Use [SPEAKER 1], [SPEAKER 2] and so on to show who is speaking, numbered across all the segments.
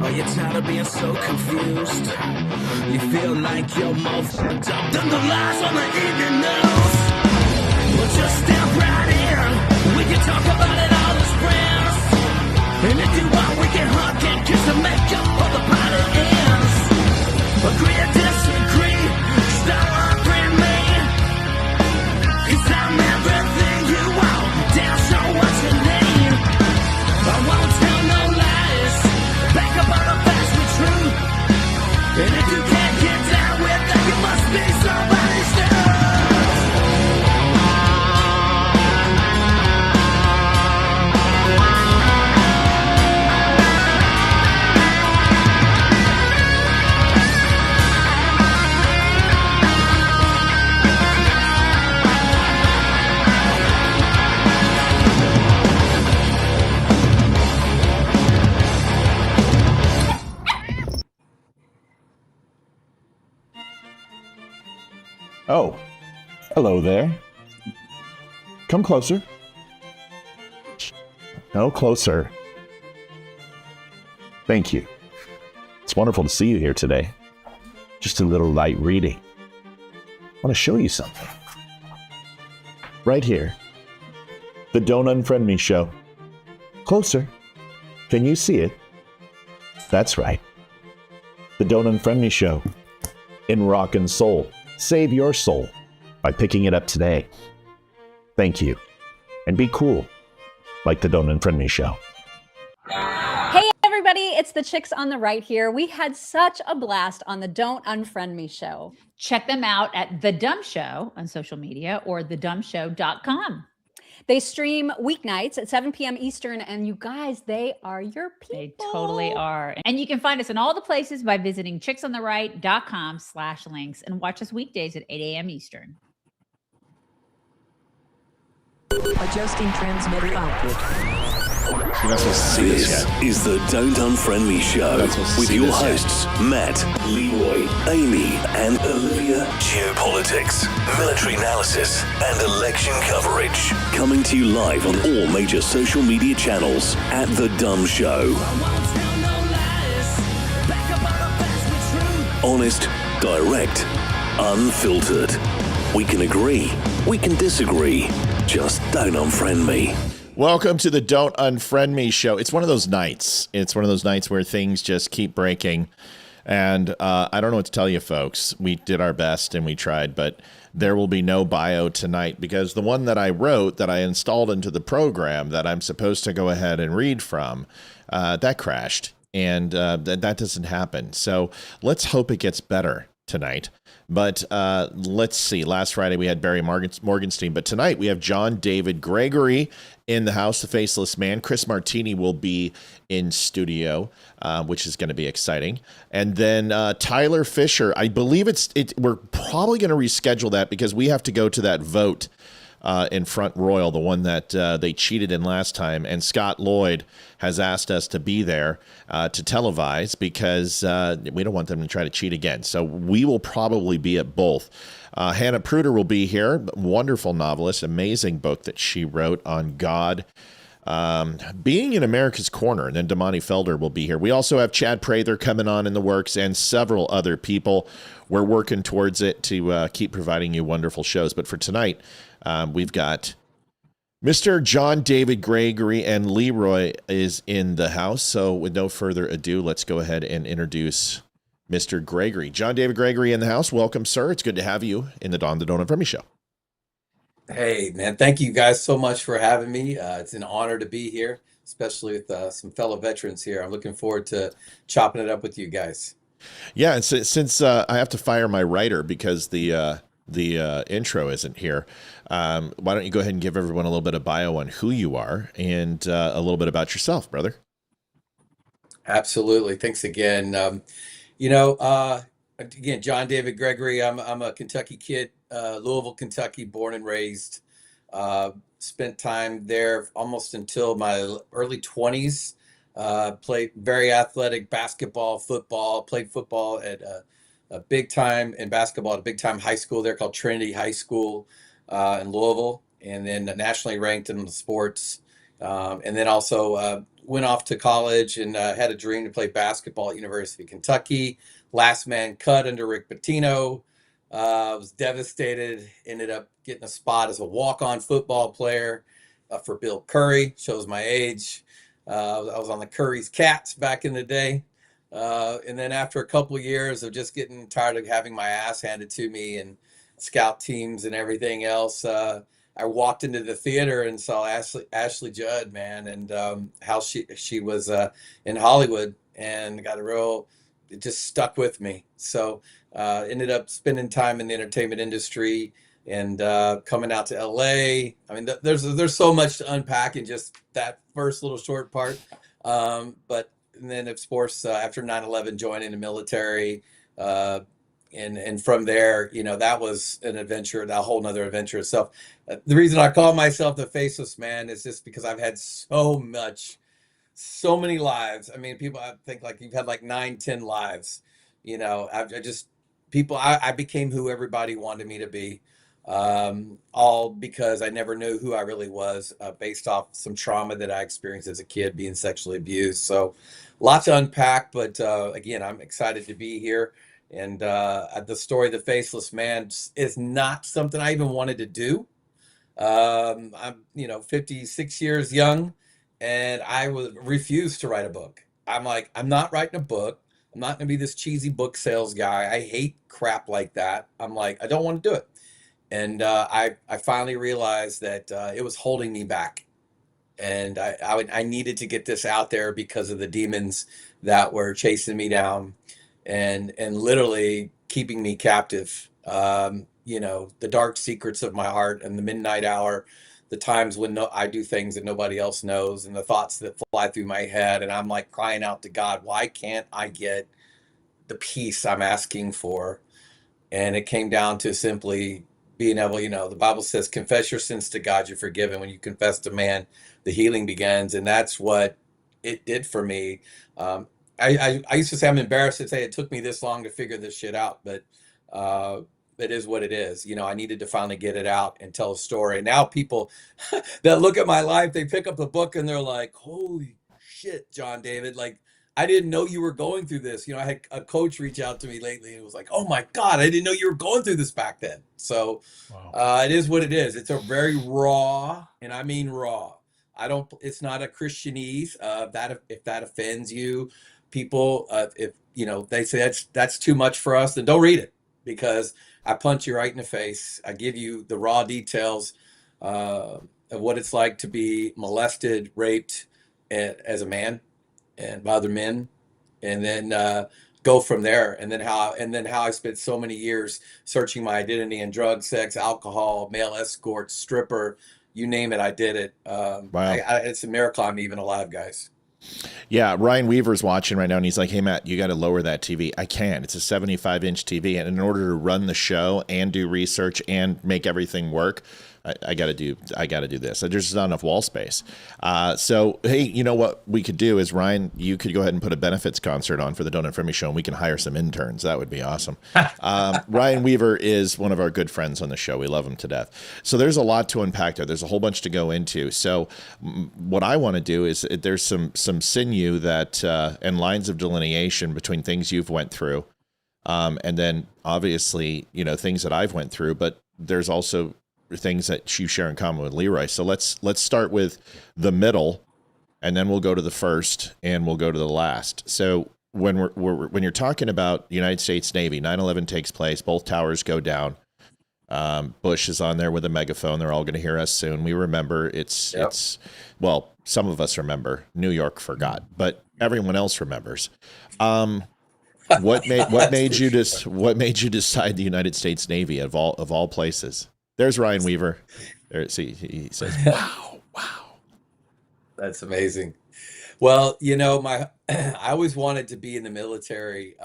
[SPEAKER 1] Are you tired of being so confused? You feel like you're more fucked up than the lies on the evening news. Well, just step right in. We can talk about it all as friends. And if you want, we can hug and kiss and make up for the party ends. Agree or disagree, stop offering me. 'Cause I'm everything you want, damn sure what you need. I won't tell no lies, back up on the facts with truth. And if you can't get down with that, you must be somebody's dude.
[SPEAKER 2] Oh, hello there. Come closer. No, closer. Thank you. It's wonderful to see you here today. Just a little light reading. I want to show you something. Right here. The Don't Unfriend Me Show. Closer. Can you see it? That's right. The Don't Unfriend Me Show. In rock and soul. Save your soul by picking it up today. Thank you. And be cool, like the Don't Unfriend Me Show.
[SPEAKER 3] Hey everybody, it's the chicks on the right here. We had such a blast on the Don't Unfriend Me Show.
[SPEAKER 4] Check them out at The Dumb Show on social media or thedumbshow.com.
[SPEAKER 3] They stream weeknights at 7 p.m. Eastern, and you guys, they are your people.
[SPEAKER 4] They totally are. And you can find us in all the places by visiting chicksontheright.com/links and watch us weekdays at 8 a.m. Eastern.
[SPEAKER 5] Adjusting transmitter output.
[SPEAKER 6] This is the Don't Unfriend Me Show with your hosts, Matt, Leroy, Amy, and Olivia. Geopolitics, military analysis, and election coverage. Coming to you live on all major social media channels at The Dumb Show. Honest, direct, unfiltered. We can agree, we can disagree. Just don't unfriend me.
[SPEAKER 2] Welcome to the Don't Unfriend Me Show. It's one of those nights. It's one of those nights where things just keep breaking. And I don't know what to tell you, folks. We did our best and we tried, but there will be no bio tonight because the one that I wrote, that I installed into the program that I'm supposed to go ahead and read from, that crashed. And that doesn't happen. So let's hope it gets better tonight. But let's see. Last Friday we had Barry Morgenstein, but tonight we have John David Gregory in the house, the Faceless Man. Chris Martini will be in studio, which is going to be exciting. And then Tyler Fisher. I believe we're probably going to reschedule that because we have to go to that vote in Front Royal, the one that they cheated in last time. And Scott Lloyd has asked us to be there to televise because we don't want them to try to cheat again. So we will probably be at both. Hannah Pruder will be here, wonderful novelist, amazing book that she wrote on God. Being in America's Corner, and then Damani Felder will be here. We also have Chad Prather coming on in the works and several other people. We're working towards it to keep providing you wonderful shows. But for tonight, we've got Mr. John David Gregory, and Leroy is in the house. So with no further ado, let's go ahead and introduce Mr. Gregory. John David Gregory in the house. Welcome, sir. It's good to have you in the Don't Unfriend Me Show.
[SPEAKER 7] Hey, man, thank you guys so much for having me. It's an honor to be here, especially with some fellow veterans here. I'm looking forward to chopping it up with you guys.
[SPEAKER 2] Yeah, and since I have to fire my writer because the intro isn't here, why don't you go ahead and give everyone a little bit of bio on who you are and a little bit about yourself, brother?
[SPEAKER 7] Absolutely. Thanks again. Again, John David Gregory. I'm a Kentucky kid, Louisville, Kentucky, born and raised. Spent time there almost until my early 20s. Played very athletic basketball, football. Played football at a big time, in basketball at a big time high school there called Trinity High School in Louisville, and then nationally ranked in the sports. And then also went off to college and had a dream to play basketball at University of Kentucky. Last man cut under Rick Pitino. Was devastated. Ended up getting a spot as a walk-on football player for Bill Curry. Shows my age. I was on the Curry's Cats back in the day. And then after a couple of years of just getting tired of having my ass handed to me and scout teams and everything else, I walked into the theater and saw Ashley Judd, man, and how she was in Hollywood, and it just stuck with me. So ended up spending time in the entertainment industry and coming out to LA. I mean, there's so much to unpack in just that first little short part. But and then of course after 9/11, joining the military. And from there, that was an adventure, that whole nother adventure itself. The reason I call myself the Faceless Man is just because I've had so many lives. I mean, people, I think like you've had like 9-10 lives. I became who everybody wanted me to be. All because I never knew who I really was, based off some trauma that I experienced as a kid being sexually abused. So lots to unpack, but again, I'm excited to be here. And the story of the Faceless Man is not something I even wanted to do. I'm 56 years young, and I refused to write a book. I'm like, I'm not writing a book. I'm not going to be this cheesy book sales guy. I hate crap like that. I'm like, I don't want to do it. And I finally realized that it was holding me back. And I needed to get this out there because of the demons that were chasing me down and literally keeping me captive. The dark secrets of my heart and the midnight hour, the times when I do things that nobody else knows, and the thoughts that fly through my head. And I'm like crying out to God, why can't I get the peace I'm asking for? And it came down to simply being able, the Bible says, confess your sins to God, you're forgiven. When you confess to man, the healing begins. And that's what it did for me. I used to say, I'm embarrassed to say it took me this long to figure this shit out, but it is what it is. I needed to finally get it out and tell a story. And now people that look at my life, they pick up the book and they're like, holy shit, John David, like, I didn't know you were going through this. I had a coach reach out to me lately and it was like, oh my God, I didn't know you were going through this back then. So wow. It is what it is. It's a very raw, and I mean raw. It's not a Christianese, if that offends you, people, if they say that's too much for us, then don't read it, because I punch you right in the face. I give you the raw details of what it's like to be molested, raped as a man and by other men, and then go from there. And then how I spent so many years searching my identity in drug, sex, alcohol, male escort, stripper, you name it, I did it. Wow. It's a miracle I'm even alive, guys.
[SPEAKER 2] Yeah, Ryan Weaver's watching right now, and he's like, hey, Matt, you got to lower that TV. I can't. It's a 75-inch TV, and in order to run the show and do research and make everything work, I got to do this. There's just not enough wall space. So, hey, you know what we could do is, Ryan, you could go ahead and put a benefits concert on for the Don't Unfriend Me Show, and we can hire some interns. That would be awesome. Ryan Weaver is one of our good friends on the show. We love him to death. So there's a lot to unpack there. There's a whole bunch to go into. So what I want to do is there's some sinew that and lines of delineation between things you've went through, and then obviously, you know, things that I've went through, but there's also things that you share in common with Leroy. So let's start with the middle, and then we'll go to the first, and we'll go to the last. So when when you're talking about the United States Navy, 9/11 takes place, both towers go down. Bush is on there with a megaphone. They're all going to hear us soon. We remember. It's well, some of us remember. New York forgot, but everyone else remembers. What made you decide the United States Navy of all places? There's Ryan Weaver. There, see, he says, "Wow, wow,
[SPEAKER 7] That's amazing. Well, you know, I always wanted to be in the military,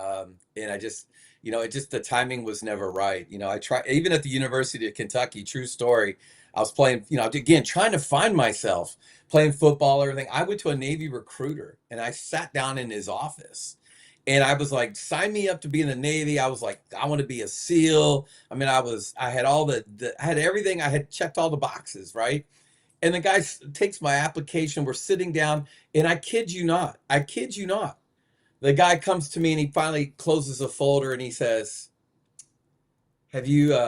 [SPEAKER 7] and I just, you know, the timing was never right. You know, I tried even at the University of Kentucky. True story. I was playing, you know, again trying to find myself, playing football, everything. I went to a Navy recruiter, and I sat down in his office. And I was like, sign me up to be in the Navy. I was like, I want to be a SEAL. I mean, I had all I had everything. I had checked all the boxes, right? And the guy takes my application. We're sitting down, and I kid you not. The guy comes to me, and he finally closes a folder, and he says, have you,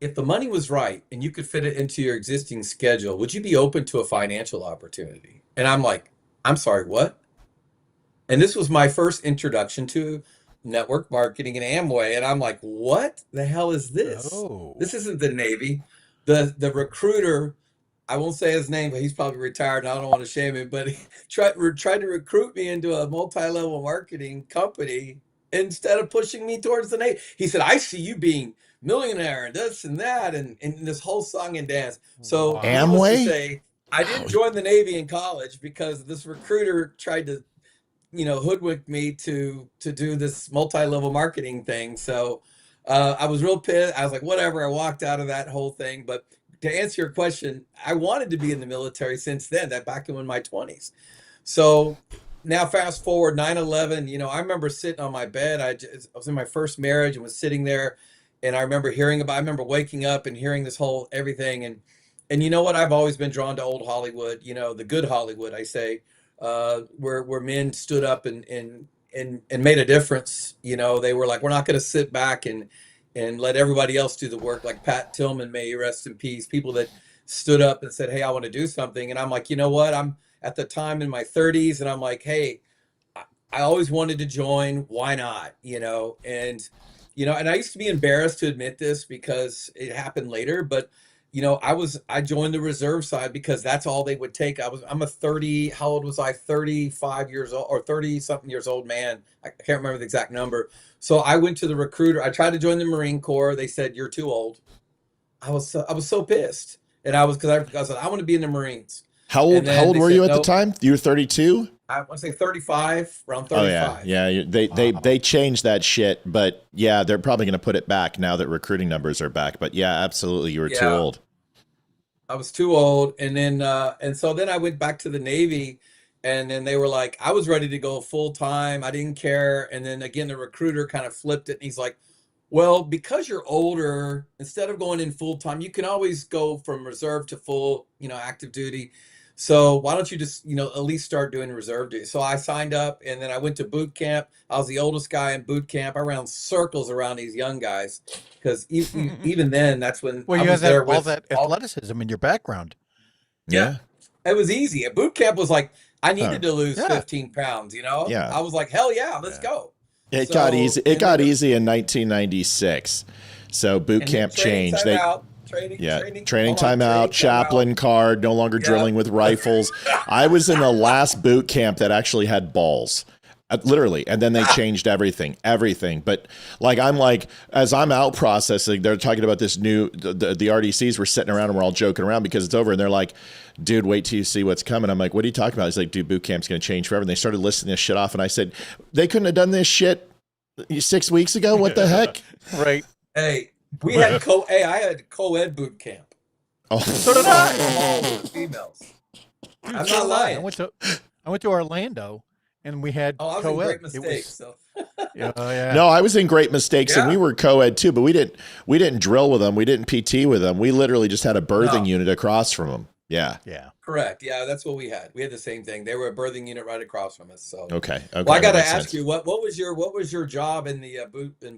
[SPEAKER 7] if the money was right and you could fit it into your existing schedule, would you be open to a financial opportunity? And I'm like, I'm sorry, what? And this was my first introduction to network marketing and Amway. And I'm like, what the hell is this?
[SPEAKER 8] Oh.
[SPEAKER 7] This isn't the Navy. The recruiter, I won't say his name, but he's probably retired, and I don't want to shame him, but he tried to recruit me into a multi-level marketing company instead of pushing me towards the Navy. He said, I see you being millionaire and this and that, and this whole song and dance. So
[SPEAKER 2] Amway?
[SPEAKER 7] to say, I didn't join the Navy in college because this recruiter tried to, you know, hoodwink me to do this multi-level marketing thing. So I was real pissed. I was like, whatever. I walked out of that whole thing. But to answer your question, I wanted to be in the military since then, that back in my 20s. So now fast forward 9/11, you know, I remember sitting on my bed. I was in my first marriage and was sitting there, and I remember waking up and hearing this whole everything. And you know what? I've always been drawn to old Hollywood, you know, the good Hollywood, I say. Where men stood up and made a difference. You know, they were like, we're not going to sit back and let everybody else do the work. Like Pat Tillman, may he rest in peace. People that stood up and said, hey, I want to do something. And I'm like, you know what? I'm at the time in my 30s, and I'm like, hey, I always wanted to join. Why not? You know, and I used to be embarrassed to admit this because it happened later, but you know, I joined the reserve side because that's all they would take. I'm a 35 years old or 30 something years old man. I can't remember the exact number. So I went to the recruiter. I tried to join the Marine Corps. They said, you're too old. I was so pissed. And I said, I want to be in the Marines.
[SPEAKER 2] How old were you at the time? You were 32?
[SPEAKER 7] I want to say 35, around 35.
[SPEAKER 2] Oh yeah. They changed that shit, but yeah, they're probably going to put it back now that recruiting numbers are back. But yeah, absolutely, you were too old.
[SPEAKER 7] I was too old, and then so then I went back to the Navy, and then they were like, I was ready to go full time. I didn't care, and then again the recruiter kind of flipped it, and he's like, well, because you're older, instead of going in full time, you can always go from reserve to full, you know, active duty. So why don't you just, you know, at least start doing reserve duty? So I signed up, and then I went to boot camp. I was the oldest guy in boot camp. I ran circles around these young guys because even then, that's when
[SPEAKER 8] well, you had all that athleticism in your background.
[SPEAKER 7] Yeah, it was easy. At boot camp was like, I needed to lose 15 pounds, you know?
[SPEAKER 2] Yeah.
[SPEAKER 7] I was like, hell yeah, let's go.
[SPEAKER 2] It got easy. It got easy in 1996. So boot camp changed. Training time out, chaplain card, no longer drilling with rifles. I was in the last boot camp that actually had balls. Literally, and then they changed everything. But as I'm out processing, they're talking about this new, the RDCs were sitting around and we're all joking around because it's over, and they're like, dude, wait till you see what's coming. I'm like, what are you talking about? He's like, dude, boot camp's going to change forever. And they started listing this shit off, and I said, they couldn't have done this shit 6 weeks ago? What the heck?
[SPEAKER 8] Right.
[SPEAKER 7] Hey, I had co-ed boot camp.
[SPEAKER 2] Oh,
[SPEAKER 8] So did I.
[SPEAKER 7] All the females.
[SPEAKER 8] Dude,
[SPEAKER 7] I'm
[SPEAKER 8] so
[SPEAKER 7] not
[SPEAKER 8] did I.
[SPEAKER 7] lying.
[SPEAKER 8] I went to Orlando, and we had
[SPEAKER 7] Oh, I was
[SPEAKER 8] co-ed.
[SPEAKER 7] in Great Mistakes. So.
[SPEAKER 8] Yeah, yeah.
[SPEAKER 2] No, I was in Great Mistakes, and
[SPEAKER 7] Yeah.
[SPEAKER 2] we were co-ed too, but we didn't drill with them. We didn't PT with them. We literally just had a birthing unit across from them. Yeah.
[SPEAKER 8] Yeah.
[SPEAKER 7] Correct. Yeah, that's what we had. We had the same thing. They were a birthing unit right across from us. So
[SPEAKER 2] Okay.
[SPEAKER 7] Well, I got to
[SPEAKER 2] that makes
[SPEAKER 7] ask
[SPEAKER 2] sense.
[SPEAKER 7] you, what was your job in the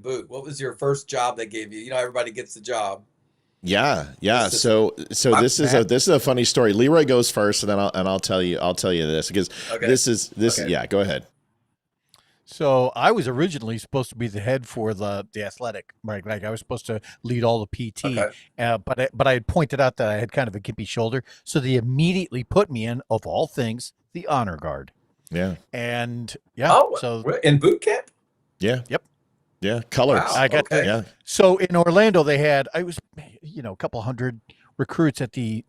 [SPEAKER 7] boot? What was your first job they gave you? You know, everybody gets the job.
[SPEAKER 2] Yeah. So this is a funny story. Leroy goes first, and then I'll tell you this because this.
[SPEAKER 7] Okay.
[SPEAKER 2] Yeah, go ahead.
[SPEAKER 8] So I was originally supposed to be the head for the athletic, right? Like I was supposed to lead all the PT,
[SPEAKER 7] Okay.
[SPEAKER 8] but I had pointed out that I had kind of a gimpy shoulder, so they immediately put me in, of all things, the honor guard.
[SPEAKER 2] Yeah.
[SPEAKER 8] And yeah, so
[SPEAKER 7] in boot camp.
[SPEAKER 2] Yeah.
[SPEAKER 8] Yep.
[SPEAKER 2] Yeah. Colors.
[SPEAKER 7] Wow.
[SPEAKER 8] I got
[SPEAKER 2] Yeah.
[SPEAKER 8] So in Orlando, they had a couple hundred recruits at the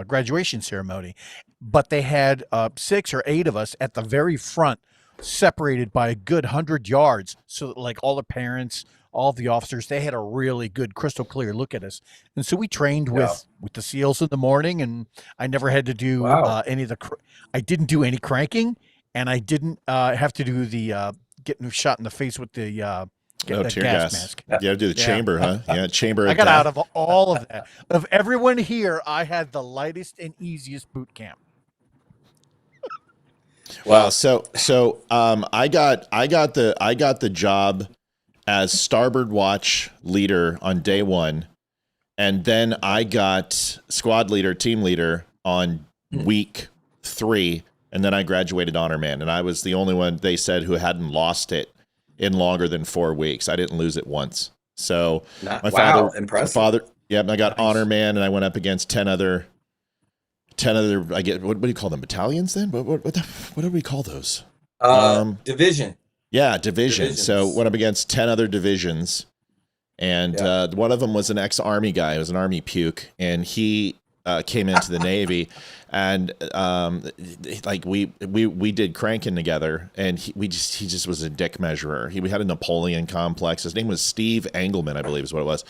[SPEAKER 8] graduation ceremony, but they had 6 or 8 of us at the very front, separated by a good 100 yards. So that, like, all the parents, all the officers, they had a really good crystal clear look at us. And so we trained with the SEALs in the morning, and I never had to do any of I didn't do any cranking, and I didn't have to do the getting shot in the face with the
[SPEAKER 2] tear gas
[SPEAKER 8] mask.
[SPEAKER 2] You got to do the chamber, huh? Yeah, chamber.
[SPEAKER 8] I got out of all of that. Of everyone here, I had the lightest and easiest boot camp.
[SPEAKER 2] Wow. So I got the job as starboard watch leader on day 1, and then I got squad leader, team leader on week 3, and then I graduated honor man, and I was the only one they said who hadn't lost it in longer than 4 weeks. I didn't lose it once. So
[SPEAKER 7] impressive.
[SPEAKER 2] And I got honor man, and I went up against 10 other. I get what do you call them? Battalions then? What do we call those?
[SPEAKER 7] Division.
[SPEAKER 2] Yeah, division.
[SPEAKER 7] Divisions.
[SPEAKER 2] So went up against 10 other divisions, and one of them was an ex-Army guy. It was an Army puke, and he came into the Navy, and like we did cranking together, and he just was a dick measurer. We had a Napoleon complex. His name was Steve Engelman, I believe is what it was,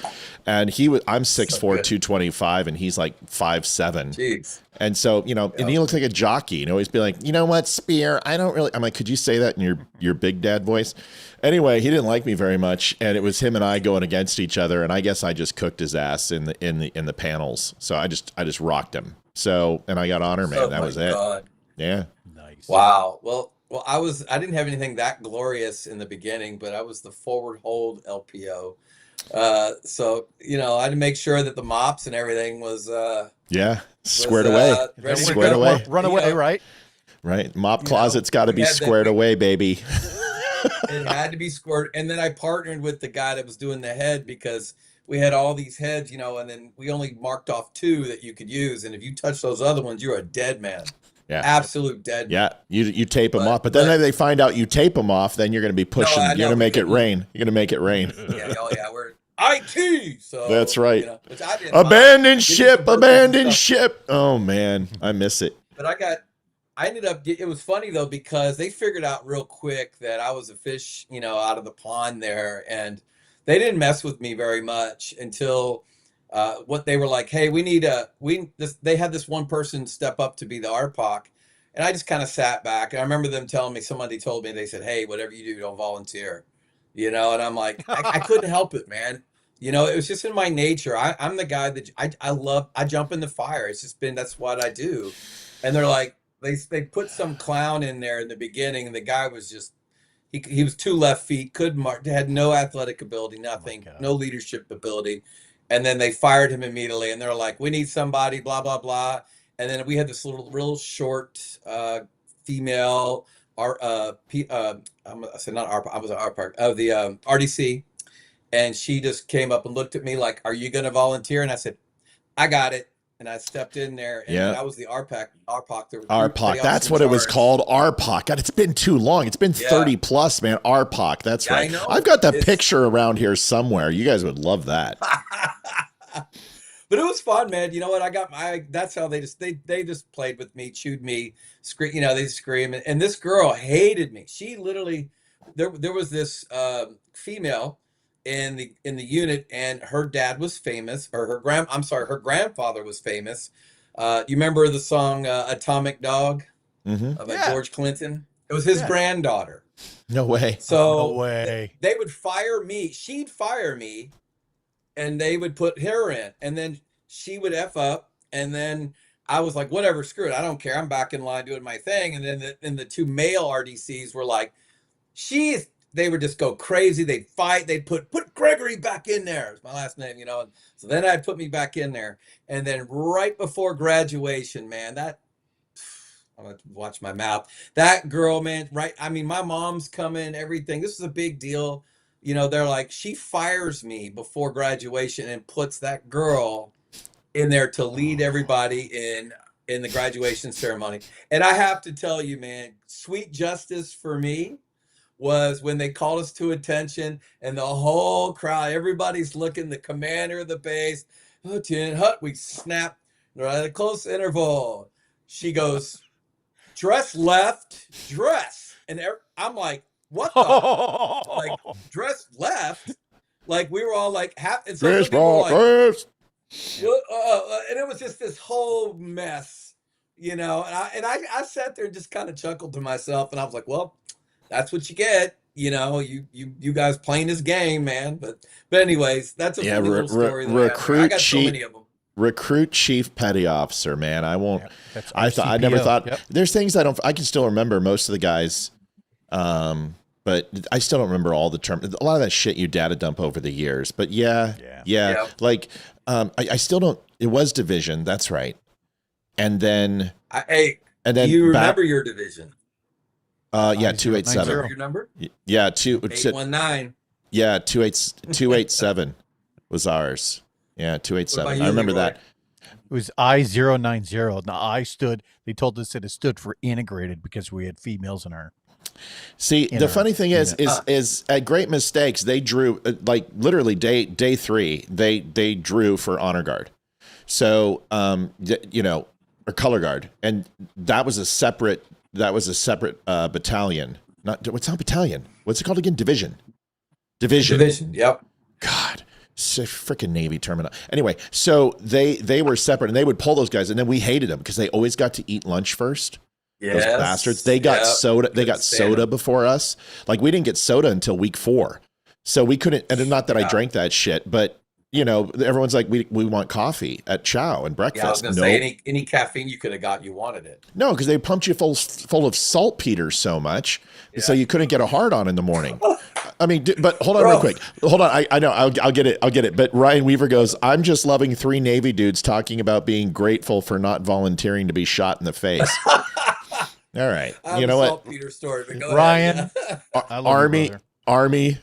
[SPEAKER 2] and I'm 6'4", 225, and he's like 5'7".
[SPEAKER 7] Jeez.
[SPEAKER 2] And so, and he looks like a jockey, and always be like, you know what, Speer, I'm like, could you say that in your big dad voice? Anyway, he didn't like me very much, and it was him and I going against each other, and I guess I just cooked his ass in the panels. So I just rocked him. So, and I got honor man. That was it. Yeah.
[SPEAKER 8] Nice.
[SPEAKER 7] Wow. Well, I didn't have anything that glorious in the beginning, but I was the forward hold LPO. So, I had to make sure that the mops and everything was
[SPEAKER 2] squared away.
[SPEAKER 7] Squared away.
[SPEAKER 8] Run away, right?
[SPEAKER 2] Right. Mop closet's got to be squared away, baby.
[SPEAKER 7] It had to be squared. And then I partnered with the guy that was doing the head, because we had all these heads, and then we only marked off 2 that you could use. And if you touch those other ones, you're a dead man.
[SPEAKER 2] Yeah.
[SPEAKER 7] Absolute dead man.
[SPEAKER 2] Yeah. You tape them off. But then if they find out you tape them off, then you're going to be pushing. You're going to make it rain. You're going to make it rain.
[SPEAKER 7] Yeah. Oh, yeah. We're IT. So
[SPEAKER 2] that's right.
[SPEAKER 7] Which I didn't
[SPEAKER 2] Abandoned ship. Abandoned ship. Oh, man. I miss it.
[SPEAKER 7] But I ended up, it was funny though, because they figured out real quick that I was a fish, out of the pond there. And they didn't mess with me very much until what they were like, hey, they had this one person step up to be the RPOC. And I just kind of sat back. And I remember them telling me, somebody told me, they said, hey, whatever you do, don't volunteer, and I'm like, I couldn't help it, man. It was just in my nature. I'm the guy that I jump in the fire. It's just that's what I do. And they're like, they put some clown in there in the beginning, and the guy was just, he was 2 left feet, couldn't mark, had no athletic ability, nothing, no leadership ability. And then they fired him immediately, and they're like, we need somebody, blah, blah, blah. And then we had this real short female, I said not RPOC, I was an RPOC, of the RDC. And she just came up and looked at me like, are you going to volunteer? And I said, I got it. And I stepped in there, and I was the RPOC.
[SPEAKER 2] RPOC, that's what it was called, RPOC. God, it's been too long. It's been 30 plus, man. RPOC, that's right. I've got that picture around here somewhere. You guys would love that.
[SPEAKER 7] But it was fun, man. You know what? That's how they just played with me, chewed me, scream. They scream. And this girl hated me. She literally, there was this female, in the unit, and her dad was famous, or her grandfather was famous. You remember the song "Atomic Dog" by George Clinton? It was his granddaughter.
[SPEAKER 2] No way.
[SPEAKER 7] So
[SPEAKER 8] No way.
[SPEAKER 7] they would fire me. She'd fire me, and they would put her in, and then she would F up, and then I was like, whatever, screw it, I don't care. I'm back in line doing my thing. And then the two male RDCs were like, they would just go crazy. They'd fight. They'd put Gregory back in there. It's my last name, you know. And so then I'd put me back in there. And then right before graduation, man, I'm going to watch my mouth. That girl, man, right? I mean, my mom's coming, everything. This is a big deal. You know, they're like, she fires me before graduation and puts that girl in there to lead everybody in the graduation ceremony. And I have to tell you, man, sweet justice for me was when they called us to attention, and the whole crowd, everybody's looking, the commander of the base, Lieutenant Hut, we snap right at a close interval. She goes, dress left, dress. And I'm like, what the? Like, dress left? Like, we were all like, and so some people were like, and it was just this whole mess, you know. And I sat there and just kind of chuckled to myself, and I was like, well, that's what you get, you know. You guys playing this game, man. But anyways, that's a funny little story. I got so many of them.
[SPEAKER 2] Recruit chief petty officer, man. I won't.
[SPEAKER 8] Yeah,
[SPEAKER 2] I never thought. Yep. There's things I can still remember most of the guys, but I still don't remember all the terms. A lot of that shit you data dump over the years. But yeah. Like, I still don't. It was division. That's right. And then
[SPEAKER 7] you remember your division?
[SPEAKER 2] 287.
[SPEAKER 7] Your number?
[SPEAKER 2] Yeah,
[SPEAKER 7] 819.
[SPEAKER 2] Yeah, 287 was ours. Yeah, 287. I remember that.
[SPEAKER 8] It was I-090. Now they told us that it stood for integrated because we had females in our.
[SPEAKER 2] See, the funny thing is at Great Mistakes, they drew like literally day 3, they drew for honor guard. So, you know, or color guard. And that was a separate battalion. It's not battalion. What's it called again? Division.
[SPEAKER 7] Yep.
[SPEAKER 2] God, freaking Navy terminal. Anyway, so they were separate, and they would pull those guys, and then we hated them because they always got to eat lunch first. Yes. Those bastards. They got soda. They got soda before us. Like, we didn't get soda until week 4, so we couldn't. And not that I drank that shit, but you know, everyone's like, we want coffee at chow and breakfast.
[SPEAKER 7] Yeah, I was gonna say any caffeine you could have got, you wanted it.
[SPEAKER 2] No, because they pumped you full of saltpeter so much, so you couldn't get a hard on in the morning. I mean, but hold on real quick. Hold on. I know. I'll get it. But Ryan Weaver goes, I'm just loving 3 Navy dudes talking about being grateful for not volunteering to be shot in the face. All right. You know what?
[SPEAKER 7] Saltpeter story, but go
[SPEAKER 8] Ryan,
[SPEAKER 2] ahead. Army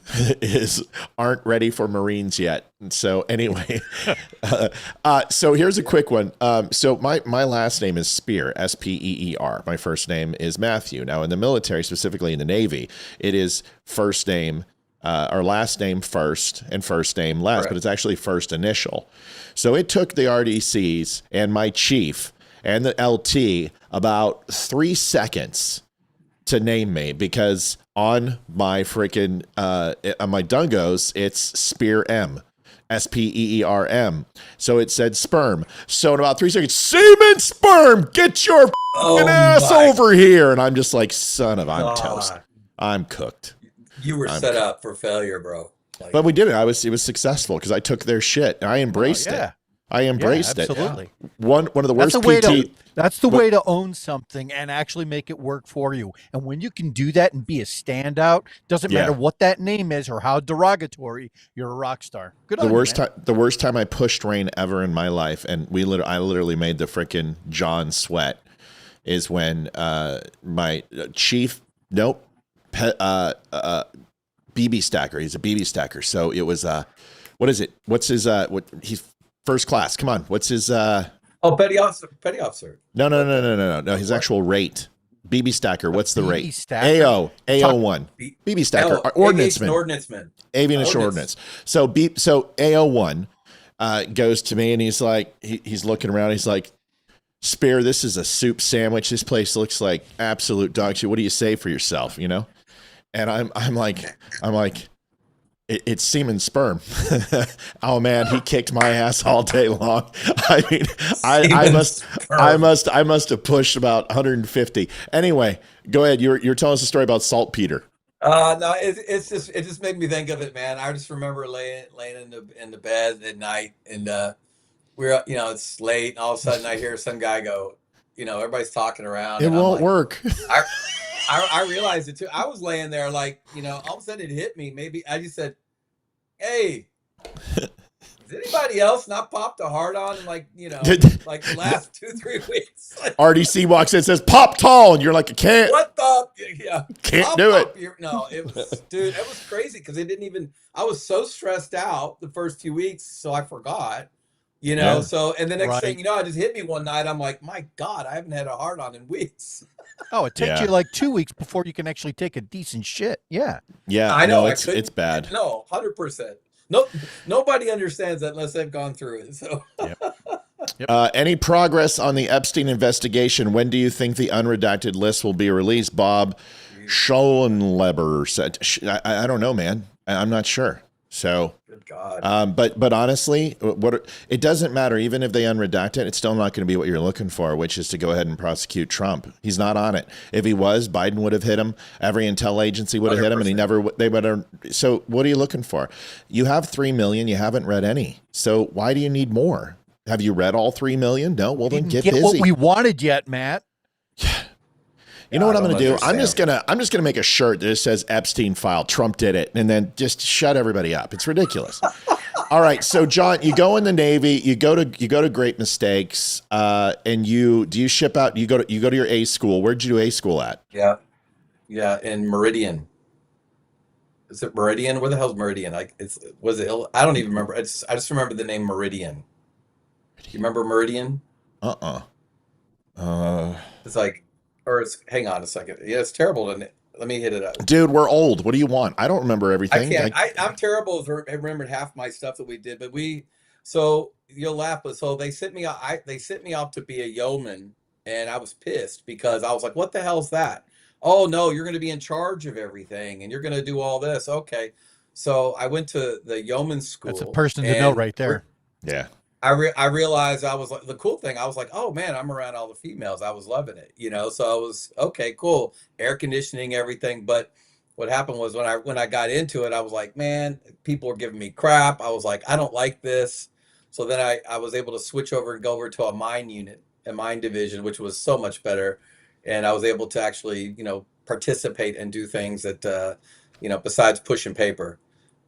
[SPEAKER 2] aren't ready for Marines yet. So anyway, so here's a quick one. So my last name is Speer, Speer. My first name is Matthew. Now in the military, specifically in the Navy, it is first name or last name first and first name last, but it's actually first initial. So it took the RDCs and my chief and the LT about 3 seconds to name me, because on my freaking on my dungos it's Speer M, Speerm. So it said sperm. So in about 3 seconds, semen sperm, get your ass over here. And I'm just like, I'm toast. I'm cooked.
[SPEAKER 7] You were set up for failure, bro. Like,
[SPEAKER 2] but we did it. It was successful because I took their shit and I embraced it. I embraced it.
[SPEAKER 8] Absolutely.
[SPEAKER 2] One of the worst
[SPEAKER 8] That's the way to own something and actually make it work for you. And when you can do that and be a standout, doesn't matter what that name is or how derogatory, you're a rock star. Good on you, man.
[SPEAKER 2] The worst time I pushed rain ever in my life, and I literally made the freaking John sweat, is when my chief, BB stacker. He's a BB stacker. So it was what is it? What's his he's first class. Come on. What's his
[SPEAKER 7] petty officer.
[SPEAKER 2] No. His actual rate. BB stacker. What's the rate? AO1. BB stacker. Ordnanceman. Aviation ordnance. So AO1 goes to me and he's like, he's looking around. He's like, Speer, this is a soup sandwich. This place looks like absolute dog shit. What do you say for yourself? You know? And I'm like, It's semen sperm. Oh man, he kicked my ass all day long. I mean, I must have pushed about 150. Anyway, go ahead. You're telling us a story about saltpeter.
[SPEAKER 7] No, it just made me think of it, man. I just remember laying in the bed at night, and we're it's late, and all of a sudden I hear some guy go, everybody's talking around.
[SPEAKER 2] It
[SPEAKER 7] and
[SPEAKER 2] won't work.
[SPEAKER 7] I realized it too. I was laying there like, all of a sudden it hit me. Maybe I just said, "Hey, has anybody else not popped a heart on in like the last 2-3 weeks?"
[SPEAKER 2] RDC walks in and says, "Pop tall," and you're like, "I can't."
[SPEAKER 7] What the? Yeah,
[SPEAKER 2] can't do it.
[SPEAKER 7] No, it was, dude. It was crazy because it didn't even. I was so stressed out the first few weeks, so I forgot.
[SPEAKER 2] Yeah.
[SPEAKER 7] So and the next thing it just hit me one night. I'm like, my God, I haven't had a heart on in weeks.
[SPEAKER 8] Oh, it takes you like 2 weeks before you can actually take a decent shit. Yeah.
[SPEAKER 2] Yeah,
[SPEAKER 7] I know.
[SPEAKER 2] It's bad.
[SPEAKER 7] No, 100%. No, nobody understands that unless they've gone through it. So.
[SPEAKER 2] Yep. Any progress on the Epstein investigation? When do you think the unredacted list will be released? Bob Schoenleber said. I don't know, man. I'm not sure. So.
[SPEAKER 7] Good God.
[SPEAKER 2] But honestly, it doesn't matter. Even if they unredact it, it's still not going to be what you're looking for, which is to go ahead and prosecute Trump. He's not on it. If he was, Biden would have hit him. Every intel agency would have hit him, and they would have. So what are you looking for? You have 3 million. You haven't read any. So why do you need more? Have you read all 3 million? No. Well, then get busy.
[SPEAKER 8] What we wanted yet, Matt.
[SPEAKER 2] You know what I'm going to do? I'm just going to make a shirt that says Epstein file. Trump did it, and then just shut everybody up. It's ridiculous. All right, so John, you go in the Navy. You go to Great Mistakes, and do you ship out? You go to your A school. Where'd you do A school at?
[SPEAKER 7] Yeah, in Meridian. Is it Meridian? Where the hell's Meridian? I don't even remember. I just remember the name Meridian. You remember Meridian? It's like. Hang on a second. Yeah, it's terrible. Let me hit it up.
[SPEAKER 2] Dude, we're old. What do you want? I don't remember everything.
[SPEAKER 7] I can't. I'm terrible. I remembered half my stuff that we did, but so you'll laugh, but so they sent me off to be a yeoman, and I was pissed because I was like, what the hell's that? Oh no, you're going to be in charge of everything, and you're going to do all this. Okay. So I went to the yeoman school.
[SPEAKER 8] That's a person to know right there.
[SPEAKER 2] Yeah.
[SPEAKER 7] I realized I was like, the cool thing, I was like, oh man, I'm around all the females. I was loving it, so I was, okay, cool. Air conditioning, everything. But what happened was when I got into it, I was like, man, people are giving me crap. I was like, I don't like this. So then I was able to switch over and go over to a mine unit, a mine division, which was so much better. And I was able to actually, participate and do things that, besides pushing paper.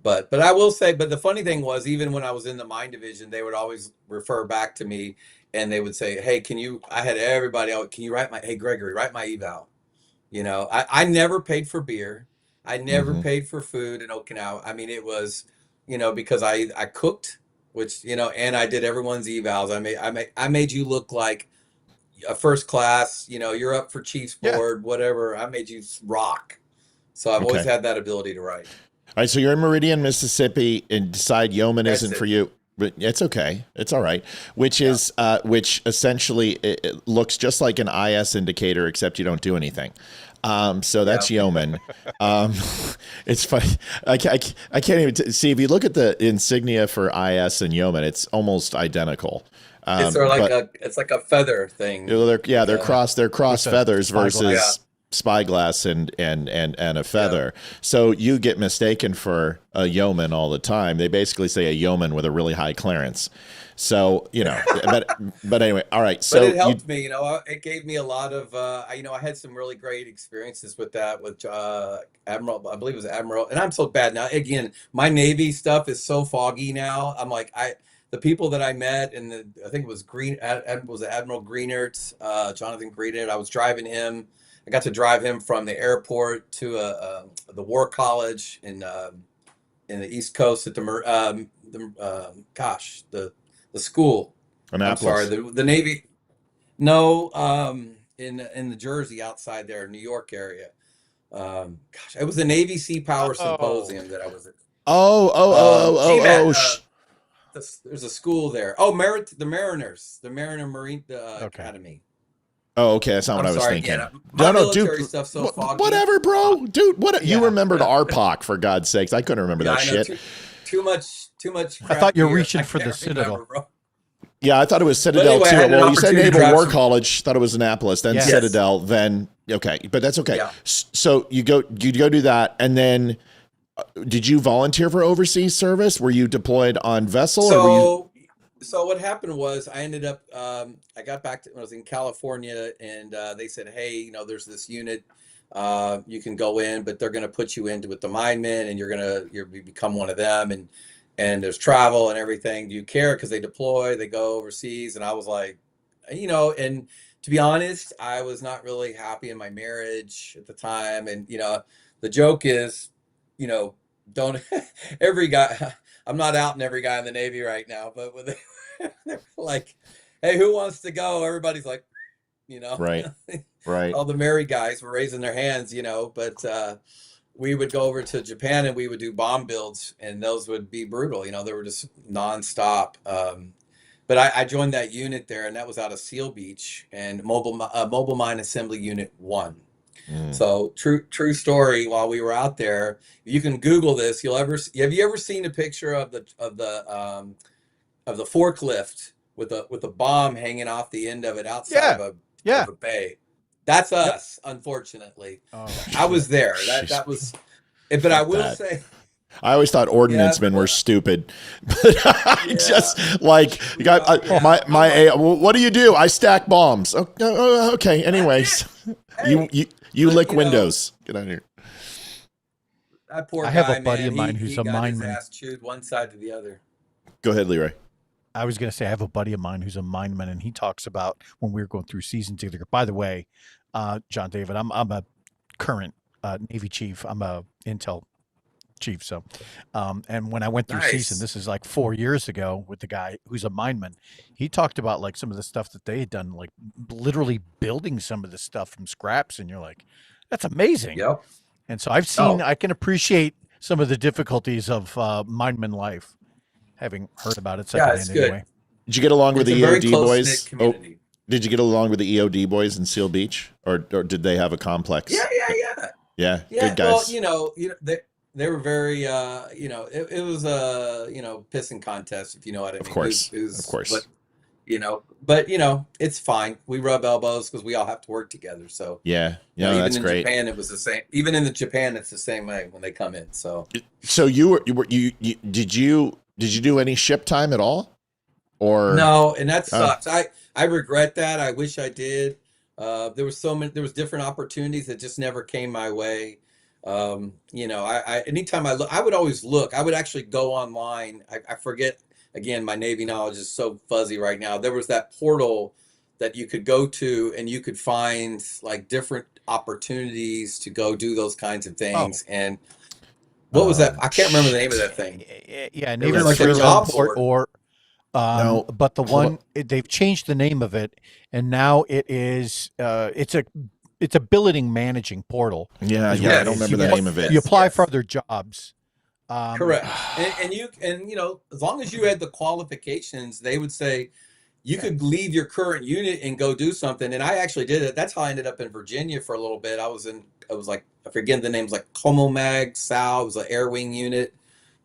[SPEAKER 7] But I will say, but the funny thing was, even when I was in the mine division, they would always refer back to me, and they would say, hey, I had everybody, can you hey, Gregory, write my eval. I never paid for beer. I never paid for food in Okinawa. I mean, it was, because I cooked, which, and I did everyone's evals. I made you look like a first class, you're up for Chiefs board, whatever. I made you rock. So I've always had that ability to write.
[SPEAKER 2] All right, so you're in Meridian, Mississippi, and decide yeoman isn't for you. But it's okay. It's all right. Which essentially it looks just like an IS indicator, except you don't do anything. So that's yeoman. It's funny. I can't even see if you look at the insignia for IS and yeoman, it's almost identical.
[SPEAKER 7] It's like a feather thing.
[SPEAKER 2] They're cross feathers versus spyglass and a feather. So you get mistaken for a yeoman all the time. They basically say a yeoman with a really high clearance. So, but anyway, all right. So
[SPEAKER 7] but it helped me, it gave me a lot of, I had some really great experiences with that, with Admiral, I believe it was Admiral, and I'm so bad now. Again, my Navy stuff is so foggy now. I'm like, the people that I met, and I think it was Admiral Greenert, Jonathan Greenert. I was driving him. I got to drive him from the airport to the War College in the East Coast at the school.
[SPEAKER 2] Annapolis.
[SPEAKER 7] I'm sorry, the Navy. No, in the Jersey outside there, New York area. It was the Navy Sea Power Symposium that I was at. There's a school there. Oh, the Mariners, the Mariner Marine Academy.
[SPEAKER 2] Oh, okay. That's not what I was
[SPEAKER 7] sorry,
[SPEAKER 2] thinking.
[SPEAKER 7] yeah, my military
[SPEAKER 2] dude.
[SPEAKER 7] stuff's so foggy.
[SPEAKER 2] Whatever, bro. Dude, what?
[SPEAKER 8] Yeah.
[SPEAKER 2] You remembered RPOC, for God's sakes. I couldn't remember that
[SPEAKER 7] I know,
[SPEAKER 2] shit.
[SPEAKER 7] Too much.
[SPEAKER 8] I thought you were
[SPEAKER 7] beer.
[SPEAKER 8] reaching
[SPEAKER 7] I
[SPEAKER 8] for the
[SPEAKER 7] can't
[SPEAKER 8] Citadel.
[SPEAKER 7] remember, bro.
[SPEAKER 2] Yeah, I thought it was Citadel
[SPEAKER 7] anyway, I
[SPEAKER 2] too.
[SPEAKER 7] had an
[SPEAKER 2] Well, you said
[SPEAKER 7] opportunity to
[SPEAKER 2] Naval
[SPEAKER 7] grab
[SPEAKER 2] War
[SPEAKER 7] some-
[SPEAKER 2] College. Thought it was Annapolis, then
[SPEAKER 8] Yes.
[SPEAKER 2] Citadel, then okay, but that's okay.
[SPEAKER 7] Yeah.
[SPEAKER 2] So you go do that, and then did you volunteer for overseas service? Were you deployed on vessel? or were you...
[SPEAKER 7] So what happened was I ended up, I got back to, when I was in California, and they said, hey, you know, there's this unit, you can go in, but they're going to put you into with the minemen, and you become one of them, and there's travel and everything. Do you care? Because they deploy, they go overseas, and I was like, you know, and to be honest, I was not really happy in my marriage at the time, and you know, the joke is, you know, don't every guy. I'm not outing every guy in the Navy right now, but when they're like, hey, who wants to go? Everybody's like, you know,
[SPEAKER 2] Right. Right.
[SPEAKER 7] all the married guys were raising their hands, you know, but we would go over to Japan and we would do bomb builds, and those would be brutal. You know, they were just nonstop. But I joined that unit there, and that was out of Seal Beach and Mobile Mine Assembly Unit 1. So true story. While we were out there, you can Google this. Have you ever seen a picture of the forklift with a bomb hanging off the end of it outside of a bay? That's us, unfortunately.
[SPEAKER 8] Oh,
[SPEAKER 7] I was there. That was, but I will say,
[SPEAKER 2] I always thought ordnancemen were stupid, but I just like what do you do? I stack bombs. Okay. Anyways, you lick windows. Get out of here.
[SPEAKER 7] That poor
[SPEAKER 8] I
[SPEAKER 7] guy,
[SPEAKER 8] have a buddy of
[SPEAKER 7] man,
[SPEAKER 8] mine who's
[SPEAKER 7] he
[SPEAKER 8] a
[SPEAKER 7] got his
[SPEAKER 8] mineman.
[SPEAKER 7] ass chewed one side to the other.
[SPEAKER 2] Go ahead, Leroy.
[SPEAKER 8] I was going to say I have a buddy of mine who's a mineman, and he talks about when we were going through season together. By the way, John David, I'm a current Navy chief. I'm a intel chief. So, and when I went through season, this is like 4 years ago with the guy who's a mineman. He talked about like some of the stuff that they had done, like literally building some of the stuff from scraps, and you're like, that's amazing.
[SPEAKER 7] Yep.
[SPEAKER 8] And so I've seen, I can appreciate some of the difficulties of mineman life, having heard about it secondhand
[SPEAKER 7] it's good.
[SPEAKER 8] anyway.
[SPEAKER 2] Did you get along with
[SPEAKER 7] It's
[SPEAKER 2] the
[SPEAKER 7] a very
[SPEAKER 2] EOD
[SPEAKER 7] close-knit
[SPEAKER 2] boys?
[SPEAKER 7] community.
[SPEAKER 2] Did you get along with the EOD boys in Seal Beach, or did they have a complex?
[SPEAKER 7] Yeah.
[SPEAKER 2] Good guys.
[SPEAKER 7] Well, you know, they were very, you know, it was a, you know, pissing contest, if you know what I mean.
[SPEAKER 2] Of course.
[SPEAKER 7] But you know, it's fine. We rub elbows because we all have to work together. So
[SPEAKER 2] Yeah,
[SPEAKER 7] even
[SPEAKER 2] that's
[SPEAKER 7] in
[SPEAKER 2] great.
[SPEAKER 7] Japan, it was the same. Even in Japan, it's the same way when they come in. So
[SPEAKER 2] you did you do any ship time at all, or
[SPEAKER 7] no? And that sucks. I regret that. I wish I did. There was different opportunities that just never came my way. You know, I anytime I look, I would always look. I would actually go online. I forget. Again, my Navy knowledge is so fuzzy right now. There was that portal that you could go to, and you could find like different opportunities to go do those kinds of things. And what was that? I can't remember the name of that thing.
[SPEAKER 8] Yeah,
[SPEAKER 7] Navy was like a job board.
[SPEAKER 2] No,
[SPEAKER 8] but the one they've changed the name of it, and now it is it's a billeting managing portal.
[SPEAKER 2] Yeah, I don't remember the name of it.
[SPEAKER 8] You apply for other jobs.
[SPEAKER 7] Correct. And you know, as long as you had the qualifications, they would say you could leave your current unit and go do something. And I actually did it. That's how I ended up in Virginia for a little bit. I was like, I forget the names, like Comomag, Sal. It was an air wing unit,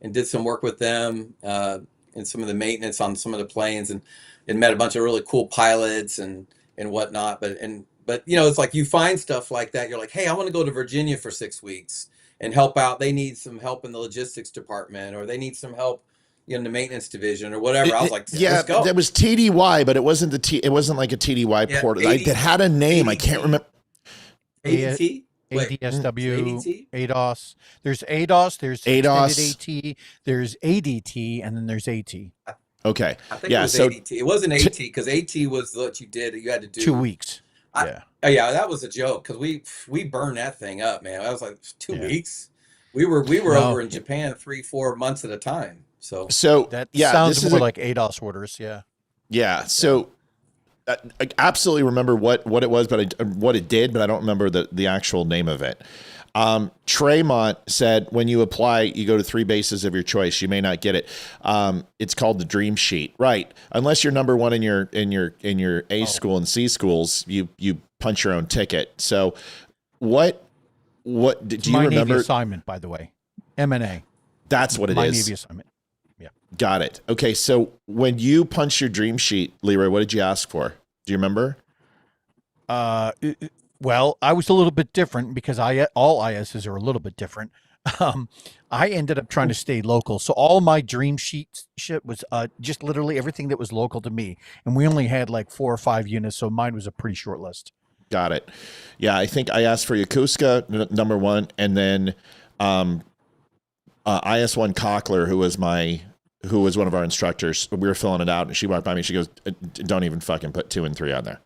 [SPEAKER 7] and did some work with them and some of the maintenance on some of the planes, and met a bunch of really cool pilots and whatnot. But you know, it's like you find stuff like that. You're like, hey, I want to go to Virginia for 6 weeks and help out. They need some help in the logistics department, or they need some help in the maintenance division, or whatever. I was like, let's go.
[SPEAKER 2] That was TDY, but it wasn't it wasn't like a TDY portal. It had a name.
[SPEAKER 7] ADT.
[SPEAKER 2] I can't remember.
[SPEAKER 7] ADT?
[SPEAKER 8] ADSW, ADOS. There's ADOS, there's AT, there's ADT, and then there's AT.
[SPEAKER 2] Okay.
[SPEAKER 7] I think it was ADT. It wasn't AT, because AT was what you did. You had to do
[SPEAKER 8] 2 weeks.
[SPEAKER 7] Yeah, that was a joke, because we burned that thing up, man. I was like, 2 weeks. We were over in Japan 3-4 months at a time. So
[SPEAKER 8] that sounds more like ADOS orders. Yeah.
[SPEAKER 2] So I absolutely remember what it was, but what it did, but I don't remember the actual name of it. Tremont said, when you apply, you go to 3 bases of your choice. You may not get it. It's called the dream sheet, right? Unless you're number one in your A school and C schools, you punch your own ticket. So what do you
[SPEAKER 8] my
[SPEAKER 2] remember?
[SPEAKER 8] Navy assignment, by the way, MNA.
[SPEAKER 2] That's what it is.
[SPEAKER 8] My Navy assignment. Yeah.
[SPEAKER 2] Got it. Okay. So when you punched your dream sheet, Leroy, what did you ask for? Do you remember?
[SPEAKER 8] Well, I was a little bit different because all ISs are a little bit different. I ended up trying to stay local. So all my dream sheet shit was just literally everything that was local to me. And we only had like 4 or 5 units. So mine was a pretty short list.
[SPEAKER 2] Got it. Yeah. I think I asked for Yokosuka, number 1. And then IS-1 Cockler, who was one of our instructors. We were filling it out and she walked by me. She goes, don't even fucking put 2 and 3 on there.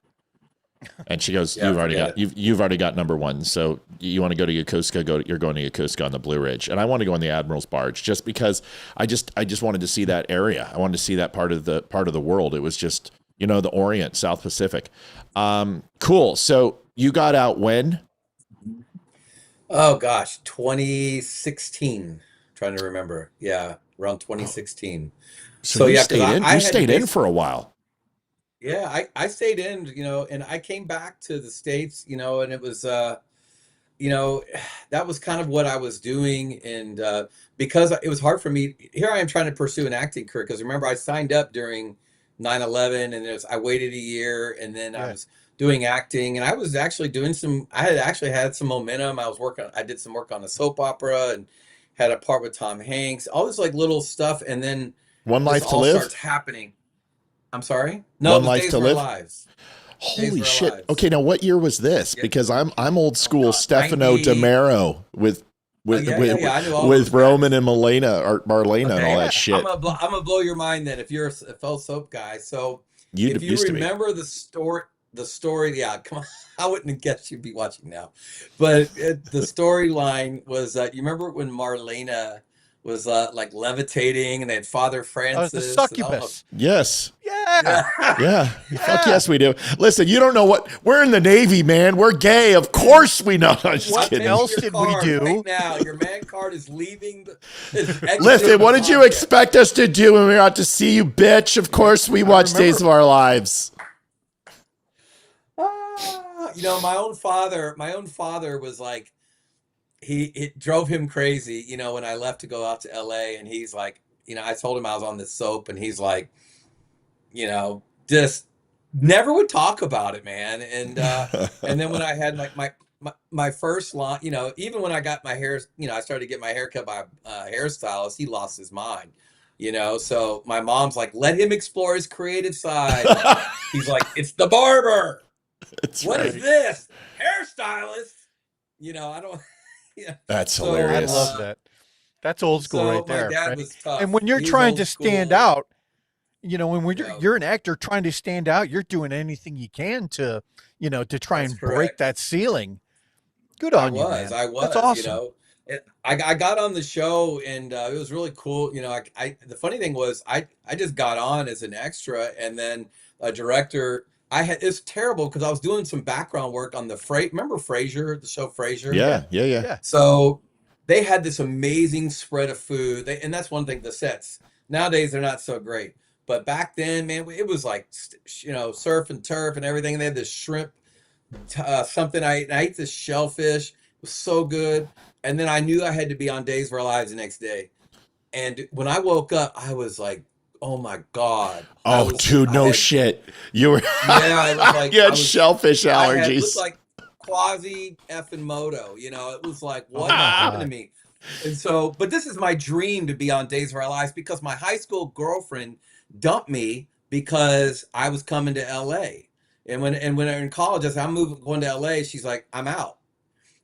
[SPEAKER 2] And she goes, you've already got number 1. So you want to go to Yokosuka, you're going to Yokosuka on the Blue Ridge. And I want to go on the Admiral's Barge just because I just wanted to see that area. I wanted to see that part of the world. It was just, the Orient, South Pacific. Cool. So you got out when?
[SPEAKER 7] Oh gosh, 2016. Trying to remember. Yeah, around 2016.
[SPEAKER 2] So you stayed in for a while.
[SPEAKER 7] Yeah, I stayed in, and I came back to the States, and it was, that was kind of what I was doing. And because it was hard for me, here I am trying to pursue an acting career. Because remember, I signed up during 9/11 and I waited a year and then I was doing acting and I was actually doing I had actually had some momentum. I did some work on a soap opera and had a part with Tom Hanks, all this like little stuff. And then
[SPEAKER 2] One Life to Live
[SPEAKER 7] starts happening. I'm sorry? No,
[SPEAKER 2] One Life
[SPEAKER 7] Days
[SPEAKER 2] to
[SPEAKER 7] of Our
[SPEAKER 2] Live.
[SPEAKER 7] Lives.
[SPEAKER 2] Holy shit. Okay, now what year was this? Because I'm old school Stefano
[SPEAKER 7] 90.
[SPEAKER 2] DeMero with Roman and Marlena and all that shit.
[SPEAKER 7] I'm gonna blow your mind then if you're a fellow soap guy. So if you remember the story, yeah, come on, I wouldn't have guessed you'd be watching now. But the storyline was you remember when Marlena was like levitating and they had Father Francis.
[SPEAKER 8] The succubus.
[SPEAKER 2] Yes.
[SPEAKER 8] Yeah.
[SPEAKER 2] Yeah. Fuck yes, we do. Listen, you don't know we're in the Navy, man. We're gay. Of course we know.
[SPEAKER 8] What else did we do?
[SPEAKER 7] Right now, your man card is leaving.
[SPEAKER 2] Listen, what did you expect us to do when we were out to see you, bitch? Of course we watched Days of Our Lives.
[SPEAKER 7] My own father was like, it drove him crazy, when I left to go out to LA and he's like, I told him I was on this soap and he's like, just never would talk about it, man. And and then when I had like my first line, even when I got my hair, I started to get my hair cut by a hairstylist, he lost his mind, so my mom's like, let him explore his creative side. He's like, it's the barber. What is this? Hairstylist? I don't. Yeah.
[SPEAKER 2] That's hilarious.
[SPEAKER 8] I love that. That's old school right there.
[SPEAKER 7] My dad
[SPEAKER 8] right?
[SPEAKER 7] was tough.
[SPEAKER 8] And when you're trying to stand out, when
[SPEAKER 7] Yeah.
[SPEAKER 8] you're an actor trying to stand out, you're doing anything you can to, to try
[SPEAKER 7] That's
[SPEAKER 8] and break
[SPEAKER 7] correct.
[SPEAKER 8] that ceiling. Good on you, man.
[SPEAKER 7] I was.
[SPEAKER 8] That's awesome.
[SPEAKER 7] I got on the show and it was really cool. The funny thing was I just got on as an extra and then a director. It's terrible because I was doing some background work on remember Frasier, the show Frasier?
[SPEAKER 2] Yeah.
[SPEAKER 7] So they had this amazing spread of food. And that's one thing, the sets. Nowadays, they're not so great. But back then, man, it was like, surf and turf and everything. And they had this shrimp, something I ate this shellfish. It was so good. And then I knew I had to be on Days of Our Lives the next day. And when I woke up, I was like, oh my God.
[SPEAKER 2] Oh, dude, no shit. You were,
[SPEAKER 7] I was like,
[SPEAKER 2] you had shellfish allergies.
[SPEAKER 7] It looked like quasi effing moto, it was like, what happened to me? And so, but this is my dream to be on Days of Our Lives because my high school girlfriend dumped me because I was coming to LA. And when I'm in college, I said, I'm going to LA. She's like, I'm out.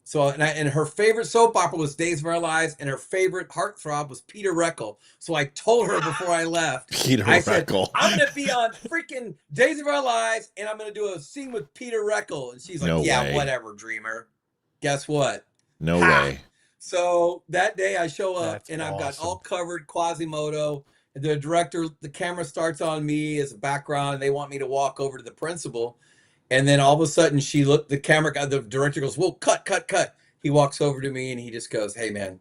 [SPEAKER 7] So, and her favorite soap opera was Days of Our Lives, and her favorite heartthrob was Peter Reckell. So I told her before I left, I said, I'm going to be on freaking Days of Our Lives, and I'm going to do a scene with Peter Reckell. And she's like,
[SPEAKER 2] No way.
[SPEAKER 7] Whatever, dreamer. Guess what?
[SPEAKER 2] No way.
[SPEAKER 7] So that day I show up,
[SPEAKER 8] That's
[SPEAKER 7] and I've got
[SPEAKER 8] awesome.
[SPEAKER 7] all covered Quasimodo. The director, the camera starts on me as a background, and they want me to walk over to the principal. And then all of a sudden the director goes, whoa, cut. he walks over to me and he just goes, "Hey man,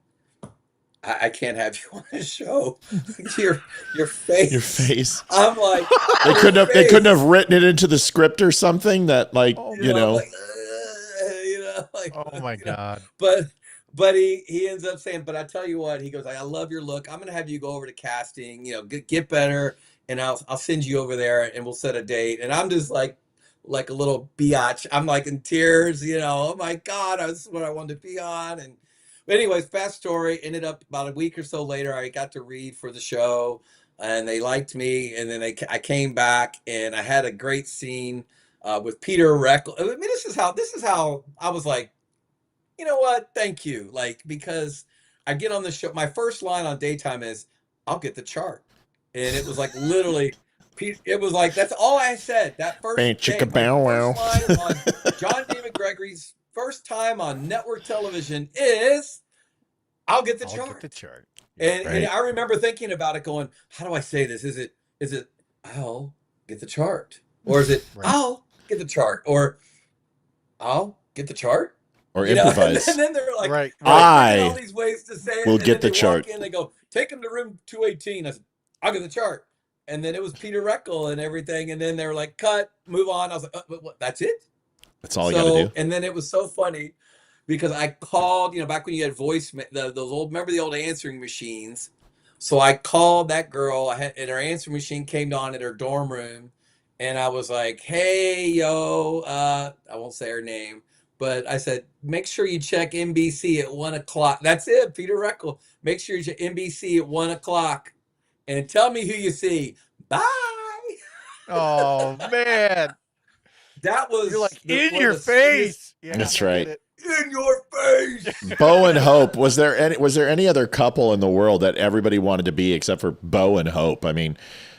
[SPEAKER 7] I can't have you on the show. Your face."
[SPEAKER 2] Your face.
[SPEAKER 7] I'm like,
[SPEAKER 2] They couldn't have written it into the script or something that, like, you know.
[SPEAKER 7] I'm like, like,
[SPEAKER 8] Oh my God.
[SPEAKER 7] But he ends up saying, "But I tell you what," he goes, "I love your look. I'm gonna have you go over to casting, get better, and I'll send you over there and we'll set a date." And I'm just like a little biatch. I'm like in tears, oh my God, this is what I wanted to be on. And but anyways, fast story, ended up about a week or so later, I got to read for the show and they liked me. And then I came back and I had a great scene with Peter Reckl. I mean, this is how I was like, you know what? Thank you. Like, because I get on the show, my first line on daytime is, "I'll get the chart." And it was like literally, it was like, that's all I said. That first day, my first line on John David Gregory's first time on network television is, "I'll get the chart."
[SPEAKER 8] Get the chart.
[SPEAKER 7] And I remember thinking about it going, how do I say this? Is it, "I'll get the chart"? Or is it, "I'll get the chart"? Or, "I'll get the chart"?
[SPEAKER 2] Or improvise.
[SPEAKER 7] And then they're like,
[SPEAKER 2] I
[SPEAKER 7] all these ways to say it.
[SPEAKER 2] will
[SPEAKER 7] and
[SPEAKER 2] get
[SPEAKER 7] then
[SPEAKER 2] the chart.
[SPEAKER 7] Walk in, they go, "Take him to room 218. I said, "I'll get the chart." And then it was Peter Reckl and everything. And then they were like, "Cut, move on." I was like, what, that's it?
[SPEAKER 2] That's all you got to do.
[SPEAKER 7] And then it was so funny because I called, back when you had voice, those old, remember the old answering machines? So I called that girl, and her answering machine came on at her dorm room. And I was like, "Hey, yo," I won't say her name, but I said, "Make sure you check NBC at 1 o'clock. That's it, Peter Reckl. "Make sure you check NBC at 1 o'clock and tell me who you see. Bye."
[SPEAKER 8] Oh man.
[SPEAKER 7] That was,
[SPEAKER 8] you're like, in your face.
[SPEAKER 2] Yeah, that's right.
[SPEAKER 7] In your face.
[SPEAKER 2] Bo and Hope. Was there any other couple in the world that everybody wanted to be except for Bo and Hope? I mean,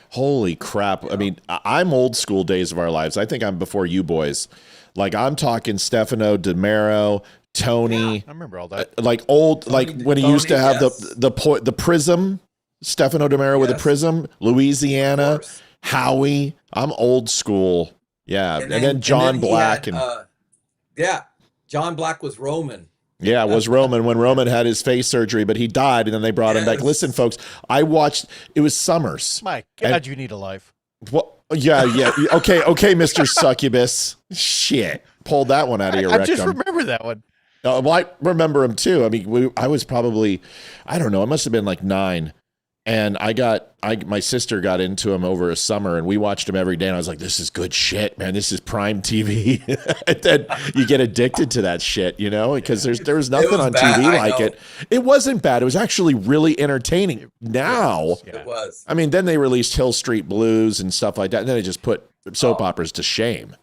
[SPEAKER 2] holy crap. I mean, I'm old school Days of Our Lives. I think I'm before you boys. Like, I'm talking Stefano DiMero, Tony.
[SPEAKER 8] Yeah, I remember all that.
[SPEAKER 2] Like old, Tony, like when he used to have the prism, Stefano DiMero with a prism, Louisiana, Howie. I'm old school. Yeah. And then John Black.
[SPEAKER 7] John Black was Roman.
[SPEAKER 2] Yeah, it was Roman when Roman had his face surgery, but he died, and then they brought him back. Listen, folks, I watched, it was Summers.
[SPEAKER 8] My God, you need a life.
[SPEAKER 2] Well, yeah. Okay, Mr. Succubus. Shit. Pulled that one out of your rectum.
[SPEAKER 8] I just remember that one.
[SPEAKER 2] Well, I remember him too. I mean, I was probably, I don't know, I must have been like 9. And my sister got into him over a summer, and we watched him every day. And I was like, "This is good shit, man. This is prime TV." And then you get addicted to that shit, because there was nothing on TV like it. It wasn't bad. It was actually really entertaining. Now,
[SPEAKER 7] it was.
[SPEAKER 2] I mean, then they released Hill Street Blues and stuff like that, and then they just put soap operas to shame.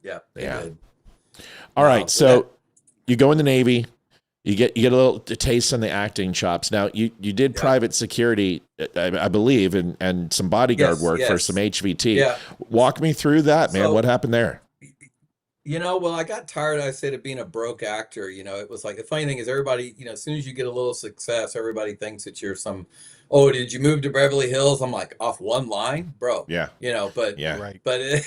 [SPEAKER 7] Yeah, they did.
[SPEAKER 2] All right, so you go in the Navy. You get a little taste on the acting chops. Now you did private security, I believe, and some bodyguard work for some HVT.
[SPEAKER 7] Yeah.
[SPEAKER 2] Walk me through that, man.
[SPEAKER 7] So,
[SPEAKER 2] what happened there?
[SPEAKER 7] Well, I got tired, I said, of being a broke actor. It was like, the funny thing is everybody, as soon as you get a little success, everybody thinks that you're "Oh, did you move to Beverly Hills?" I'm like, off one line, bro.
[SPEAKER 2] Yeah.
[SPEAKER 7] But it's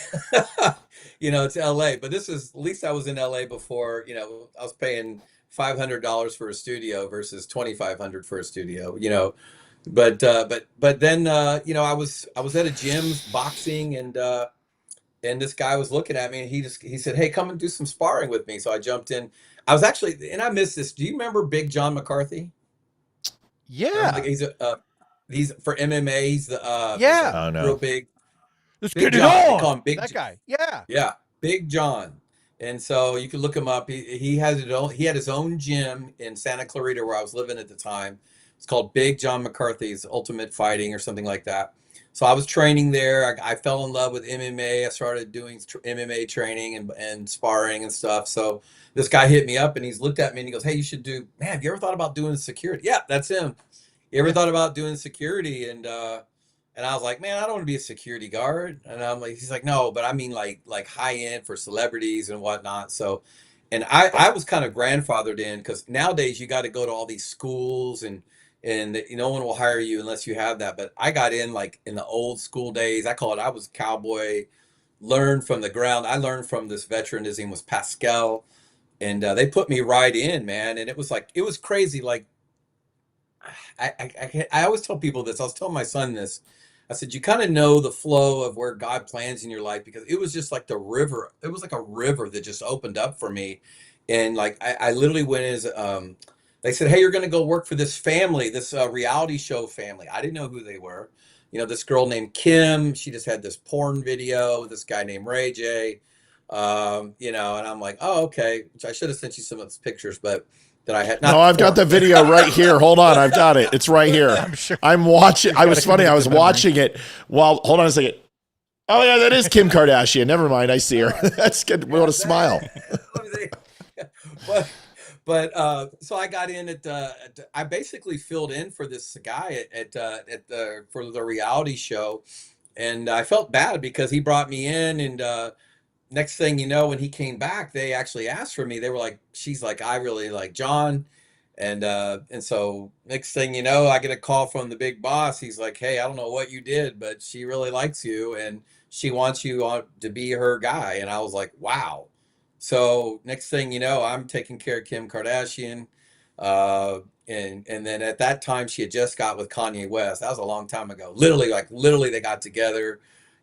[SPEAKER 7] LA. But at least I was in LA before. I was paying $500 for a studio versus $2,500 for a studio, but then, I was at a gym boxing, and this guy was looking at me, and he said, "Hey, come and do some sparring with me." So I jumped in. I was actually, and I missed this. Do you remember Big John McCarthy?
[SPEAKER 8] Yeah.
[SPEAKER 7] He's for MMA. He's the, real big.
[SPEAKER 8] Let's
[SPEAKER 7] Big
[SPEAKER 8] get it
[SPEAKER 7] John.
[SPEAKER 8] on.
[SPEAKER 7] They call him Big
[SPEAKER 8] that guy. Yeah.
[SPEAKER 7] Yeah. Big John. And so you can look him up. He had his own gym in Santa Clarita where I was living at the time. It's called Big John McCarthy's Ultimate Fighting or something like that. So I was training there. I fell in love with MMA. I started doing MMA training and sparring and stuff. So this guy hit me up, and he's looked at me and he goes, "Hey, you should do, man, have you ever thought about doing security?" Yeah, that's him. "You ever thought about doing security?" And I was like, "Man, I don't want to be a security guard." And I'm like, he's like, "No, but I mean like high end for celebrities and whatnot." So, and I was kind of grandfathered in, because nowadays you got to go to all these schools, and no one will hire you unless you have that. But I got in like in the old school days. I call it, I was cowboy, learned from the ground. I learned from this veteran. His name was Pascal. and they put me right in, man. And it was crazy. Like I always tell people this. I was telling my son this. I said, you kind of know the flow of where God plans in your life, because it was just like the river. It was like a river that just opened up for me. And like, I literally went as, they said, hey, you're going to go work for this family, this reality show family. I didn't know who they were. You know, this girl named Kim, she just had this porn video, this guy named Ray J, you know, and I'm like, oh, okay. Which I should have sent you some of those pictures, but that I had not.
[SPEAKER 2] No, I've got the video right here. Hold on, I've got it. It's right here.
[SPEAKER 8] I'm sure.
[SPEAKER 2] I'm watching. I was funny. I was watching it while. Hold on a second. Oh yeah, that is Kim Kardashian. Never mind. I see her. That's good. What a smile.
[SPEAKER 7] So I got in I basically filled in for this guy for the reality show, and I felt bad because he brought me in, and next thing you know, when he came back, they actually asked for me. They were like, she's like, I really like John. And so next thing you know, I get a call from the big boss. He's like, hey, I don't know what you did, but she really likes you and she wants you to be her guy. And I was like, wow. So next thing you know, I'm taking care of Kim Kardashian. And then at that time she had just got with Kanye West. That was a long time ago. Literally they got together.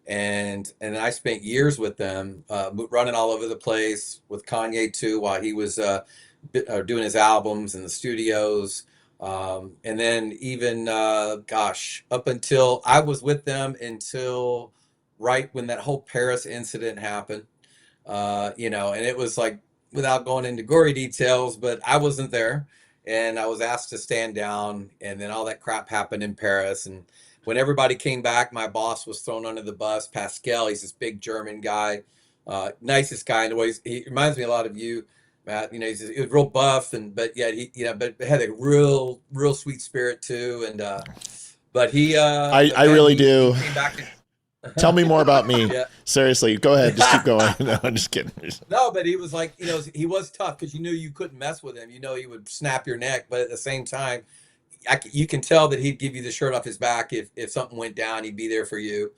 [SPEAKER 7] And I spent years with them, running all over the place with Kanye too, while he was doing his albums in the studios. And then even, up until I was with them until right when that whole Paris incident happened, you know, and it was like, without going into gory details, but I wasn't there, and I was asked to stand down, and then all that crap happened in Paris. And when everybody came back, my boss was thrown under the bus. Pascal, he's this big German guy, nicest guy in the ways. He reminds me a lot of you, Matt. You know, he was real buff, but had a real sweet spirit too. And but he,
[SPEAKER 2] I really do.
[SPEAKER 7] He came back
[SPEAKER 2] Tell me more about me.
[SPEAKER 7] Yeah.
[SPEAKER 2] Seriously, go ahead. Just keep going. No, I'm just kidding.
[SPEAKER 7] No, but he was like, you know, he was tough because you knew you couldn't mess with him. You know, he would snap your neck, but at the same time, you can tell that he'd give you the shirt off his back if something went down. He'd be there for you.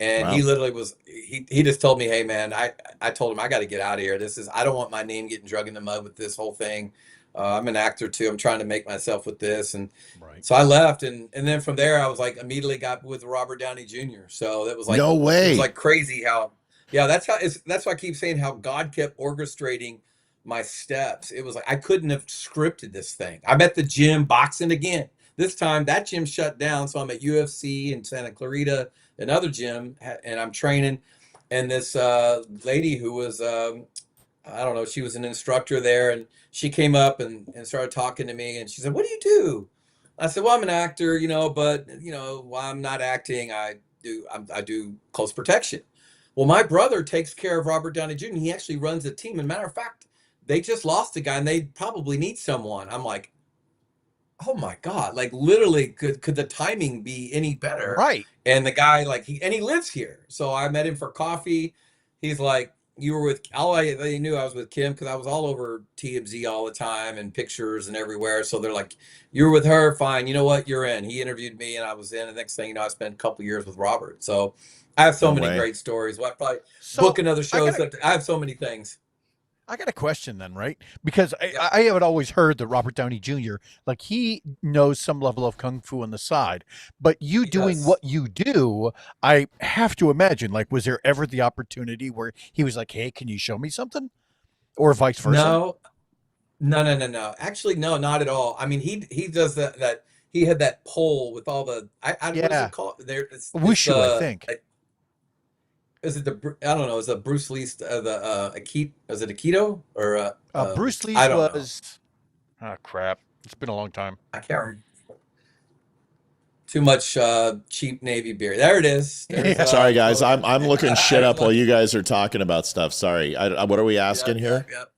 [SPEAKER 7] And
[SPEAKER 2] Wow.
[SPEAKER 7] he literally was. He just told me, hey man, I told him I got to get out of here. I don't want my name getting drug in the mud with this whole thing. I'm an actor too. I'm trying to make myself with this, and
[SPEAKER 8] Right.
[SPEAKER 7] so I left, and then from there I was like immediately got with Robert Downey Jr. So that was like,
[SPEAKER 2] No way.
[SPEAKER 7] It was like crazy how, yeah. That's why I keep saying how God kept orchestrating my steps. It was like I couldn't have scripted this thing. I'm at the gym boxing again. This time that gym shut down, so I'm at UFC in Santa Clarita, another gym, and I'm training. And this lady who was, I don't know, she was an instructor there, and she came up and started talking to me, and she said, what do you do? I said, well, I'm an actor, you know, but, you know, while I'm not acting, I do close protection. Well, my brother takes care of Robert Downey Jr. He actually runs a team. And matter of fact, they just lost a guy, and they probably need someone. I'm like, oh my God, like literally could the timing be any better?
[SPEAKER 8] Right.
[SPEAKER 7] And the guy, like, he lives here. So I met him for coffee. He's like, you were with, they knew I was with Kim because I was all over TMZ all the time and pictures and everywhere. So they're like, you were with her, fine. You know what? You're in. He interviewed me and I was in. The next thing you know, I spent a couple years with Robert. So I have so
[SPEAKER 2] No
[SPEAKER 7] many
[SPEAKER 2] way.
[SPEAKER 7] great stories. Well, I probably
[SPEAKER 8] So,
[SPEAKER 7] book another show.
[SPEAKER 8] gotta-
[SPEAKER 7] I have so many things.
[SPEAKER 8] I got a question then, right? Because I have always heard that Robert Downey Jr., like he knows some level of kung fu on the side, but you doing
[SPEAKER 7] Yes.
[SPEAKER 8] what you do, I have to imagine, like, was there ever the opportunity where he was like, hey, can you show me something? Or vice versa?
[SPEAKER 7] No. Actually, no, not at all. I mean, he does that he had that pole with all the, what is
[SPEAKER 8] Yeah.
[SPEAKER 7] it called? There, it's
[SPEAKER 8] Wushu, I think.
[SPEAKER 7] Is it I don't know. Is it Bruce Lee's Aikido? Is it Aikido or
[SPEAKER 8] Bruce Lee's
[SPEAKER 7] I don't know.
[SPEAKER 8] was, oh, crap. It's been a long time.
[SPEAKER 7] I can't remember. Too much cheap Navy beer. There it is. There's,
[SPEAKER 2] Sorry, guys. I'm looking shit up while you guys are talking about stuff. Sorry. What are we asking here?
[SPEAKER 7] Yep.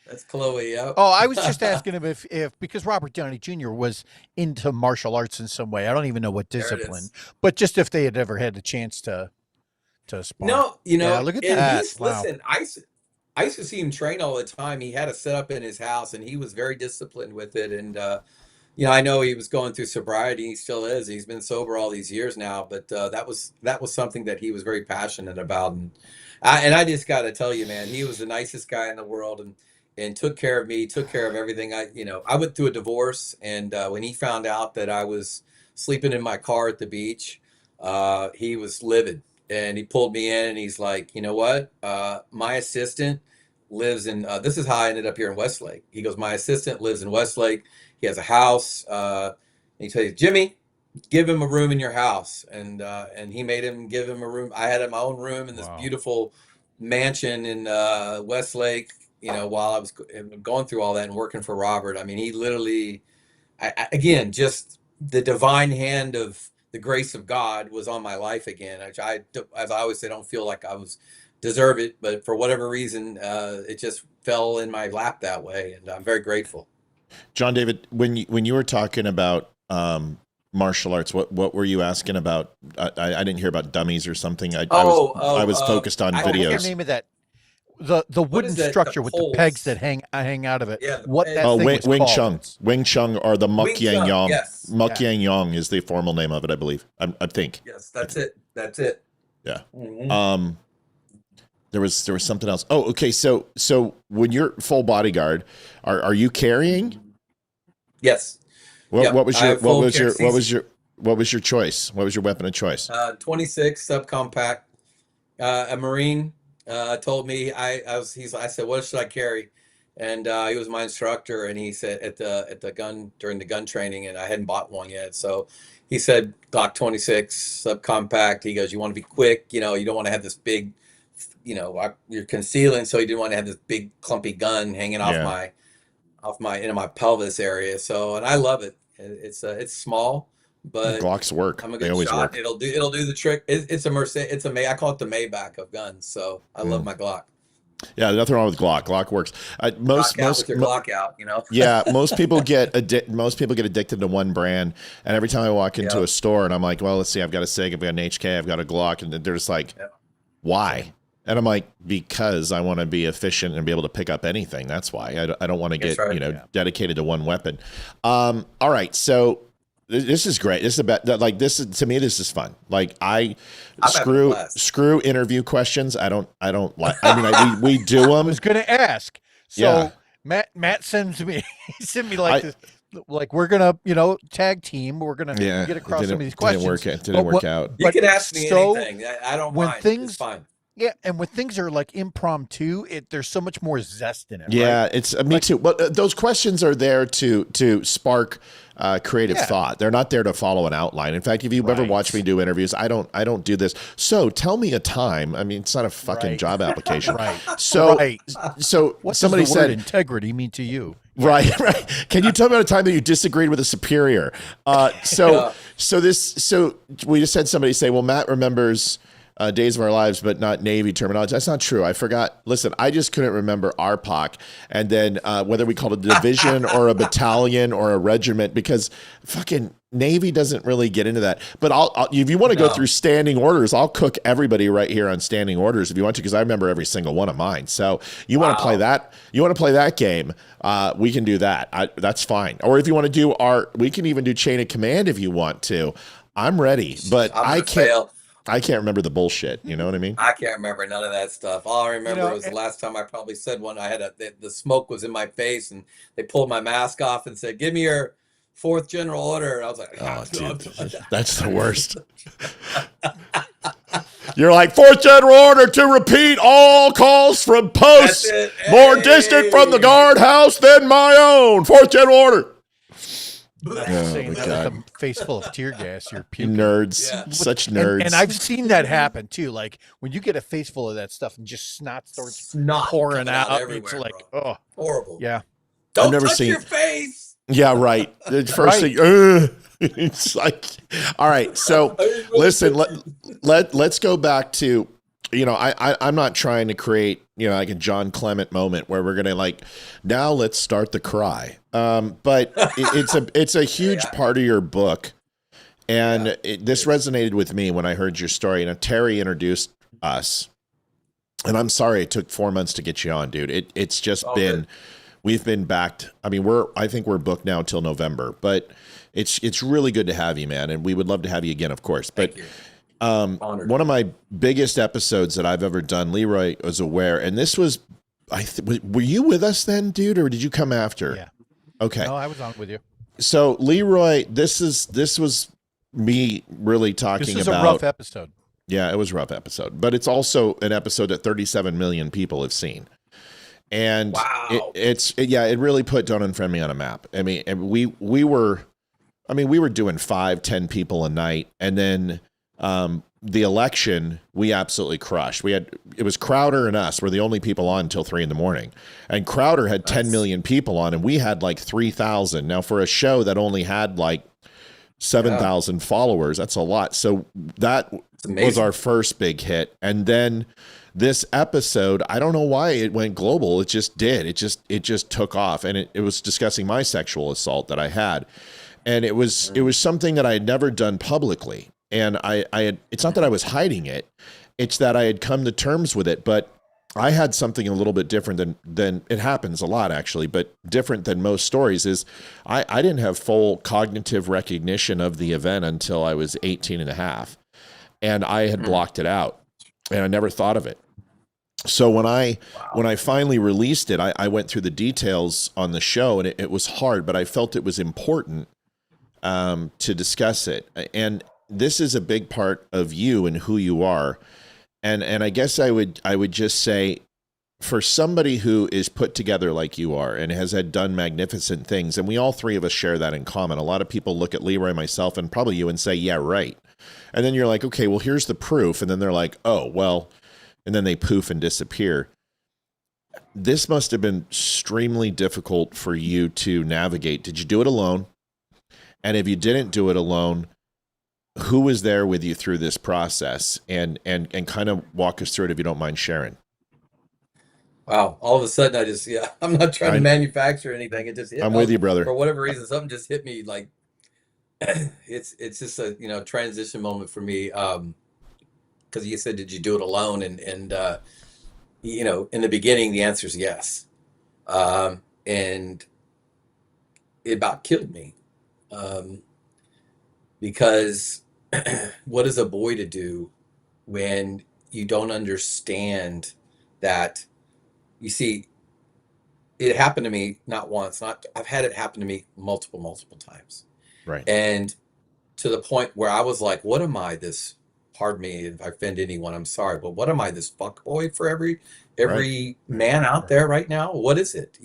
[SPEAKER 7] That's Chloe. Yep.
[SPEAKER 8] Oh, I was just asking him if because Robert Downey Jr. was into martial arts in some way. I don't even know what
[SPEAKER 7] There it
[SPEAKER 8] discipline,
[SPEAKER 7] is.
[SPEAKER 8] but just if they had ever had a chance to spar.
[SPEAKER 7] No, you know,
[SPEAKER 8] Yeah, look at
[SPEAKER 7] and
[SPEAKER 8] that.
[SPEAKER 7] he's,
[SPEAKER 8] Wow.
[SPEAKER 7] listen, I used to see him train all the time. He had a setup in his house and he was very disciplined with it. And, you know, I know he was going through sobriety. He still is. He's been sober all these years now, but that was something that he was very passionate about. And I just got to tell you, man, he was the nicest guy in the world. And and took care of me, took care of everything. I went through a divorce, and when he found out that I was sleeping in my car at the beach, he was livid, and he pulled me in, and he's like, you know what? My assistant lives in, this is how I ended up here in Westlake. He goes, my assistant lives in Westlake. He has a house. And he tells Jimmy, give him a room in your house. And he made him give him a room. I had my own room in this beautiful mansion in Westlake, while I was going through all that and working for Robert. I mean, he literally, again, just the divine hand of the grace of God was on my life again. As I always say, don't feel like I was deserve it, but for whatever reason, it just fell in my lap that way, and I'm very grateful.
[SPEAKER 2] John David, when you were talking about martial arts, what were you asking about? I didn't hear about dummies or something. I was focused on videos.
[SPEAKER 8] I forget the name of that. The wooden structure with the pegs that hang out of it.
[SPEAKER 7] Yeah,
[SPEAKER 8] what that thing was
[SPEAKER 2] Wing
[SPEAKER 8] called.
[SPEAKER 2] Chun. Wing Chun, or the Muk Yang Yang.
[SPEAKER 7] Yes.
[SPEAKER 2] Muk Yang Yang is the formal name of it, I believe. I think.
[SPEAKER 7] Yes, that's it. That's it.
[SPEAKER 2] Yeah.
[SPEAKER 7] Mm-hmm.
[SPEAKER 2] There was something else. Oh, okay. So when you're full bodyguard, are you carrying?
[SPEAKER 7] Yes.
[SPEAKER 2] What was your choice? What was your weapon of choice?
[SPEAKER 7] 26 subcompact. A Marine told me I said, what should I carry? And he was my instructor, and he said at the gun during the gun training, and I hadn't bought one yet, so he said Glock 26 subcompact. He goes, you want to be quick, you don't want to have this big, you're concealing, so he didn't want to have this big clumpy gun hanging off my pelvis area. So, and I love it. It's small, but
[SPEAKER 2] Glocks work.
[SPEAKER 7] I'm a
[SPEAKER 2] They
[SPEAKER 7] good
[SPEAKER 2] always
[SPEAKER 7] shot.
[SPEAKER 2] work.
[SPEAKER 7] It'll do the trick. It's a Mercedes. I call it the Maybach of guns. So I love my Glock.
[SPEAKER 2] Yeah, nothing wrong with Glock. Glock works. Most
[SPEAKER 7] with your Glock out,
[SPEAKER 2] Yeah, most people get addicted to one brand, and every time I walk into a store and I'm like, well, let's see, I've got a SIG, I've got an HK, I've got a Glock, and they're just like, why? And I'm like, because I want to be efficient and be able to pick up anything. That's why. I don't want to get dedicated to one weapon. All right, so this is great. This is about to me. This is fun. Like screw interview questions. I don't like. I mean, we do them.
[SPEAKER 8] I was going to ask. So Matt sends me. He sent me like this. Like, we're gonna, tag team. We're gonna get across some of these questions.
[SPEAKER 2] Didn't work out.
[SPEAKER 7] You can ask me anything. I don't mind. It's fine.
[SPEAKER 8] Yeah, and when things are like impromptu, there's so much more zest in it.
[SPEAKER 2] Yeah,
[SPEAKER 8] right?
[SPEAKER 2] it's me too. But those questions are there to spark creative thought. They're not there to follow an outline. In fact, if you've ever watched me do interviews, I don't do this. So tell me a time. I mean, it's not a fucking job application. So
[SPEAKER 8] what
[SPEAKER 2] somebody
[SPEAKER 8] does the
[SPEAKER 2] said
[SPEAKER 8] word integrity mean to you?
[SPEAKER 2] Right. Can you tell me about a time that you disagreed with a superior? So we just had somebody say, well, Matt remembers Days of Our Lives, but not Navy terminology. That's not true. I forgot. Listen, I just couldn't remember RPOC, and then whether we called it a division or a battalion or a regiment, because fucking Navy doesn't really get into that. But I'll if you want to go through standing orders, I'll cook everybody right here on standing orders if you want to, because I remember every single one of mine. So you want to play that? You want to play that game? We can do that. That's fine. Or if you want to do we can even do chain of command if you want to. I'm ready, but I can't. I can't remember the bullshit. You know what I mean?
[SPEAKER 7] I can't remember none of that stuff. All I remember was the last time I probably said one. I had the smoke was in my face, and they pulled my mask off and said, "Give me your 4th general order." And I was like,
[SPEAKER 2] "Oh, dude, that's the worst." You're like, 4th general order to repeat all calls from posts more distant from the guardhouse than my own. 4th general order.
[SPEAKER 8] Saying that with a face full of tear gas, you're puking.
[SPEAKER 2] Nerds, such nerds.
[SPEAKER 8] And I've seen that happen too. Like when you get a face full of that stuff and just snot starts pouring out, it's like, oh,
[SPEAKER 7] horrible.
[SPEAKER 8] Yeah,
[SPEAKER 7] I've never seen your face.
[SPEAKER 2] Yeah, right. The first thing, it's like, all right. So listen, let's go back to. I'm not trying to create, like a John Clement moment where we're going to now let's start the cry. But it's a huge part of your book. And this resonated with me when I heard your story. Terry introduced us, and I'm sorry it took 4 months to get you on, dude. It's just been, we've been backed. I mean, I think we're booked now till November, but it's really good to have you, man. And we would love to have you again, of course. But one of my biggest episodes that I've ever done, Leroy was aware, and this was were you with us then, dude, or did you come after?
[SPEAKER 8] Yeah.
[SPEAKER 2] Okay.
[SPEAKER 8] No, I was on with you.
[SPEAKER 2] So Leroy, this was me really talking
[SPEAKER 8] This is
[SPEAKER 2] about
[SPEAKER 8] a rough episode.
[SPEAKER 2] Yeah, it was a rough episode, but it's also an episode that 37 million people have seen. And
[SPEAKER 7] Wow.
[SPEAKER 2] it really put Don't Unfriend Me on a map. I mean, we were doing 5-10 people a night, and then the election we absolutely crushed. It was Crowder and us were the only people on until 3 a.m, and Crowder had 10 million people on, and we had like 3,000. Now for a show that only had like 7,000 followers, that's a lot. So that was our first big hit, and then this episode, I don't know why it went global. It just did. It just took off, and it was discussing my sexual assault that I had, and it was something that I had never done publicly, and I had. It's not that I was hiding it; it's that I had come to terms with it. But I had something a little bit different than it happens a lot actually, but different than most stories is I didn't have full cognitive recognition of the event until I was 18 and a half, and I had blocked it out, and I never thought of it. So when I finally released it, I went through the details on the show, and it was hard, but I felt it was important to discuss it. And this is a big part of you and who you are. And I guess I would just say, for somebody who is put together like you are and has done magnificent things, and we all three of us share that in common. A lot of people look at Leroy, myself, and probably you and say, yeah, right. And then you're like, okay, well, here's the proof. And then they're like, oh, well, and then they poof and disappear. This must have been extremely difficult for you to navigate. Did you do it alone? And if you didn't do it alone, who was there with you through this process? And kind of walk us through it if you don't mind sharing.
[SPEAKER 7] Wow. All of a sudden I'm not trying to manufacture anything. It just hit
[SPEAKER 2] I'm with you, brother.
[SPEAKER 7] For whatever reason, something just hit me like it's just a transition moment for me. Because you said, did you do it alone? And in the beginning, the answer is yes. And it about killed me. Because what is a boy to do when you don't understand that? You see, it happened to me not once, I've had it happen to me multiple times.
[SPEAKER 2] Right.
[SPEAKER 7] And to the point where I was like, what am I, this? Pardon me if I offend anyone, I'm sorry, but what am I, this fuckboy for every right. man out there right now? What is it?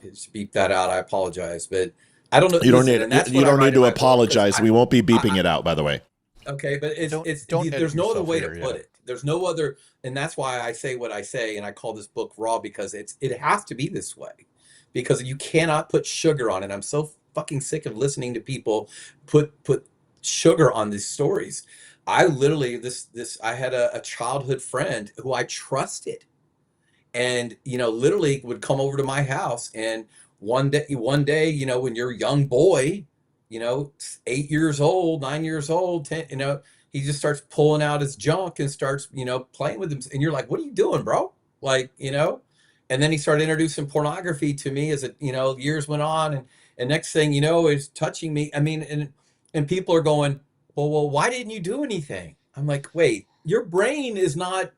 [SPEAKER 7] Just beep that out. I apologize, but I don't know.
[SPEAKER 2] You don't need to apologize. We won't be beeping it out, by the way.
[SPEAKER 7] Okay, but there's no other way to put it. There's no other, and that's why I say what I say, and I call this book raw, because it has to be this way, because you cannot put sugar on it. I'm so fucking sick of listening to people put sugar on these stories. I literally, I had a childhood friend who I trusted, and, literally would come over to my house, and one day, when you're a young boy, 8 years old, 9 years old, 10, he just starts pulling out his junk and starts, playing with him. And you're like, what are you doing, bro? Like, and then he started introducing pornography to me as years went on. And next thing you know, is touching me. I mean, and people are going, well, why didn't you do anything? I'm like, wait, your brain is not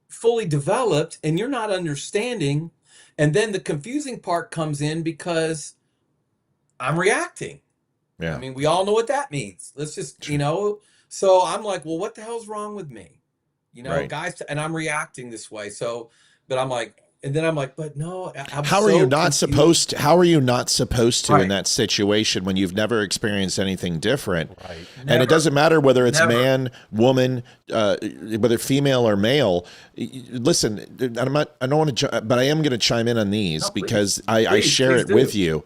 [SPEAKER 7] fully developed and you're not understanding. And then the confusing part comes in because I'm reacting.
[SPEAKER 2] Yeah.
[SPEAKER 7] I mean, we all know what that means. Let's just, so I'm like, well, what the hell's wrong with me?
[SPEAKER 2] Right.
[SPEAKER 7] Guys, and I'm reacting this way. So, but I'm like, and then I'm like, but no,
[SPEAKER 2] how are you not supposed to
[SPEAKER 7] Right.
[SPEAKER 2] in that situation when you've never experienced anything different?
[SPEAKER 8] Right.
[SPEAKER 2] And
[SPEAKER 7] Never.
[SPEAKER 2] it doesn't matter whether it's
[SPEAKER 7] Never.
[SPEAKER 2] man, woman, whether female or male. Listen, I don't want to, but I am going to chime in on these because I share it with you.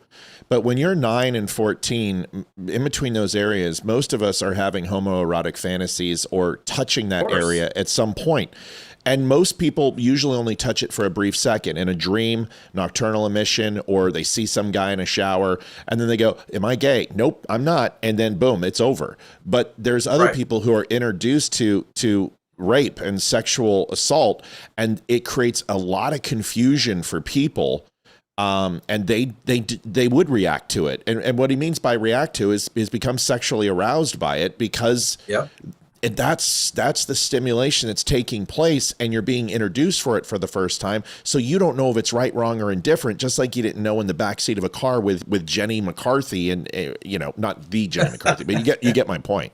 [SPEAKER 2] But when you're 9 and 14, in between those areas, most of us are having homoerotic fantasies or touching that area at some point. And most people usually only touch it for a brief second in a dream, nocturnal emission, or they see some guy in a shower and then they go, am I gay? Nope, I'm not. And then boom, it's over. But there's other people who are introduced to rape and sexual assault, and it creates a lot of confusion for people. And they would react to it. And what he means by react to is become sexually aroused by it because And that's the stimulation that's taking place, and you're being introduced for it for the first time. So you don't know if it's right, wrong, or indifferent, just like you didn't know in the backseat of a car with Jenny McCarthy, and not the Jenny McCarthy, but you get my point.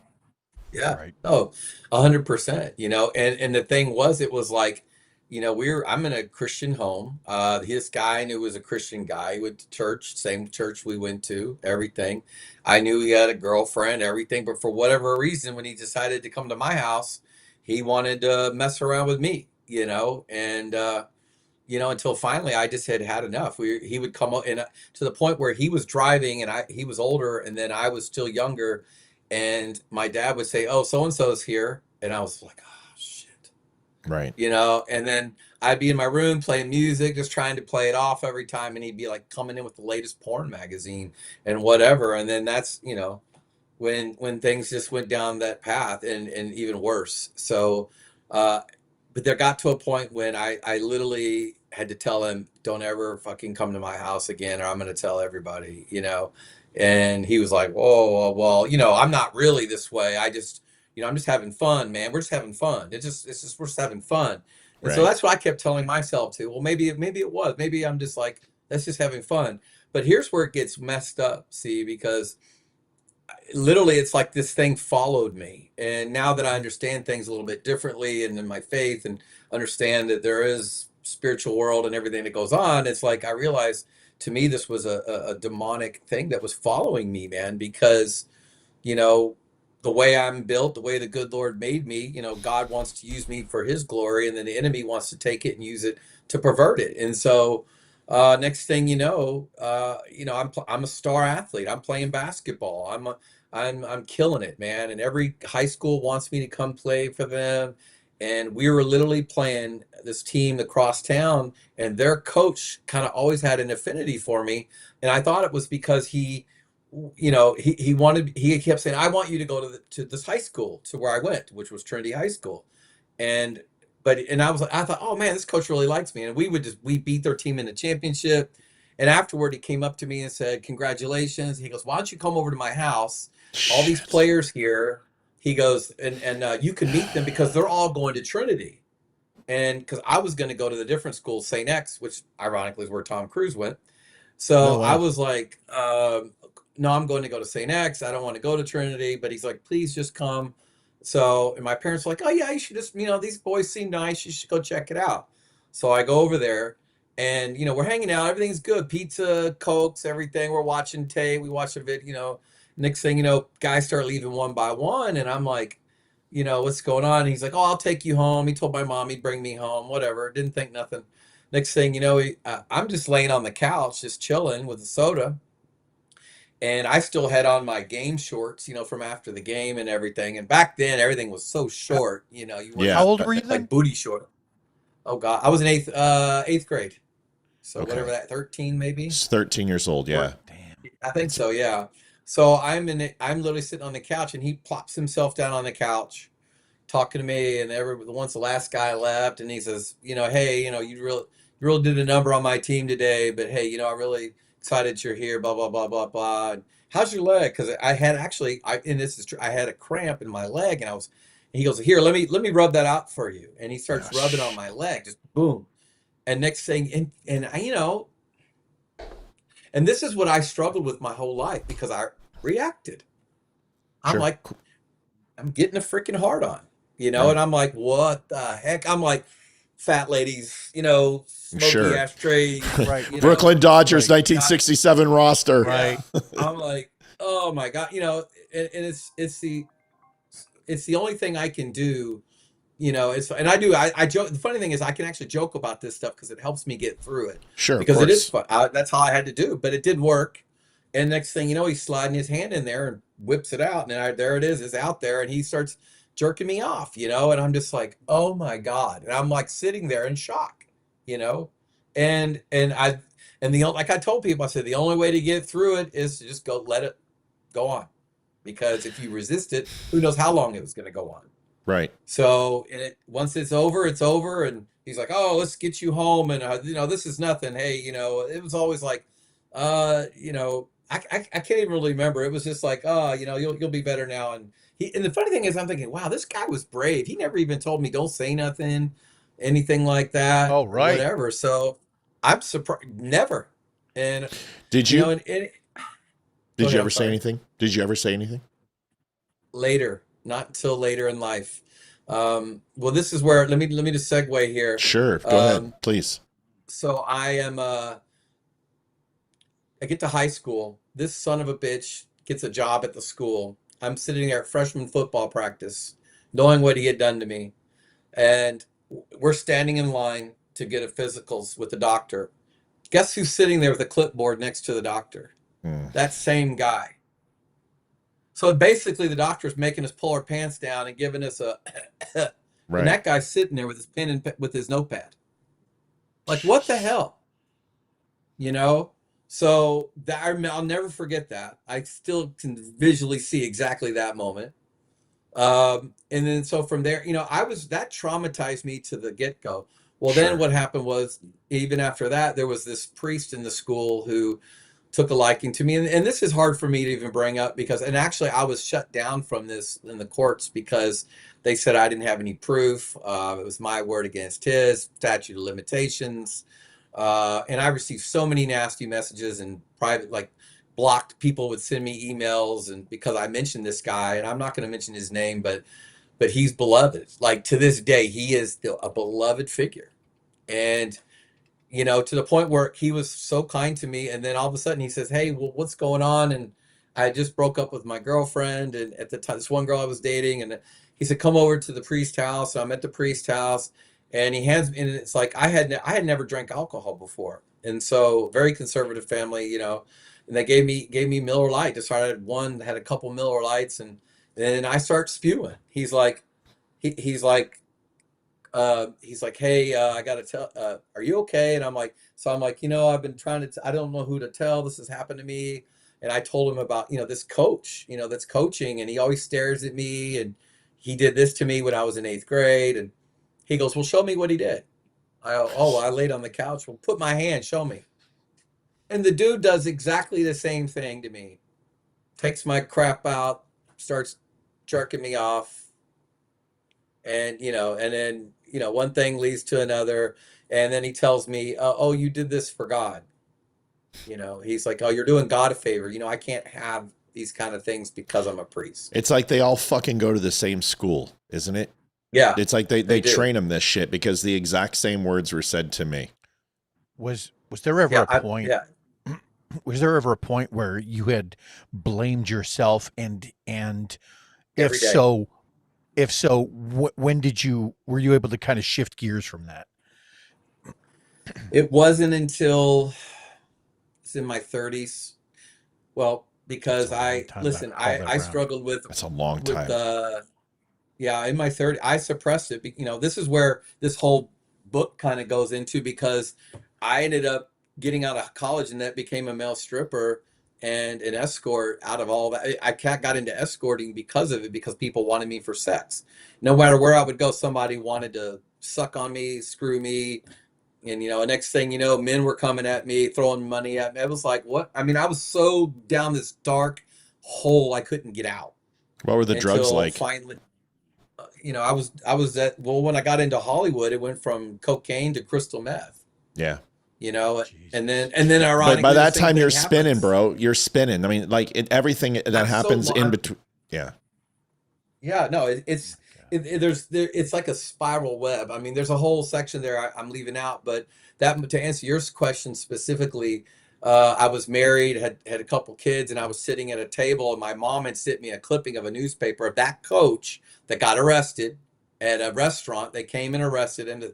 [SPEAKER 7] Yeah.
[SPEAKER 8] Right.
[SPEAKER 7] Oh, 100%, and the thing was, it was like, I'm in a Christian home. This guy I knew was a Christian guy. He went to church, same church we went to, everything. I knew he had a girlfriend, everything, but for whatever reason, when he decided to come to my house, he wanted to mess around with me, and until finally I just had enough. He would come up, and to the point where he was driving, and he was older, and then I was still younger, and my dad would say, "Oh, so and so's here," and I was like, "Oh shit,"
[SPEAKER 2] Right.
[SPEAKER 7] And then I'd be in my room playing music, just trying to play it off every time, and he'd be like coming in with the latest porn magazine and whatever, and then that's when things just went down that path, and even worse. So, but there got to a point when I literally had to tell him, "Don't ever fucking come to my house again, or I'm going to tell everybody," And he was like, "Whoa, well, I'm not really this way. I'm just having fun, man. We're just having fun. We're just having fun." And so
[SPEAKER 2] Right.
[SPEAKER 7] that's what I kept telling myself too. Well, maybe it was. Maybe I'm just like, that's just having fun. But here's where it gets messed up, see, because literally it's like this thing followed me. And now that I understand things a little bit differently, and in my faith, and understand that there is spiritual world and everything that goes on, it's like I realized, to me, this was a demonic thing that was following me, man, because the way I'm built, the way the good Lord made me, God wants to use me for his glory, and then the enemy wants to take it and use it to pervert it. And so next thing I'm a star athlete. I'm playing basketball. I'm killing it, man. And every high school wants me to come play for them. And we were literally playing this team across town, and their coach kind of always had an affinity for me. And I thought it was because he kept saying, "I want you to go to this high school," to where I went, which was Trinity High School. And I thought, "Oh man, this coach really likes me." And we beat their team in the championship. And afterward, he came up to me and said, "Congratulations." He goes, "Why don't you come over to my house? All these players here." He goes, and you can meet them, because they're all going to Trinity. And because I was going to go to the different school, St. X, which ironically is where Tom Cruise went. So
[SPEAKER 2] Oh, wow.
[SPEAKER 7] I was like, no, I'm going to go to St. X. I don't want to go to Trinity. But he's like, "Please just come." So, and my parents were like, "Oh yeah, you should just, these boys seem nice. You should go check it out." So I go over there, and, we're hanging out. Everything's good. Pizza, Cokes, everything. We're watching tape. We watch a video, next thing guys start leaving one by one. And I'm like, "What's going on?" And he's like, "Oh, I'll take you home." He told my mom he'd bring me home, whatever. Didn't think nothing. Next thing I'm just laying on the couch, just chilling with a soda. And I still had on my game shorts, from after the game and everything. And back then, everything was so short, you were
[SPEAKER 2] Yeah.
[SPEAKER 8] How old were you then?
[SPEAKER 7] like booty short. Oh God, I was in eighth grade. So
[SPEAKER 2] Okay.
[SPEAKER 7] whatever that, 13 maybe.
[SPEAKER 2] He's 13 years old. Yeah.
[SPEAKER 8] Damn.
[SPEAKER 7] I think so, yeah. So I'm literally sitting on the couch, and he plops himself down on the couch, talking to me. And once the last guy left, and he says, "Hey, you really did a number on my team today, but hey, I'm really excited you're here, blah, blah, blah, blah, blah. And how's your leg?" Because I had and this is true, I had a cramp in my leg, and he goes, "Here, let me rub that out for you." And he starts rubbing on my leg, just boom. And next thing, and and this is what I struggled with my whole life, because I reacted. I'm
[SPEAKER 2] Sure.
[SPEAKER 7] like, I'm getting a freaking hard on,
[SPEAKER 2] Right.
[SPEAKER 7] and I'm like, what the heck? I'm like, fat ladies, smoky
[SPEAKER 2] Sure.
[SPEAKER 8] Right.
[SPEAKER 2] Brooklyn Dodgers,
[SPEAKER 8] Right.
[SPEAKER 2] 1967 roster.
[SPEAKER 8] Right.
[SPEAKER 7] I'm like, oh my God, and it's the only thing I can do, and I joke. The funny thing is, I can actually joke about this stuff because it helps me get through it.
[SPEAKER 2] Sure.
[SPEAKER 7] Because
[SPEAKER 2] of
[SPEAKER 7] it is
[SPEAKER 2] course.
[SPEAKER 7] fun. That's how I had to do, but it did work. And next thing you know, he's sliding his hand in there and whips it out, and there it is. It's out there, and he starts jerking me off, and I'm just like, oh my God. And I'm like sitting there in shock, and like I told people, I said, the only way to get through it is to just let it go on, because if you resist it, who knows how long it was going to go on.
[SPEAKER 2] Right.
[SPEAKER 7] So once it's over, it's over. And he's like, "Oh, let's get you home." And, this is nothing. Hey, it was always like, I can't even really remember. It was just like, "Oh, you'll be better now." And And the funny thing is, I'm thinking, wow, this guy was brave. He never even told me don't say nothing, anything like that,
[SPEAKER 8] Oh,
[SPEAKER 7] or
[SPEAKER 8] right.
[SPEAKER 7] whatever. So I'm surprised, never. And
[SPEAKER 2] Did
[SPEAKER 7] you
[SPEAKER 2] you?
[SPEAKER 7] know,
[SPEAKER 2] Did
[SPEAKER 7] Go
[SPEAKER 2] you
[SPEAKER 7] ahead,
[SPEAKER 2] ever
[SPEAKER 7] I'm
[SPEAKER 2] say
[SPEAKER 7] sorry.
[SPEAKER 2] anything? Did you ever say anything?
[SPEAKER 7] Later, not until later in life. Well, this is where let me just segue here.
[SPEAKER 2] Sure. Go ahead,
[SPEAKER 7] Um,
[SPEAKER 2] please.
[SPEAKER 7] so I get to high school. This son of a bitch gets a job at the school. I'm sitting there at freshman football practice, knowing what he had done to me. And we're standing in line to get a physicals with the doctor. Guess who's sitting there with a clipboard next to the doctor? That same guy. So basically, the doctor's making us pull our pants down and giving us a, and
[SPEAKER 2] Right.
[SPEAKER 7] that guy's sitting there with his pen and with his notepad. Like, what the hell? You know? So I'll never forget that. I still can visually see exactly that moment. And then so from there, you know, that traumatized me to the get-go. Well,
[SPEAKER 2] Sure.
[SPEAKER 7] then what happened was, even after that, there was this priest in the school who took a liking to me. And this is hard for me to even bring up and actually I was shut down from this in the courts because they said I didn't have any proof. It was my word against his, statute of limitations. And I received so many nasty messages and private, like blocked people would send me emails, and because I mentioned this guy, and I'm not going to mention his name, but he's beloved. Like to this day, he is still a beloved figure. And you know, to the point where he was so kind to me, and then all of a sudden he says, "Hey, well, what's going on?" And I just broke up with my girlfriend, and at the time, this one girl I was dating, and he said, "Come over to the priest house." So I'm at the priest house, and he hands me, and it's like I had never drank alcohol before, and so very conservative family, you know, and they gave me Miller Lite. Just had a couple Miller Lights, and then I start spewing. He's like, "Hey, I gotta tell, are you okay?" And I'm like, you know, I've been trying to, I don't know who to tell. This has happened to me. And I told him about, you know, this coach, you know, that's coaching, and he always stares at me, and he did this to me when I was in 8th grade. And he goes, "Well, show me what he did." I go, "Oh, I laid on the couch." "Well, put my hand, show me." And the dude does exactly the same thing to me. Takes my crap out, starts jerking me off. And then one thing leads to another, and then he tells me, "Oh, you did this for God." He's like, "Oh, you're doing God a favor. I can't have these kind of things because I'm a priest."
[SPEAKER 2] It's like they all fucking go to the same school, isn't it?
[SPEAKER 7] Yeah,
[SPEAKER 2] It's like they
[SPEAKER 7] do.
[SPEAKER 2] train them this shit because the exact same words were said to me.
[SPEAKER 8] Was there ever a point? Was there ever a point where you had blamed yourself, and
[SPEAKER 7] Every
[SPEAKER 8] if
[SPEAKER 7] day.
[SPEAKER 8] so, when were you able to kind of shift gears from that?
[SPEAKER 7] It wasn't until it's in my 30s. Well, because
[SPEAKER 8] That's a long time to haul that
[SPEAKER 7] I
[SPEAKER 8] around.
[SPEAKER 7] struggled with
[SPEAKER 2] That's a long time.
[SPEAKER 7] in my 30s, I suppressed it. This is where this whole book kind of goes into, because I ended up getting out of college and that became a male stripper and an escort. Out of all that, I got into escorting because of it, because people wanted me for sex. No matter where I would go, somebody wanted to suck on me, screw me. And, next thing you know, men were coming at me, throwing money at me. I was like, what? I mean, I was so down this dark hole, I couldn't get out.
[SPEAKER 2] What were the drugs
[SPEAKER 7] Until
[SPEAKER 2] like?
[SPEAKER 7] finally, I was when I got into Hollywood, it went from cocaine to crystal meth,
[SPEAKER 2] Yeah.
[SPEAKER 7] and then ironically,
[SPEAKER 2] But by that
[SPEAKER 7] the same
[SPEAKER 2] time
[SPEAKER 7] thing
[SPEAKER 2] you're
[SPEAKER 7] happens.
[SPEAKER 2] spinning, bro. You're spinning. I mean, like everything that
[SPEAKER 7] I'm so
[SPEAKER 2] happens in
[SPEAKER 7] long-
[SPEAKER 2] between. Yeah.
[SPEAKER 7] Yeah, no, it's like a spiral web. I mean, there's a whole section there I'm leaving out, but to answer your question specifically, I was married, had a couple kids, and I was sitting at a table, and my mom had sent me a clipping of a newspaper of that coach that got arrested at a restaurant. They came and arrested him,